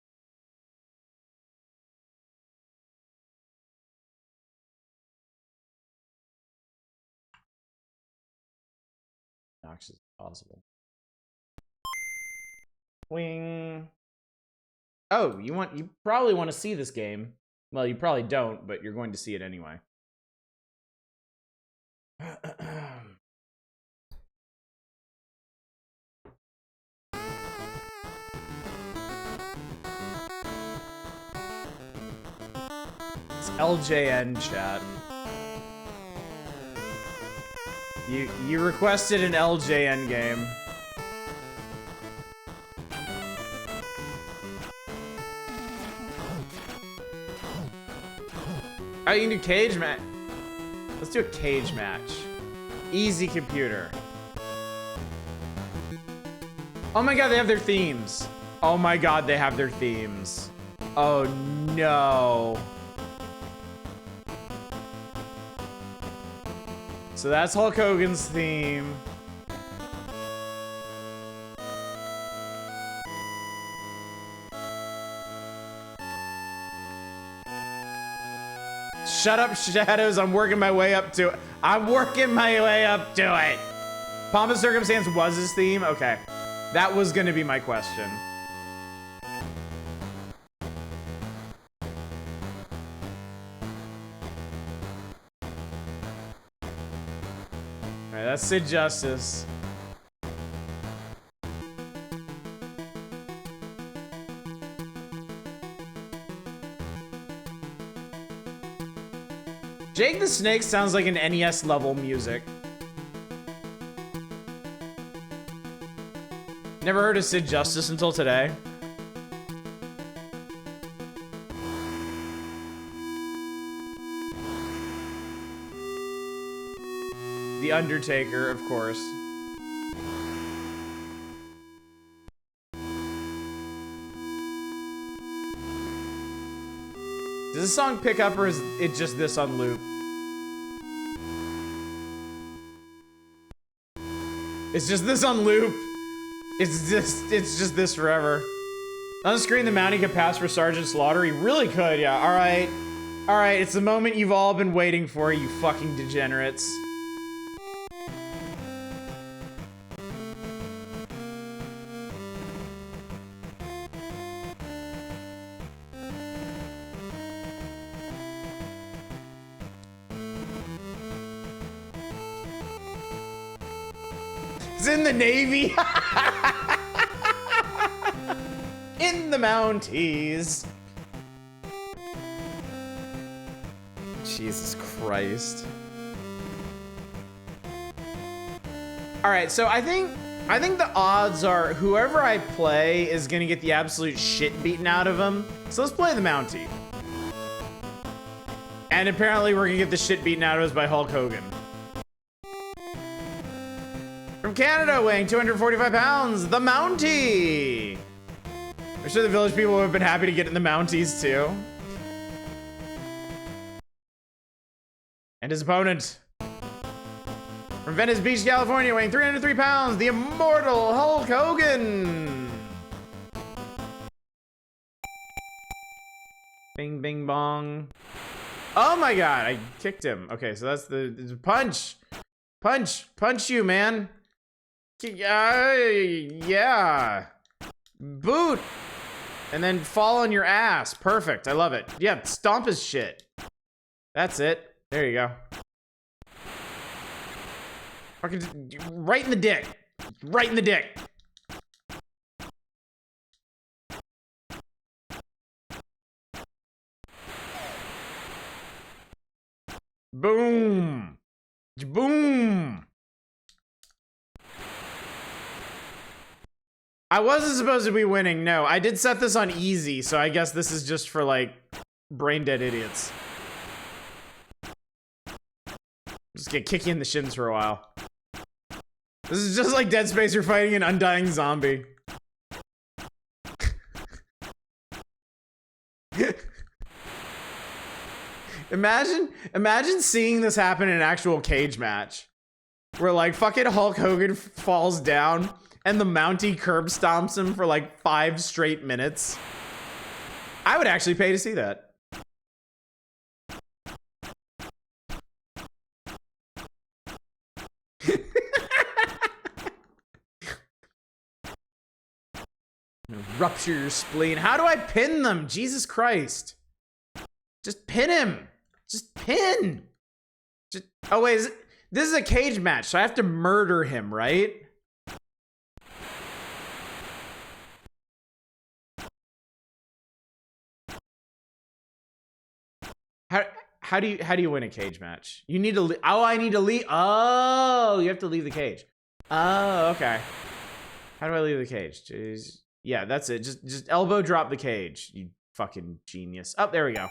Noxious as possible. Wing. Oh, you probably want to see this game. Well, you probably don't, but you're going to see it anyway. It's LJN chat. You requested an LJN game. Oh, you can do cage match. Let's do a cage match. Easy computer. Oh my god, they have their themes. Oh my god, they have their themes. Oh no. So that's Hulk Hogan's theme. Shut up, Shadows. I'm working my way up to it. I'm working my way up to it. Pomp and Circumstance was his theme? Okay. That was going to be my question. Alright, that's Sid Justice. Jake the Snake sounds like an NES level music. Never heard of Sid Justice until today. The Undertaker, of course. Does this song pick up, or is it just this on loop? It's just this on loop. It's just this forever. On the screen, the Mountie could pass for Sergeant Slaughter. He really could, yeah. All right. All right, it's the moment you've all been waiting for, you fucking degenerates. It's in the Navy. In the Mounties. Jesus Christ. All right, so I think the odds are whoever I play is gonna get the absolute shit beaten out of him. So let's play the Mountie. And apparently we're gonna get the shit beaten out of us by Hulk Hogan. From Canada, weighing 245 pounds, the Mountie. I'm sure the village people would have been happy to get in the Mounties too. And his opponent. From Venice Beach, California, weighing 303 pounds, the immortal Hulk Hogan. Bing, bing, bong. Oh my God, I kicked him. Okay, so that's the punch. Punch you, man. Yeah. Boot. And then fall on your ass. Perfect. I love it. Yeah, stomp his shit. That's it. There you go. Fucking right in the dick. Right in the dick. Boom. Boom. I wasn't supposed to be winning. No, I did set this on easy, so I guess this is just for like brain dead idiots. Just get kick you in the shins for a while. This is just like Dead Space. You're fighting an undying zombie. Imagine seeing this happen in an actual cage match, where like fucking Hulk Hogan falls down and the Mountie curb stomps him for like 5 straight minutes. I would actually pay to see that. Rupture your spleen. How do I pin them? Jesus Christ. Just pin him. Just pin. Oh wait, this is a cage match, so I have to murder him, right? How do you win a cage match? You need to I need to leave. Oh, you have to leave the cage. Oh, okay. How do I leave the cage? Jeez. Yeah, that's it. Just elbow drop the cage. You fucking genius. Oh, there we go.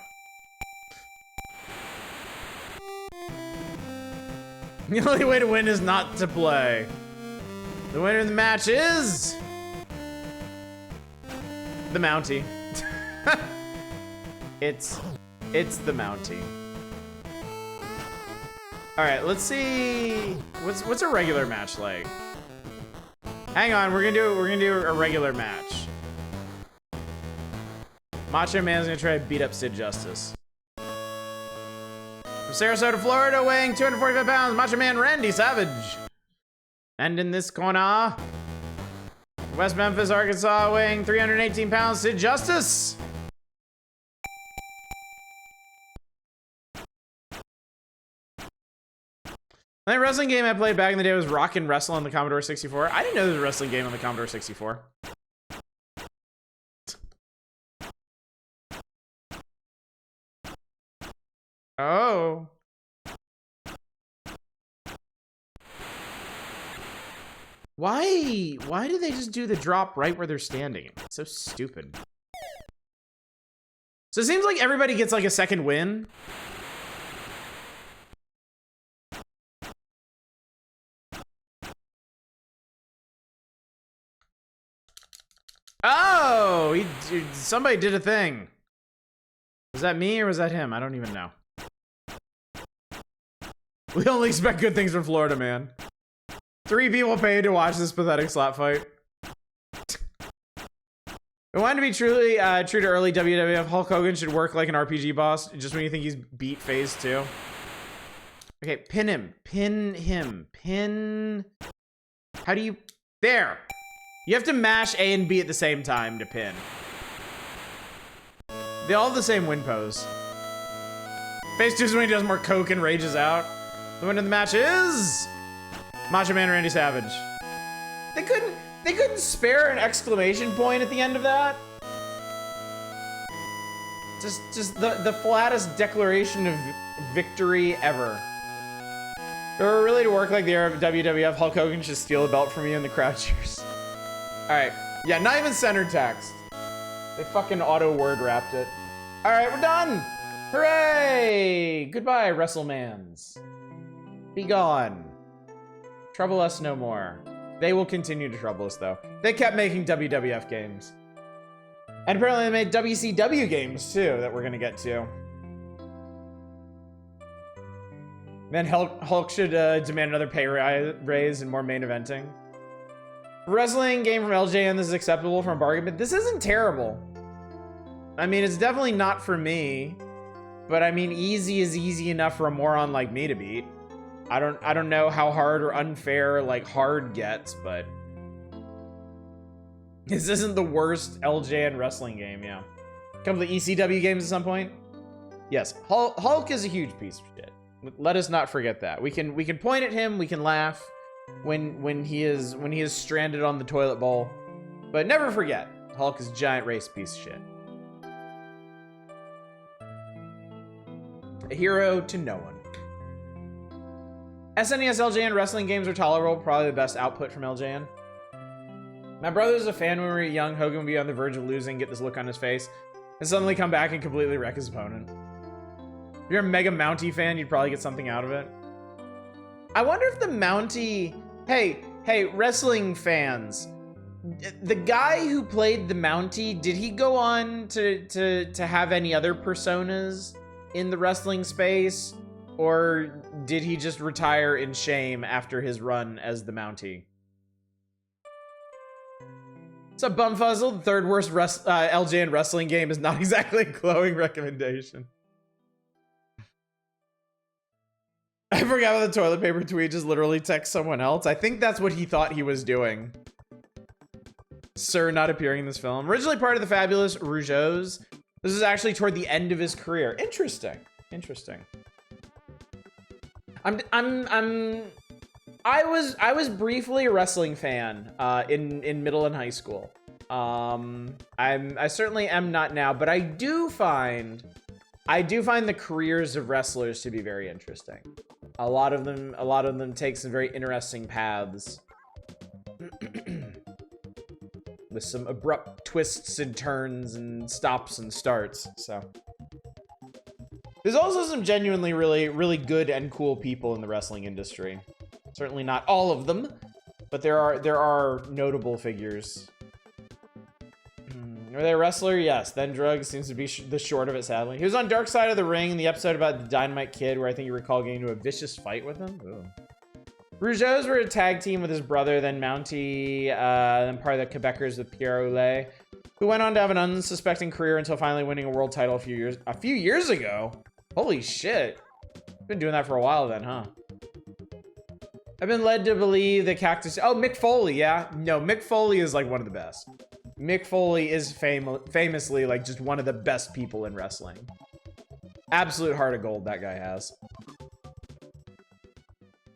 The only way to win is not to play. The winner of the match is the Mountie. It's the Mountie. All right, let's see. What's a regular match like? Hang on, we're gonna do a regular match. Macho Man's gonna try to beat up Sid Justice. From Sarasota, Florida, weighing 245 pounds, Macho Man Randy Savage. And in this corner, West Memphis, Arkansas, weighing 318 pounds, Sid Justice. The wrestling game I played back in the day was Rock and Wrestle on the Commodore 64. I didn't know there was a wrestling game on the Commodore 64. Oh. Why do they just do the drop right where they're standing? It's so stupid. So it seems like everybody gets like a second win. Oh, somebody did a thing. Was that me or was that him? I don't even know. We only expect good things from Florida, man. 3 people paid to watch this pathetic slap fight. I wanted to be truly true to early WWF. Hulk Hogan should work like an RPG boss just when you think he's beat phase 2. Okay, pin him. Pin him. Pin. How do you... There. You have to mash A and B at the same time to pin. They all have the same win pose. Phase 2 is when he does more coke and rages out. The winner of the match is... Macho Man Randy Savage. They couldn't spare an exclamation point at the end of that. Just the flattest declaration of victory ever. If it were really to work like the era of WWF, Hulk Hogan should steal the belt from you and the crowd cheers. Alright. Yeah, not even center text. They fucking auto word wrapped it. Alright, we're done! Hooray! Goodbye, WrestleMans. Be gone. Trouble us no more. They will continue to trouble us, though. They kept making WWF games. And apparently they made WCW games, too, that we're gonna get to. Then Hulk should demand another pay raise and more main eventing. Wrestling game from LJN, this is acceptable from a bargain, but this isn't terrible. I mean, it's definitely not for me, but I mean, easy is easy enough for a moron like me to beat. I don't know how hard or unfair like hard gets, but this isn't the worst LJN wrestling game. Yeah, come to the ECW games at some point. Yes, Hulk is a huge piece of shit. Let us not forget that. We can point at him, we can laugh when he is stranded on the toilet bowl, but never forget Hulk is a giant race piece of shit. A hero to no one. SNES LJN wrestling games are tolerable, probably the best output from LJN. My brother's a fan when we were young. Hogan would be on the verge of losing, get this look on his face, and suddenly come back and completely wreck his opponent. If you're a mega Mountie fan, you'd probably get something out of it. I wonder if the Mountie... Hey, wrestling fans. The guy who played the Mountie, did he go on to have any other personas in the wrestling space? Or did he just retire in shame after his run as the Mountie? What's up, Bumfuzzle? The third worst LJN wrestling game is not exactly a glowing recommendation. I forgot about the toilet paper tweet, just literally text someone else. I think that's what he thought he was doing. Sir not appearing in this film. Originally part of the Fabulous Rougeaus. This is actually toward the end of his career. Interesting. Interesting. I was briefly a wrestling fan in middle and high school. I certainly am not now, but I do find the careers of wrestlers to be very interesting. A lot of them take some very interesting paths with some abrupt twists and turns and stops and starts. So there's also some genuinely really good and cool people in the wrestling industry. Certainly not all of them, but there are notable figures. Are they a wrestler? Yes. Then Drugs seems to be the short of it, sadly. He was on Dark Side of the Ring in the episode about the Dynamite Kid, where I think you recall getting into a vicious fight with him. Ooh. Rougeaus were a tag team with his brother, then Mountie, then part of the Quebecers with Pierre Oulet, who went on to have an unsuspecting career until finally winning a world title a few years ago. Holy shit. Been doing that for a while then, huh? I've been led to believe that Cactus... Oh, Mick Foley, yeah. No, Mick Foley is like one of the best. Mick Foley is famously like just one of the best people in wrestling. Absolute heart of gold that guy has.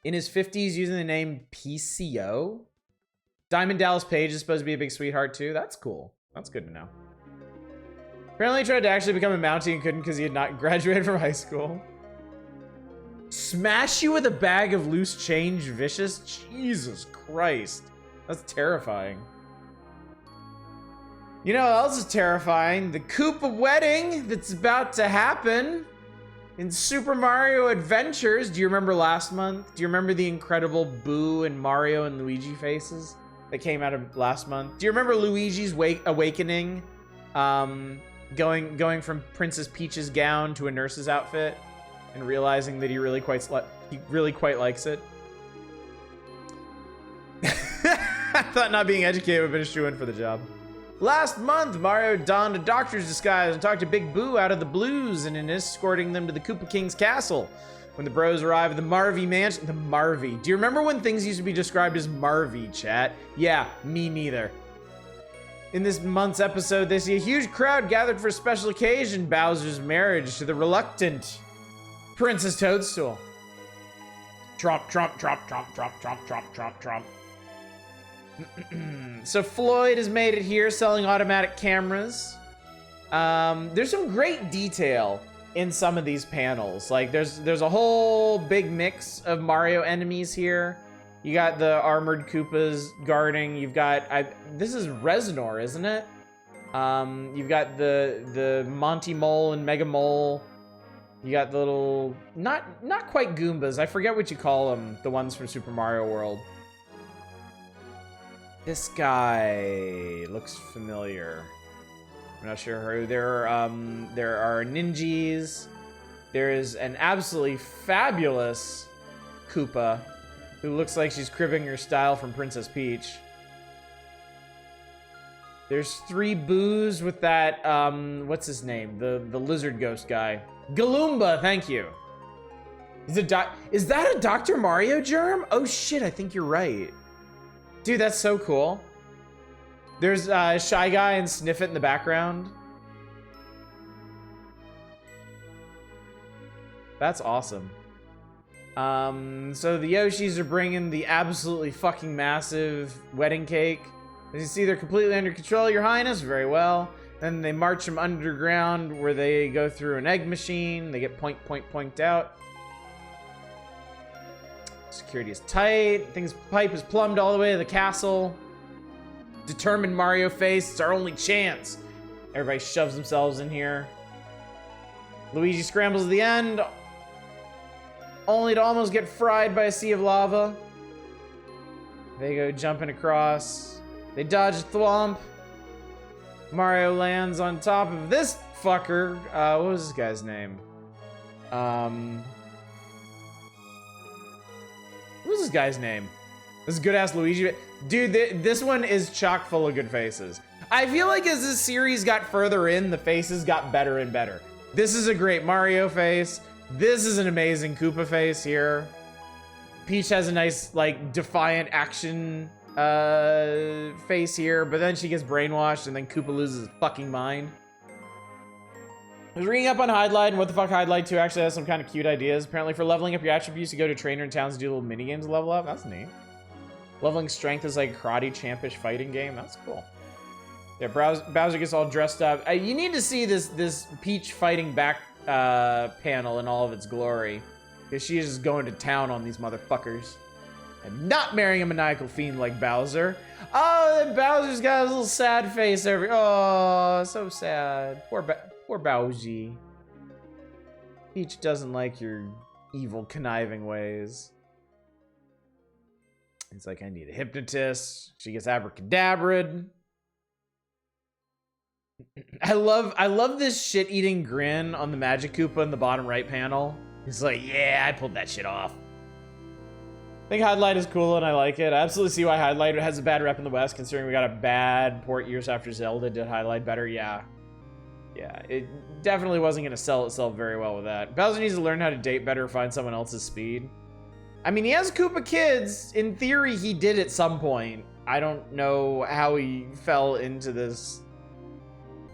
In his 50s using the name PCO. Diamond Dallas Page is supposed to be a big sweetheart too. That's cool. That's good to know. Apparently he tried to actually become a Mountie and couldn't because he had not graduated from high school. Smash you with a bag of loose change, Vicious? Jesus Christ. That's terrifying. You know what else is terrifying? The Koopa wedding that's about to happen in Super Mario Adventures. Do you remember last month? Do you remember the incredible Boo and Mario and Luigi faces that came out of last month? Do you remember Luigi's awakening? Going from Princess Peach's gown to a nurse's outfit and realizing that he really quite likes it. I thought not being educated would have been a shoo-in for the job. Last month, Mario donned a doctor's disguise and talked to Big Boo out of the blues and escorting them to the Koopa King's castle. When the bros arrive at the Marvy mansion, the Marvy. Do you remember when things used to be described as Marvy, chat? Yeah, me neither. In this month's episode, they see a huge crowd gathered for a special occasion, Bowser's marriage to the reluctant Princess Toadstool. Trump, Trump, Trump, Trump, Trump, Trump, Trump, Trump, Trump. So Floyd has made it here selling automatic cameras. There's some great detail in some of these panels. Like there's a whole big mix of Mario enemies here. You got the armored Koopas guarding. You've got this is Reznor, isn't it? You've got the Monty Mole and Mega Mole. You got the little not quite Goombas. I forget what you call them. The ones from Super Mario World. This guy looks familiar. I'm not sure who. There are Ninjas. There is an absolutely fabulous Koopa who looks like she's cribbing her style from Princess Peach. There's 3 Boos with that, what's his name? The lizard ghost guy. Galumba, thank you. Is that a Dr. Mario germ? Oh shit, I think you're right. Dude, that's so cool. There's Shy Guy and Sniffit in the background. That's awesome. So the Yoshis are bringing the absolutely fucking massive wedding cake. As you see, they're completely under control, Your Highness. Very well. Then they march them underground where they go through an egg machine. They get point out. Security is tight. Pipe is plumbed all the way to the castle. Determined Mario face. It's our only chance. Everybody shoves themselves in here. Luigi scrambles at the end, only to almost get fried by a sea of lava. They go jumping across. They dodge a thwomp. Mario lands on top of this fucker. What was this guy's name? What was this guy's name? This good-ass Luigi. Dude, this one is chock full of good faces. I feel like as this series got further in, the faces got better and better. This is a great Mario face. This is an amazing Koopa face here. Peach has a nice, like, defiant action face here, but then she gets brainwashed and then Koopa loses his fucking mind. I was reading up on Hydlide, and What the Fuck Hydlide 2 actually has some kind of cute ideas. Apparently for leveling up your attributes, you go to trainer in towns to do little mini games to level up. That's neat. Leveling strength is like a karate champish fighting game. That's cool. Yeah, Bowser gets all dressed up. You need to see this Peach fighting back panel in all of its glory, because she is just going to town on these motherfuckers. I'm not marrying a maniacal fiend like Bowser. Oh, then Bowser's got his little sad face oh, so sad. Poor Bowsy. Peach doesn't like your evil, conniving ways. It's like, I need a hypnotist. She gets abracadabra'd. I love this shit-eating grin on the Magic Koopa in the bottom right panel. He's like, yeah, I pulled that shit off. I think Hydlide is cool and I like it. I absolutely see why Hydlide has a bad rep in the West, considering we got a bad port years after Zelda did Hydlide better. Yeah, it definitely wasn't going to sell itself very well with that. Bowser needs to learn how to date better, find someone else's speed. I mean, he has Koopa kids. In theory, he did at some point. I don't know how he fell into this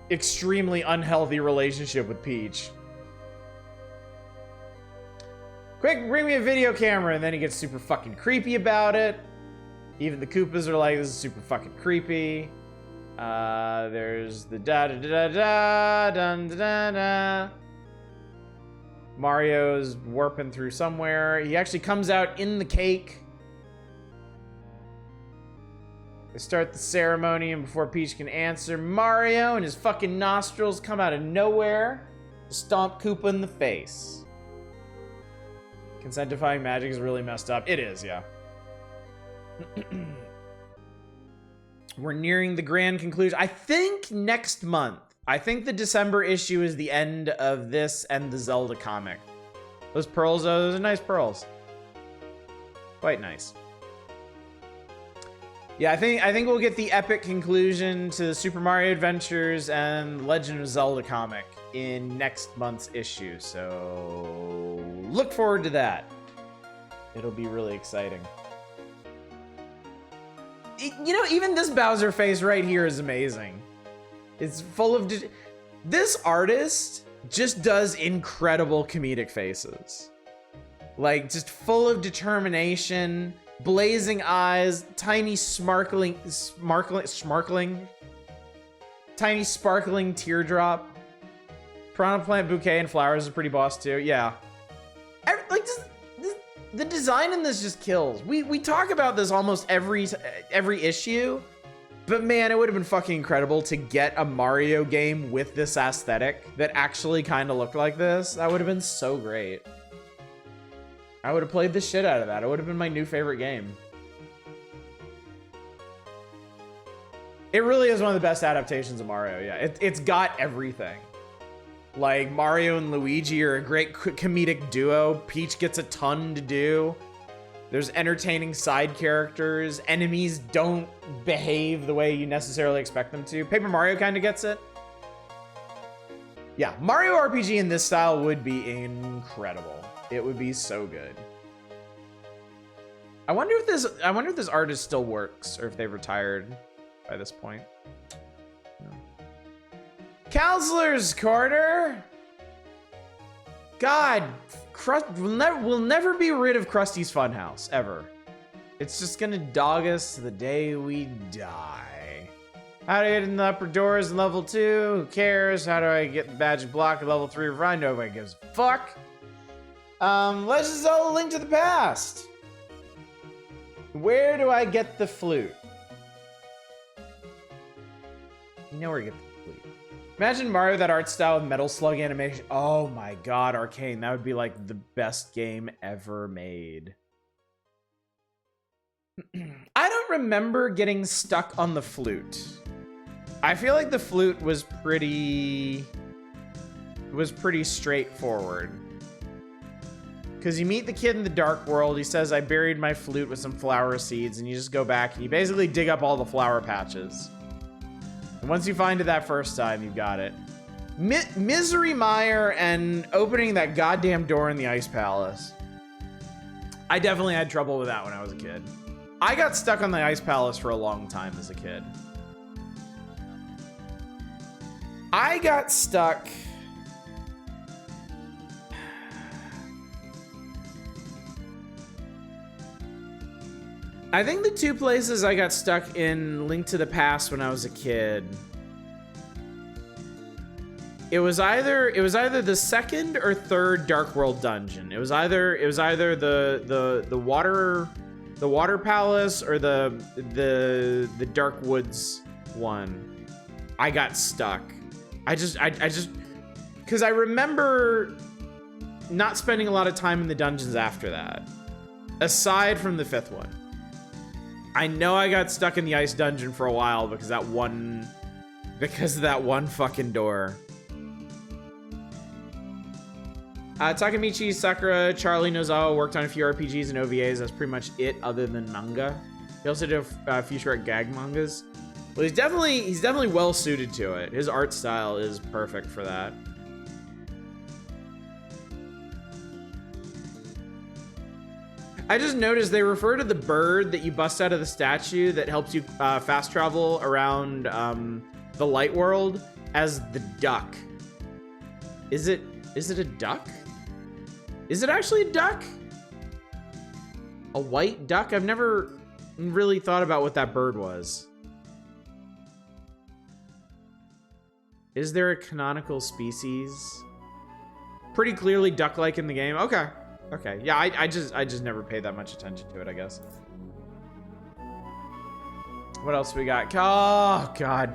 extremely unhealthy relationship with Peach. Quick, bring me a video camera, and then he gets super fucking creepy about it. Even the Koopas are like, this is super fucking creepy. There's the da-da-da-da-da, dun-da-da-da. Mario's warping through somewhere. He actually comes out in the cake. They start the ceremony, and before Peach can answer, Mario and his fucking nostrils come out of nowhere to stomp Koopa in the face. Consent-defying magic is really messed up. It is, yeah. We're nearing the grand conclusion. I think next month. I think the December issue is the end of this and the Zelda comic. Those pearls, those are nice pearls. Quite nice. Yeah, I think we'll get the epic conclusion to Super Mario Adventures and Legend of Zelda comic in next month's issue. So look forward to that. It'll be really exciting. You know, even this Bowser face right here is amazing. It's full of... This artist just does incredible comedic faces. Like, just full of determination, blazing eyes, tiny sparkling teardrop. Piranha Plant Bouquet and flowers is pretty boss too. Yeah. Like, the design in this just kills. We talk about this almost every issue, but man, it would have been fucking incredible to get a Mario game with this aesthetic that actually kind of looked like this. That would have been so great. I would have played the shit out of that. It would have been my new favorite game. It really is one of the best adaptations of Mario, yeah. It's got everything. Like, Mario and Luigi are a great comedic duo. Peach gets a ton to do. There's entertaining side characters. Enemies don't behave the way you necessarily expect them to. Paper Mario kind of gets it. Yeah, Mario RPG in this style would be incredible. It would be so good. I wonder if this artist still works or if they've retired by this point. No. Counselor's Corner. God, we'll never be rid of Krusty's Funhouse, ever. It's just gonna dog us to the day we die. How do I get in the upper doors in level 2? Who cares? How do I get the magic block at level 3 of Rhine? Nobody gives a fuck. Legend of Zelda: Link to the Past. Where do I get the flute? You know where to get the flute. Imagine Mario, that art style with Metal Slug animation. Oh my god, Arcane. That would be like the best game ever made. I don't remember getting stuck on the flute. I feel like the flute was pretty straightforward. Because you meet the kid in the Dark World. He says, I buried my flute with some flower seeds. And you just go back and you basically dig up all the flower patches. And once you find it that first time, you've got it. Misery Mire and opening that goddamn door in the Ice Palace. I definitely had trouble with that when I was a kid. I got stuck on the Ice Palace for a long time as a kid. I got stuck... I think the two places I got stuck in Link to the Past when I was a kid, it was either the second or third Dark World dungeon. It was either the water palace or the Dark Woods one. I got stuck. I just because I remember not spending a lot of time in the dungeons after that, aside from the fifth one. I know I got stuck in the ice dungeon for a while because of that one fucking door. Takemichi Sakura, Charlie Nozawa worked on a few RPGs and OVAs. That's pretty much it, other than manga. He also did a few short gag mangas. Well, he's definitely well suited to it. His art style is perfect for that. I just noticed they refer to the bird that you bust out of the statue that helps you fast travel around the light world as the duck. Is it a duck? Is it actually a duck? A white duck? I've never really thought about what that bird was. Is there a canonical species? Pretty clearly duck-like in the game. Okay. Okay, yeah, I just never paid that much attention to it, I guess. What else we got? Oh, God.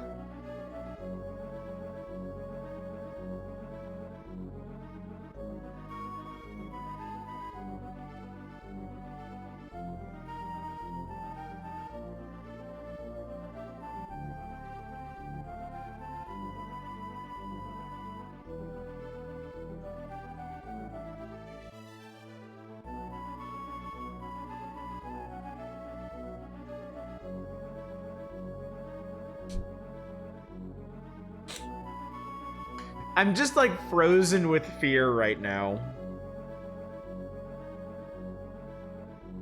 I'm just like frozen with fear right now.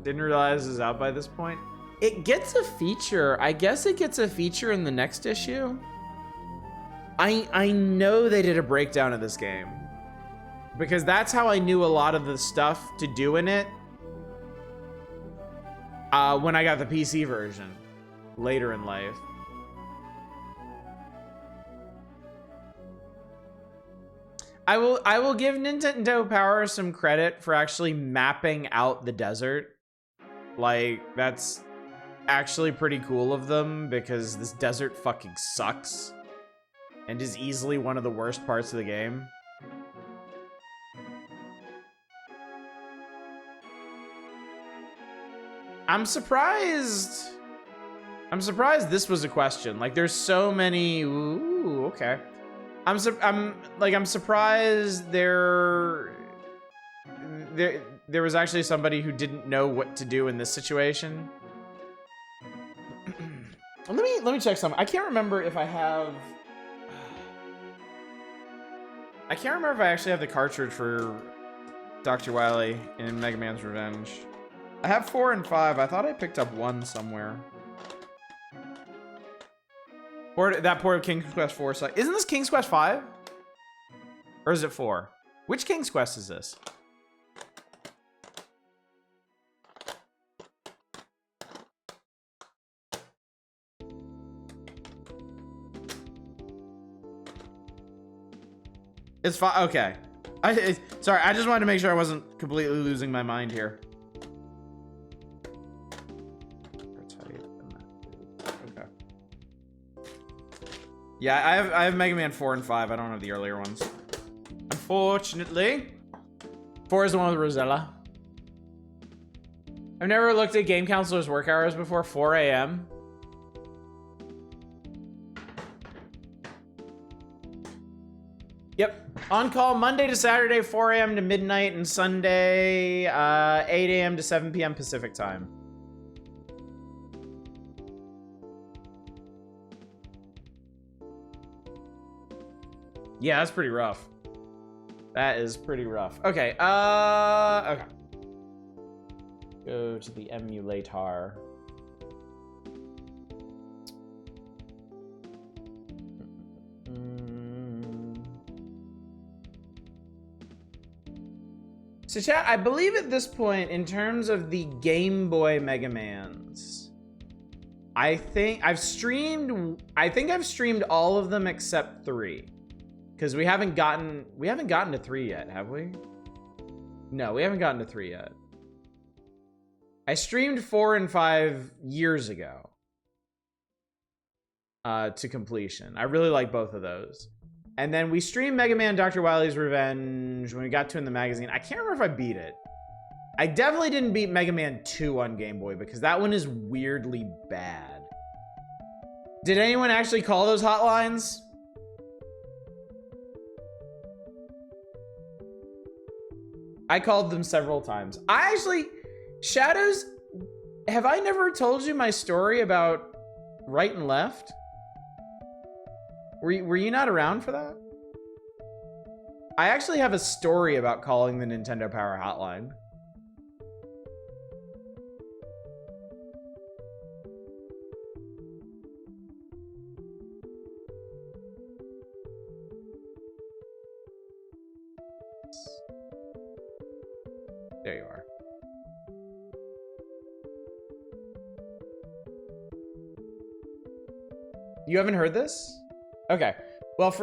Didn't realize it was out by this point. It gets a feature. I guess it gets a feature in the next issue. I know they did a breakdown of this game, because that's how I knew a lot of the stuff to do in it when I got the PC version later in life. I will give Nintendo Power some credit for actually mapping out the desert. Like, that's actually pretty cool of them, because this desert fucking sucks and is easily one of the worst parts of the game. I'm surprised this was a question. Like, there's so many. Ooh, okay. I'm surprised there was actually somebody who didn't know what to do in this situation. let me check something. I can't remember if I actually have the cartridge for Dr. Wily in Mega Man's Revenge. I have 4 and 5. I thought I picked up 1 somewhere. That port of King's Quest 4. So isn't this King's Quest 5? Or is it 4? Which King's Quest is this? It's 5. Okay. Sorry, I just wanted to make sure I wasn't completely losing my mind here. Yeah, I have Mega Man 4 and 5. I don't have the earlier ones. Unfortunately. 4 is the one with Rosella. I've never looked at Game Counselor's work hours before. 4 a.m. Yep. On call Monday to Saturday, 4 a.m. to midnight, and Sunday, 8 a.m. to 7 p.m. Pacific time. Yeah, that's pretty rough. That is pretty rough. Okay, okay. Go to the emulator. So chat, I believe at this point, in terms of the Game Boy Mega Mans, I think I've streamed all of them except 3. Because we haven't gotten to 3 yet, have we? No, we haven't gotten to 3 yet. I streamed 4 and 5 years ago to completion. I really like both of those. And then we streamed Mega Man Dr. Wily's Revenge when we got to in the magazine. I can't remember if I beat it. I definitely didn't beat Mega Man 2 on Game Boy, because that one is weirdly bad. Did anyone actually call those hotlines? I called them several times. I actually, Shadows, have I never told you my story about right and left? Were you not around for that? I actually have a story about calling the Nintendo Power Hotline. There you are. You haven't heard this? Okay. Well,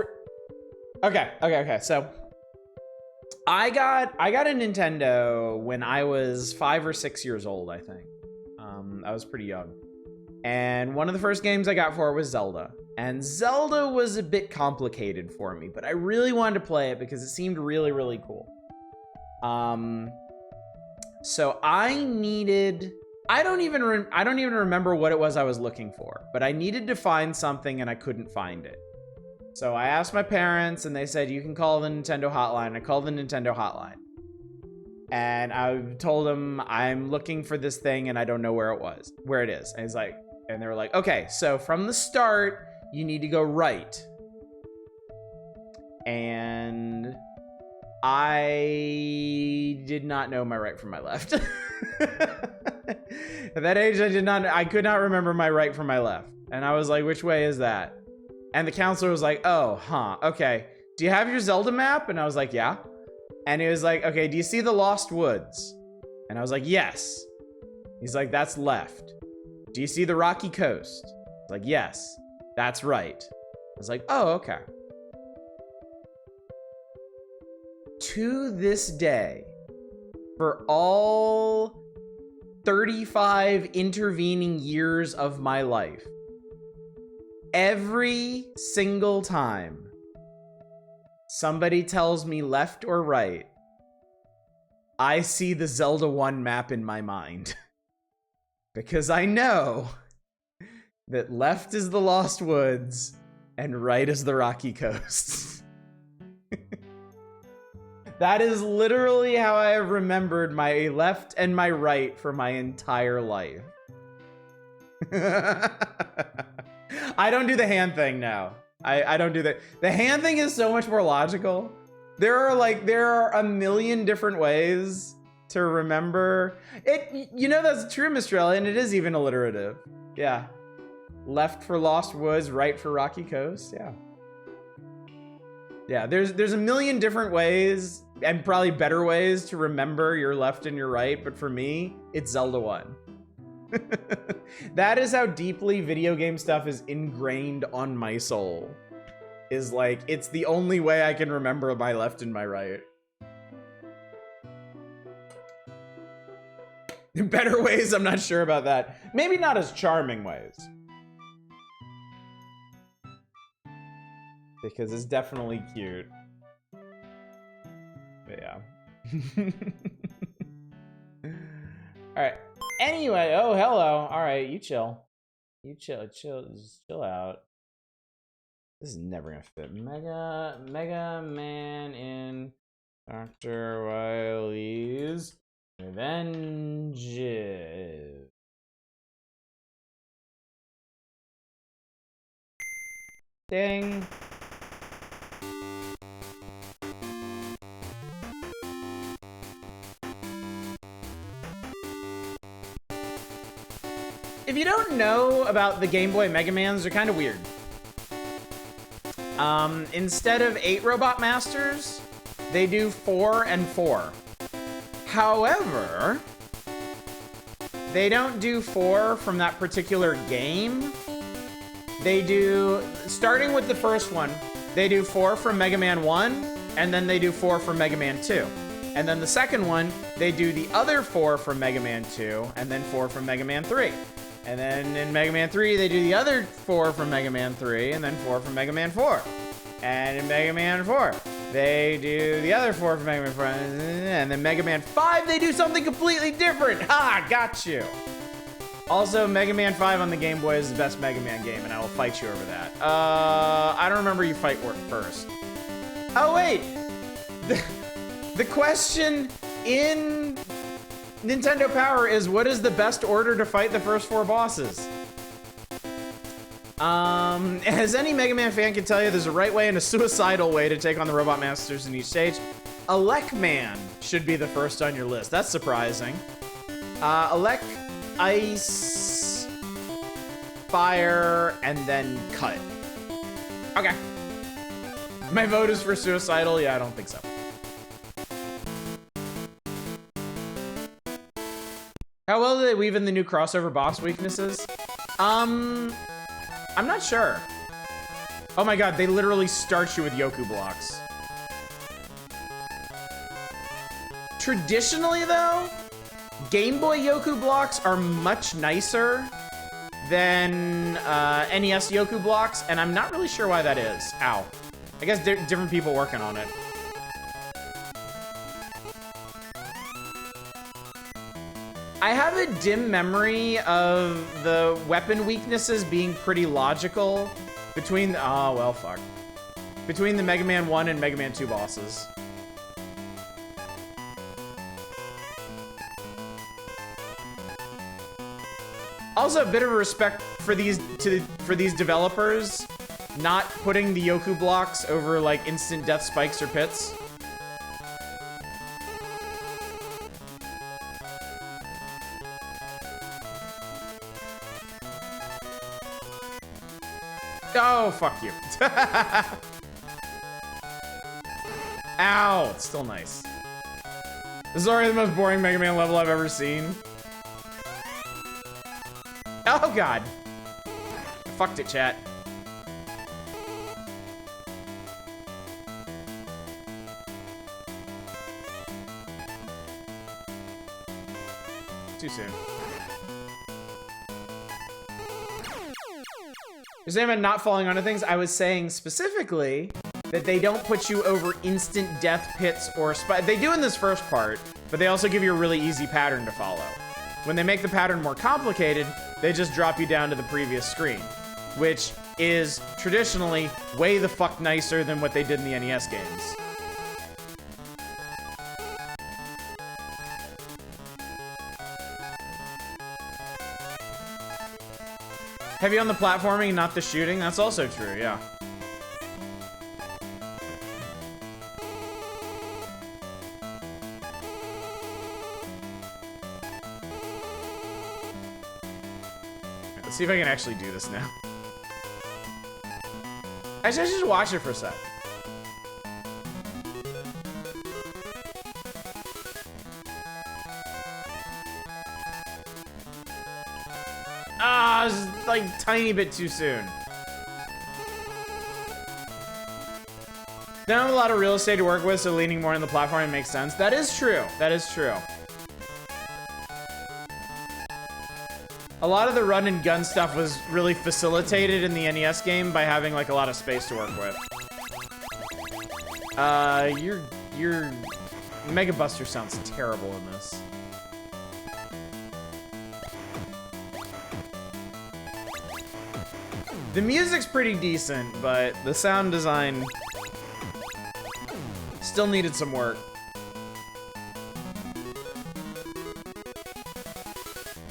okay. So I got a Nintendo when I was 5 or 6 years old, I think. I was pretty young. And one of the first games I got for it was Zelda. And Zelda was a bit complicated for me, but I really wanted to play it because it seemed really, really cool. So I don't even remember what it was I was looking for, but I needed to find something and I couldn't find it. So I asked my parents and they said, you can call the Nintendo hotline. I called the Nintendo hotline. And I told them I'm looking for this thing and I don't know where it is. And they were like, okay, so from the start, you need to go right. And I did not know my right from my left. At that age, I could not remember my right from my left. And I was like, which way is that? And the counselor was like, oh, okay. Do you have your Zelda map? And I was like, yeah. And he was like, okay, do you see the Lost Woods? And I was like, yes. He's like, that's left. Do you see the Rocky Coast? I was like, yes, that's right. I was like, oh, okay. To this day, for all 35 intervening years of my life, every single time somebody tells me left or right, I see the Zelda 1 map in my mind. Because I know that left is the Lost Woods and right is the Rocky Coast. That is literally how I have remembered my left and my right for my entire life. I don't do the hand thing now. I don't do that. The hand thing is so much more logical. There are a million different ways to remember it. You know, that's true, Mr. Ellie, and it is even alliterative. Yeah. Left for Lost Woods, right for Rocky Coast. Yeah. Yeah, there's a million different ways and probably better ways to remember your left and your right, but for me, it's Zelda 1. That is how deeply video game stuff is ingrained on my soul. Is like, it's the only way I can remember my left and my right. In better ways, I'm not sure about that. Maybe not as charming ways. Because it's definitely cute. But yeah. Alright. Anyway, oh, hello. Alright, you chill. You chill, just chill out. This is never gonna fit. Mega Man in Dr. Wily's Revenge. Ding. If you don't know about the Game Boy Mega Mans, they're kind of weird. Instead of 8 Robot Masters, they do 4 and 4. However, they don't do 4 from that particular game. They do, starting with the first one, they do 4 from Mega Man 1, and then they do 4 from Mega Man 2. And then the second one, they do the other 4 from Mega Man 2, and then 4 from Mega Man 3. And then in Mega Man 3, they do the other 4 from Mega Man 3, and then 4 from Mega Man 4. And in Mega Man 4, they do the other 4 from Mega Man 4, and then Mega Man 5, they do something completely different. Ha! Got you. Also, Mega Man 5 on the Game Boy is the best Mega Man game, and I will fight you over that. I don't remember you fight first. Oh, wait! The question in Nintendo Power is, what is the best order to fight the first 4 bosses? As any Mega Man fan can tell you, there's a right way and a suicidal way to take on the Robot Masters in each stage. Elec Man should be the first on your list. That's surprising. Elec, Ice, Fire, and then Cut. Okay. My vote is for suicidal. Yeah, I don't think so. How well do they weave in the new crossover boss weaknesses? I'm not sure. Oh my god, they literally start you with Yoku blocks. Traditionally though, Game Boy Yoku blocks are much nicer than NES Yoku blocks, and I'm not really sure why that is. Ow. I guess different people working on it. I have a dim memory of the weapon weaknesses being pretty logical between, oh, well, fuck. Between the Mega Man 1 and Mega Man 2 bosses. Also, a bit of respect for these developers not putting the Yoku blocks over like instant death spikes or pits. Oh, fuck you. Ow, it's still nice. This is already the most boring Mega Man level I've ever seen. Oh, God. I fucked it, chat. Too soon. You're saying about not falling onto things? I was saying specifically that they don't put you over instant death pits or they do in this first part, but they also give you a really easy pattern to follow. When they make the pattern more complicated, they just drop you down to the previous screen, which is traditionally way the fuck nicer than what they did in the NES games. Heavy on the platforming, not the shooting. That's also true, yeah. Let's see if I can actually do this now. Actually, I should just watch it for a sec. Ah, it's like tiny bit too soon. They don't have a lot of real estate to work with, so leaning more on the platform makes sense. That is true. That is true. A lot of the run and gun stuff was really facilitated in the NES game by having like a lot of space to work with. Your Mega Buster sounds terrible in this. The music's pretty decent, but the sound design still needed some work.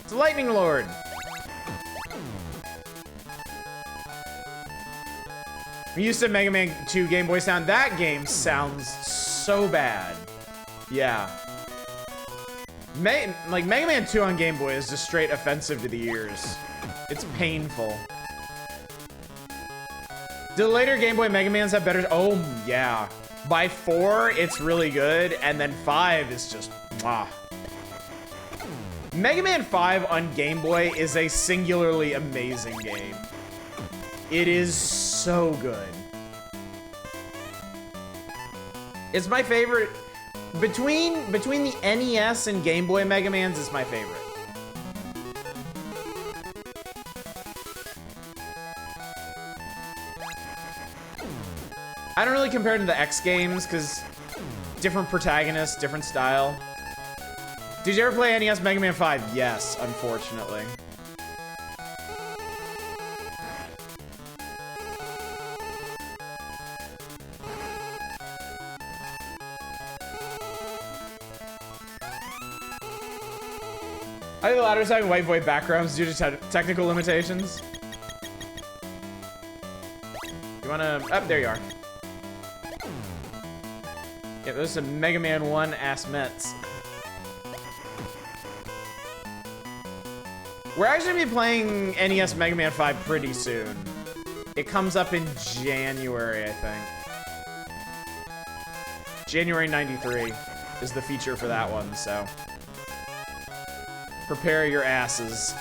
It's a Lightning Lord. I'm used to Mega Man 2 Game Boy sound. That game sounds so bad. Yeah. Like Mega Man 2 on Game Boy is just straight offensive to the ears. It's painful. Do the later Game Boy Mega Mans have better? Oh, yeah. By 4, it's really good, and then 5 is just, mwah. Mega Man 5 on Game Boy is a singularly amazing game. It is so good. It's my favorite. Between the NES and Game Boy Mega Mans, it's my favorite. I don't really compare it to the X games, because different protagonists, different style. Did you ever play NES Mega Man 5? Yes, unfortunately. I think the ladder's having white void backgrounds due to technical limitations. You wanna... Oh, there you are. Yeah, those are some Mega Man 1 ass Mets. We're actually gonna be playing NES Mega Man 5 pretty soon. It comes up in January, I think. January 93 is the feature for that one, so... prepare your asses.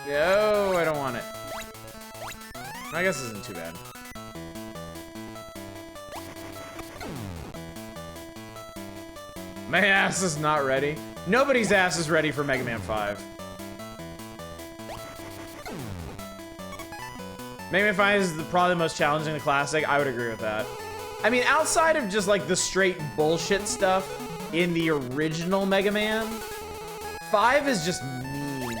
No, I don't want it. I guess this isn't too bad. My ass is not ready. Nobody's ass is ready for Mega Man 5. Mega Man 5 is probably the most challenging in the classic. I would agree with that. I mean, outside of just like the straight bullshit stuff in the original Mega Man, 5 is just mean.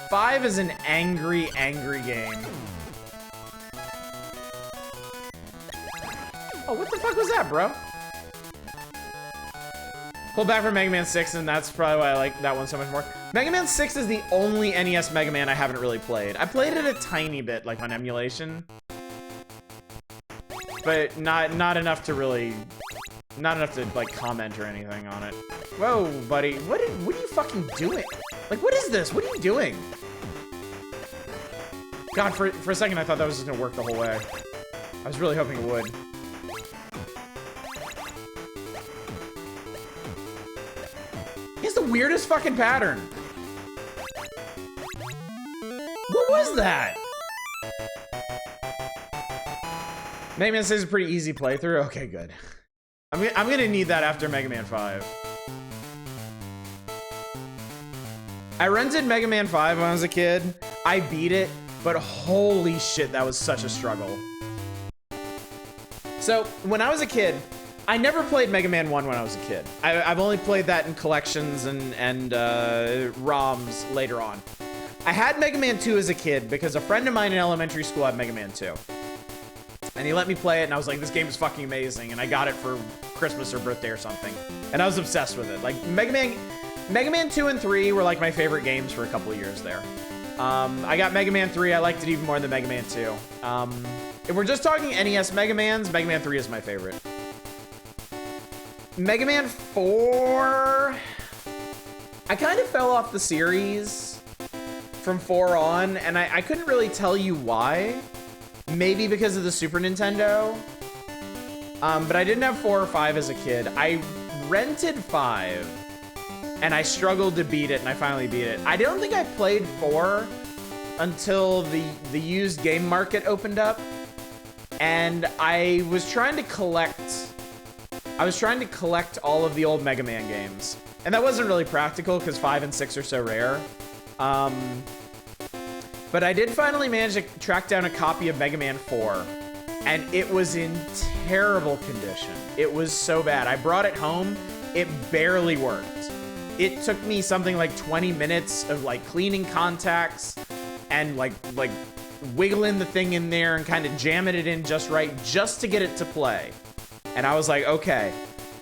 Five is an angry, angry game. Oh, what the fuck was that, bro? Pull back from Mega Man 6, and that's probably why I like that one so much more. Mega Man 6 is the only NES Mega Man I haven't really played. I played it a tiny bit, like on emulation. But not enough to really... Not enough to, like, comment or anything on it. Whoa, buddy. What are you fucking doing? Like, what is this? What are you doing? God, for a second I thought that was just gonna work the whole way. I was really hoping it would. He has the weirdest fucking pattern. What was that? Mega Man 6 is a pretty easy playthrough. Okay, good. I'm gonna need that after Mega Man 5. I rented Mega Man 5 when I was a kid. I beat it, but holy shit, that was such a struggle. So, when I was a kid, I never played Mega Man 1 when I was a kid. I've only played that in collections and ROMs later on. I had Mega Man 2 as a kid because a friend of mine in elementary school had Mega Man 2. And he let me play it, and I was like, this game is fucking amazing. And I got it for Christmas or birthday or something. And I was obsessed with it. Like, Mega Man 2 and 3 were like my favorite games for a couple of years there. I got Mega Man 3. I liked it even more than Mega Man 2. If we're just talking NES Mega Mans, Mega Man 3 is my favorite. Mega Man 4... I kind of fell off the series from 4 on, and I couldn't really tell you why. Maybe because of the Super Nintendo. But I didn't have 4 or 5 as a kid. I rented 5, and I struggled to beat it, and I finally beat it. I don't think I played 4 until the used game market opened up, and I was trying to collect all of the old Mega Man games. And that wasn't really practical because 5 and 6 are so rare. But I did finally manage to track down a copy of Mega Man 4, and it was in terrible condition. It was so bad. I brought it home. It barely worked. It took me something like 20 minutes of like cleaning contacts and like wiggling the thing in there and kind of jamming it in just right just to get it to play. And I was like, okay.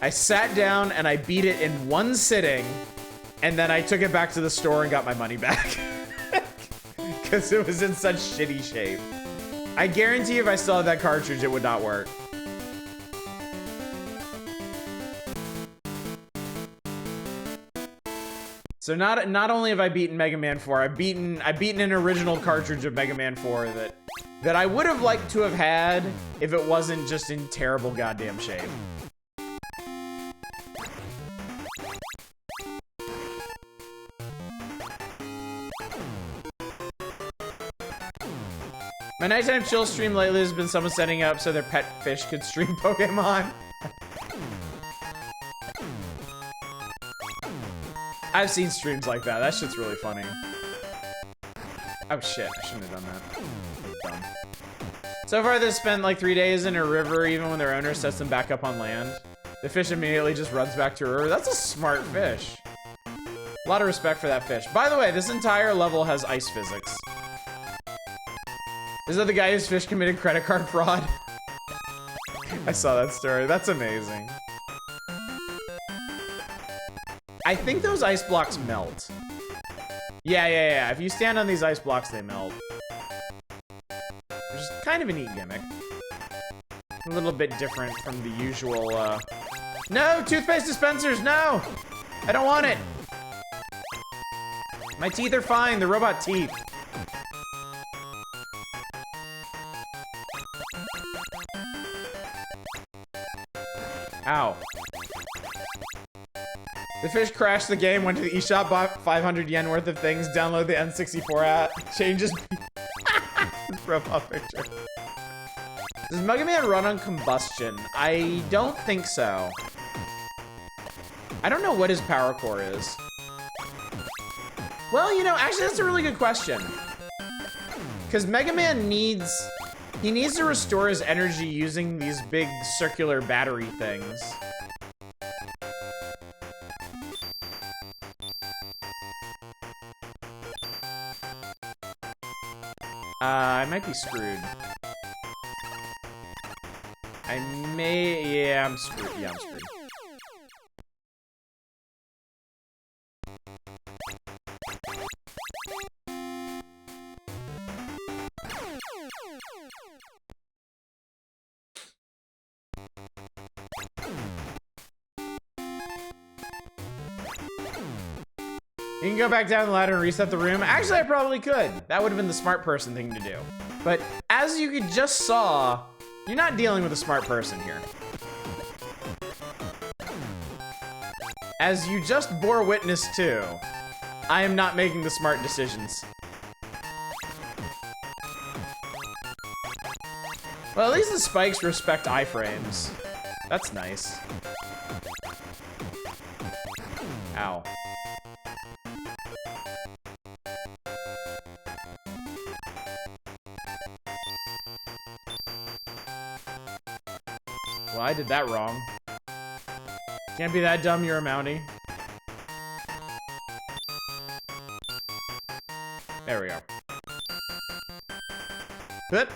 I sat down and I beat it in one sitting, and then I took it back to the store and got my money back. Because it was in such shitty shape. I guarantee if I still had that cartridge, it would not work. So not only have I beaten Mega Man 4, I've beaten an original cartridge of Mega Man 4 that I would have liked to have had if it wasn't just in terrible goddamn shape. My nighttime chill stream lately has been someone setting up so their pet fish could stream Pokemon. I've seen streams like that. That shit's really funny. Oh shit, I shouldn't have done that. Dumb. So far they've spent like 3 days in a river even when their owner sets them back up on land. The fish immediately just runs back to a river. That's a smart fish. A lot of respect for that fish. By the way, this entire level has ice physics. Is that the guy whose fish committed credit card fraud? I saw that story. That's amazing. I think those ice blocks melt. Yeah. If you stand on these ice blocks, they melt. Which is kind of a neat gimmick. A little bit different from the usual, No! Toothpaste dispensers, no! I don't want it! My teeth are fine, they're robot teeth. Ow. The fish crashed the game, went to the eShop, bought 500 yen worth of things, download the N64 app, changes profile picture. Does Mega Man run on combustion? I don't think so. I don't know what his power core is. Well, you know, actually that's a really good question. Because Mega Man needs to restore his energy using these big circular battery things. I might be screwed. Yeah, I'm screwed. Yeah, I'm screwed. You can go back down the ladder and reset the room. Actually, I probably could. That would have been the smart person thing to do. But as you just saw, you're not dealing with a smart person here. As you just bore witness to, I am not making the smart decisions. Well, at least the spikes respect iframes. That's nice. Ow. Well, I did that wrong. Can't be that dumb, you're a Mountie. There we go. Good.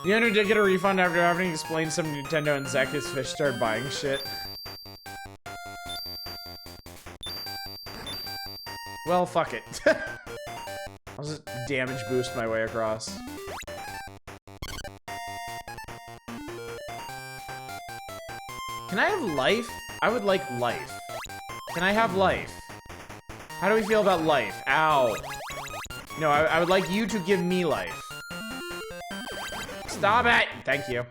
The owner did get a refund after having explained some Nintendo and Zekis fish started buying shit. Well, fuck it. I'll just damage boost my way across. Can I have life? I would like life. Can I have life? How do we feel about life? Ow. No, I would like you to give me life. Stop it! Thank you.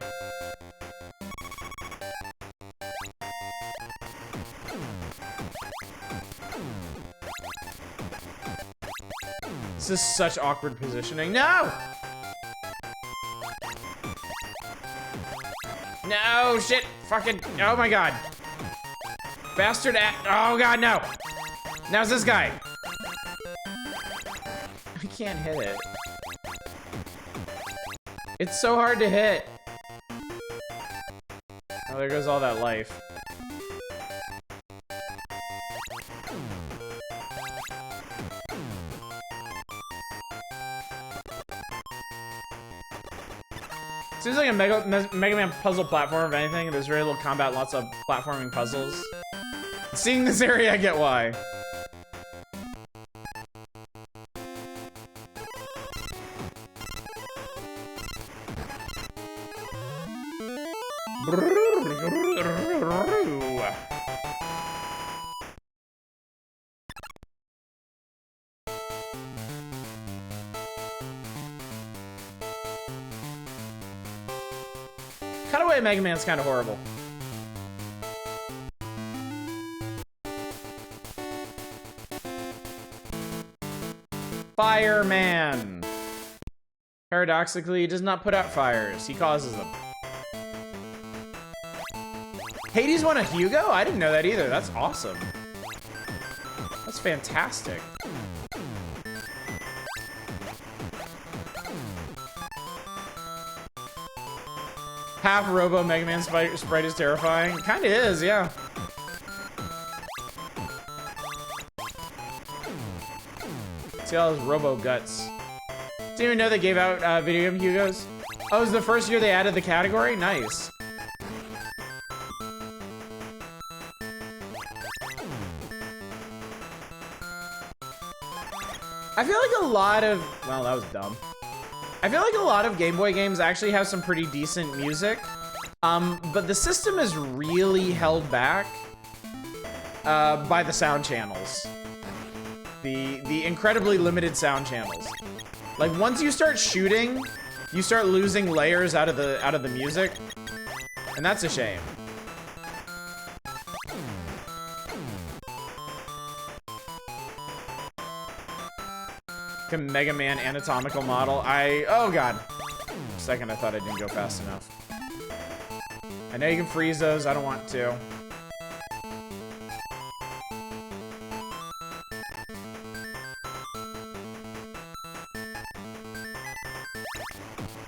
This is such awkward positioning. No! No, shit! Fucking, oh my god. Bastard oh god, no! Now's this guy. I can't hit it. It's so hard to hit. Oh, there goes all that life. Seems like a Mega Man puzzle platform, if anything. There's very little combat, lots of platforming puzzles. Seeing this area, I get why. Cutaway Mega Man's kind of horrible. Fireman. Paradoxically, he does not put out fires. He causes them. Hades won a Hugo? I didn't know that either. That's awesome. That's fantastic. Half Robo Mega Man sprite is terrifying. Kinda is, yeah. See all those Robo guts. Didn't even know they gave out video game Hugos. Oh, it was the first year they added the category? Nice. I feel like a lot of, well, that was dumb. I feel like a lot of Game Boy games actually have some pretty decent music, but the system is really held back by the sound channels. the incredibly limited sound channels. Like once you start shooting, you start losing layers out of the music, and that's a shame. Mega Man anatomical model. Oh god. For a second I thought I didn't go fast enough. I know you can freeze those, I don't want to.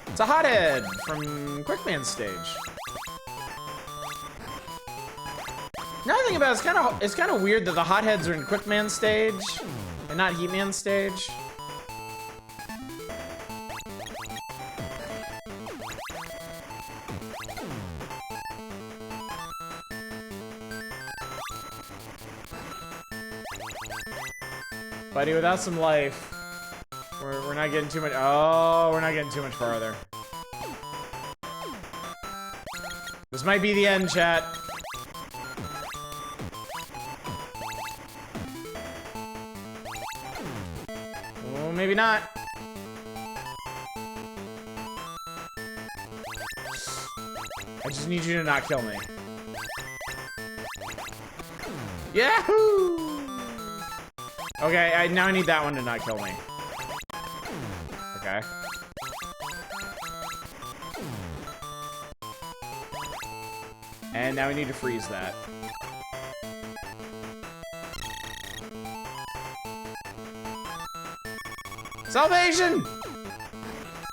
It's a hothead from Quickman stage. Another thing about it's kind of weird that the hotheads are in Quickman stage and not Heatman stage. Buddy, without some life, we're not getting too much. Oh, we're not getting too much farther. This might be the end, chat. Oh, maybe not. I just need you to not kill me. Yahoo! Okay, now I need that one to not kill me. Okay. And now we need to freeze that. Salvation!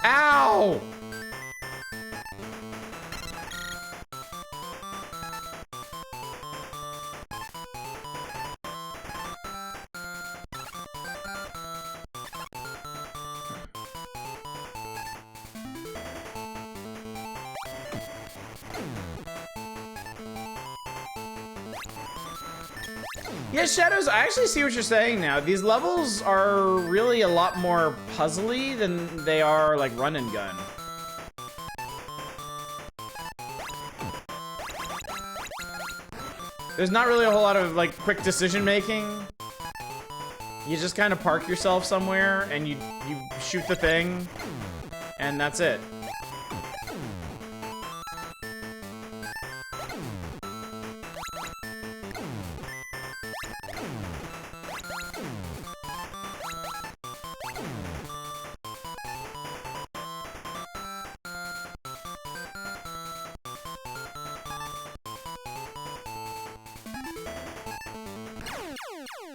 Ow! Yeah, Shadows, I actually see what you're saying now. These levels are really a lot more puzzly than they are like run and gun. There's not really a whole lot of like quick decision making. You just kind of park yourself somewhere and you shoot the thing and that's it.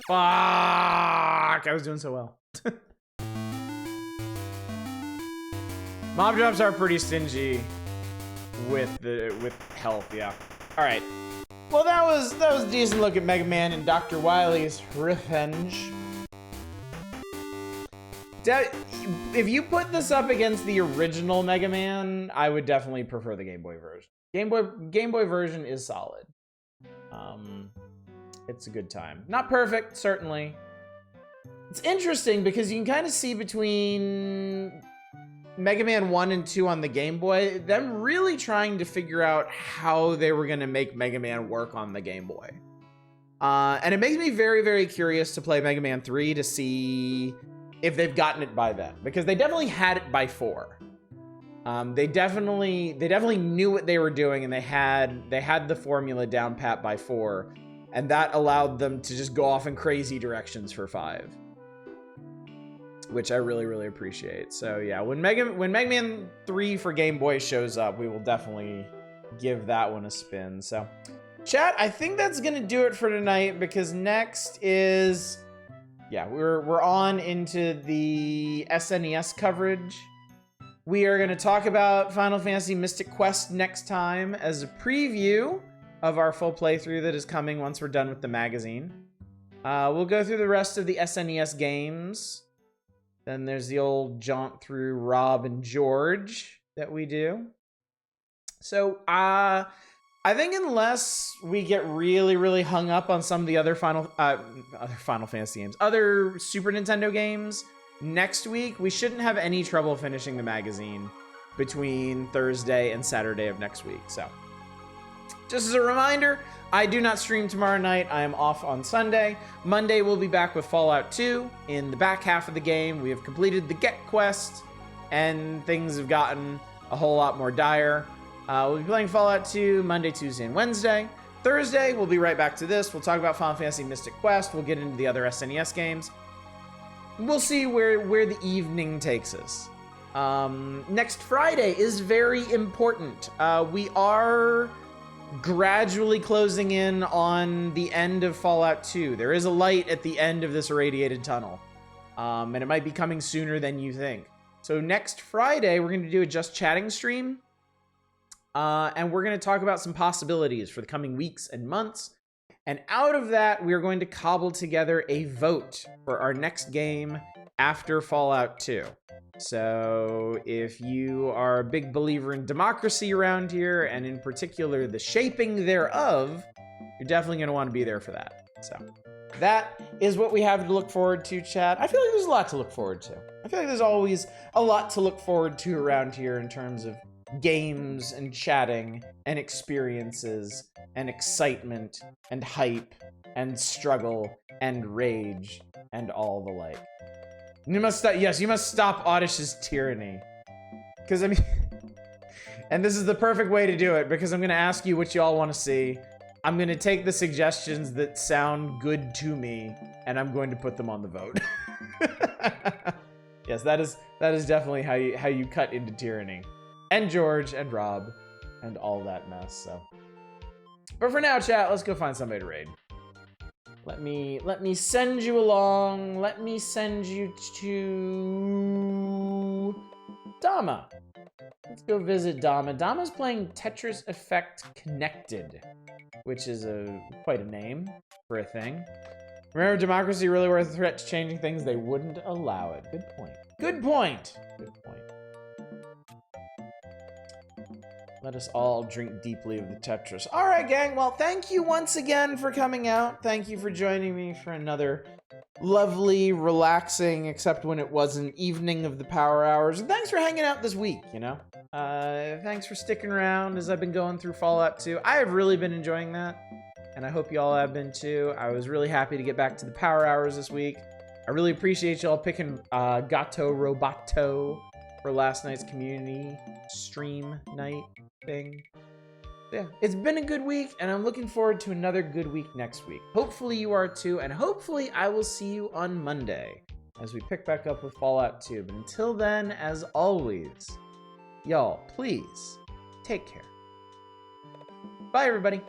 Fuck! I was doing so well. Mob drops are pretty stingy with health, yeah. All right. Well, that was a decent look at Mega Man and Dr. Wily's Revenge. If you put this up against the original Mega Man, I would definitely prefer the Game Boy version. Game Boy version is solid. It's a good time. Not perfect, certainly. It's interesting because you can kind of see between Mega Man 1 and 2 on the Game Boy, them really trying to figure out how they were going to make Mega Man work on the Game Boy. And it makes me very, very curious to play Mega Man 3 to see if they've gotten it by then. Because they definitely had it by 4. They definitely knew what they were doing, and they had the formula down pat by 4. And that allowed them to just go off in crazy directions for 5. Which I really, really appreciate. So yeah, when Mega Man 3 for Game Boy shows up, we will definitely give that one a spin. So, chat, I think that's gonna do it for tonight, because next is, yeah, we're on into the SNES coverage. We are gonna talk about Final Fantasy Mystic Quest next time as a preview of our full playthrough that is coming once we're done with the magazine. We'll go through the rest of the SNES games. Then there's the old jaunt through Rob and George that we do. So I think unless we get really, really hung up on some of the other Final Fantasy games, other Super Nintendo games, next week we shouldn't have any trouble finishing the magazine between Thursday and Saturday of next week. So Just as a reminder, I do not stream tomorrow night. I am off on Sunday. Monday, we'll be back with Fallout 2. In the back half of the game, we have completed the Get quest, and things have gotten a whole lot more dire. We'll be playing Fallout 2 Monday, Tuesday, and Wednesday. Thursday, we'll be right back to this. We'll talk about Final Fantasy Mystic Quest. We'll get into the other SNES games. We'll see where the evening takes us. Next Friday is very important. We are gradually closing in on the end of Fallout 2. There is a light at the end of this irradiated tunnel. And it might be coming sooner than you think. So next Friday, we're going to do a Just Chatting stream. And we're going to talk about some possibilities for the coming weeks and months. And out of that, we are going to cobble together a vote for our next game after Fallout 2. So if you are a big believer in democracy around here, and in particular the shaping thereof, you're definitely going to want to be there for that. So that is what we have to look forward to, chat. I feel like there's a lot to look forward to. I feel like there's always a lot to look forward to around here in terms of games and chatting and experiences and excitement and hype and struggle and rage and all the like. You must stop. Yes, you must stop Oddish's tyranny. Because I mean, and this is the perfect way to do it, because I'm going to ask you what you all want to see. I'm going to take the suggestions that sound good to me, and I'm going to put them on the vote. Yes, that is definitely how you cut into tyranny. And George and Rob and all that mess. So, but for now, chat, let's go find somebody to raid. Let me send you along. Let me send you to Dama. Let's go visit Dama. Dama's playing Tetris Effect Connected, which is quite a name for a thing. Remember, democracy really were a threat to changing things. They wouldn't allow it. Good point. Good point. Good point. Let us all drink deeply of the Tetris. All right, gang. Well, thank you once again for coming out. Thank you for joining me for another lovely, relaxing, except when it wasn't, evening of the Power Hours. And thanks for hanging out this week, you know? Thanks for sticking around as I've been going through Fallout 2. I have really been enjoying that, and I hope you all have been too. I was really happy to get back to the Power Hours this week. I really appreciate y'all picking Gato Roboto for last night's community stream night thing. Yeah, it's been a good week, and I'm looking forward to another good week next week. Hopefully you are too, and hopefully I will see you on Monday as we pick back up with Fallout 2. But until then, as always, y'all, please take care. Bye, everybody.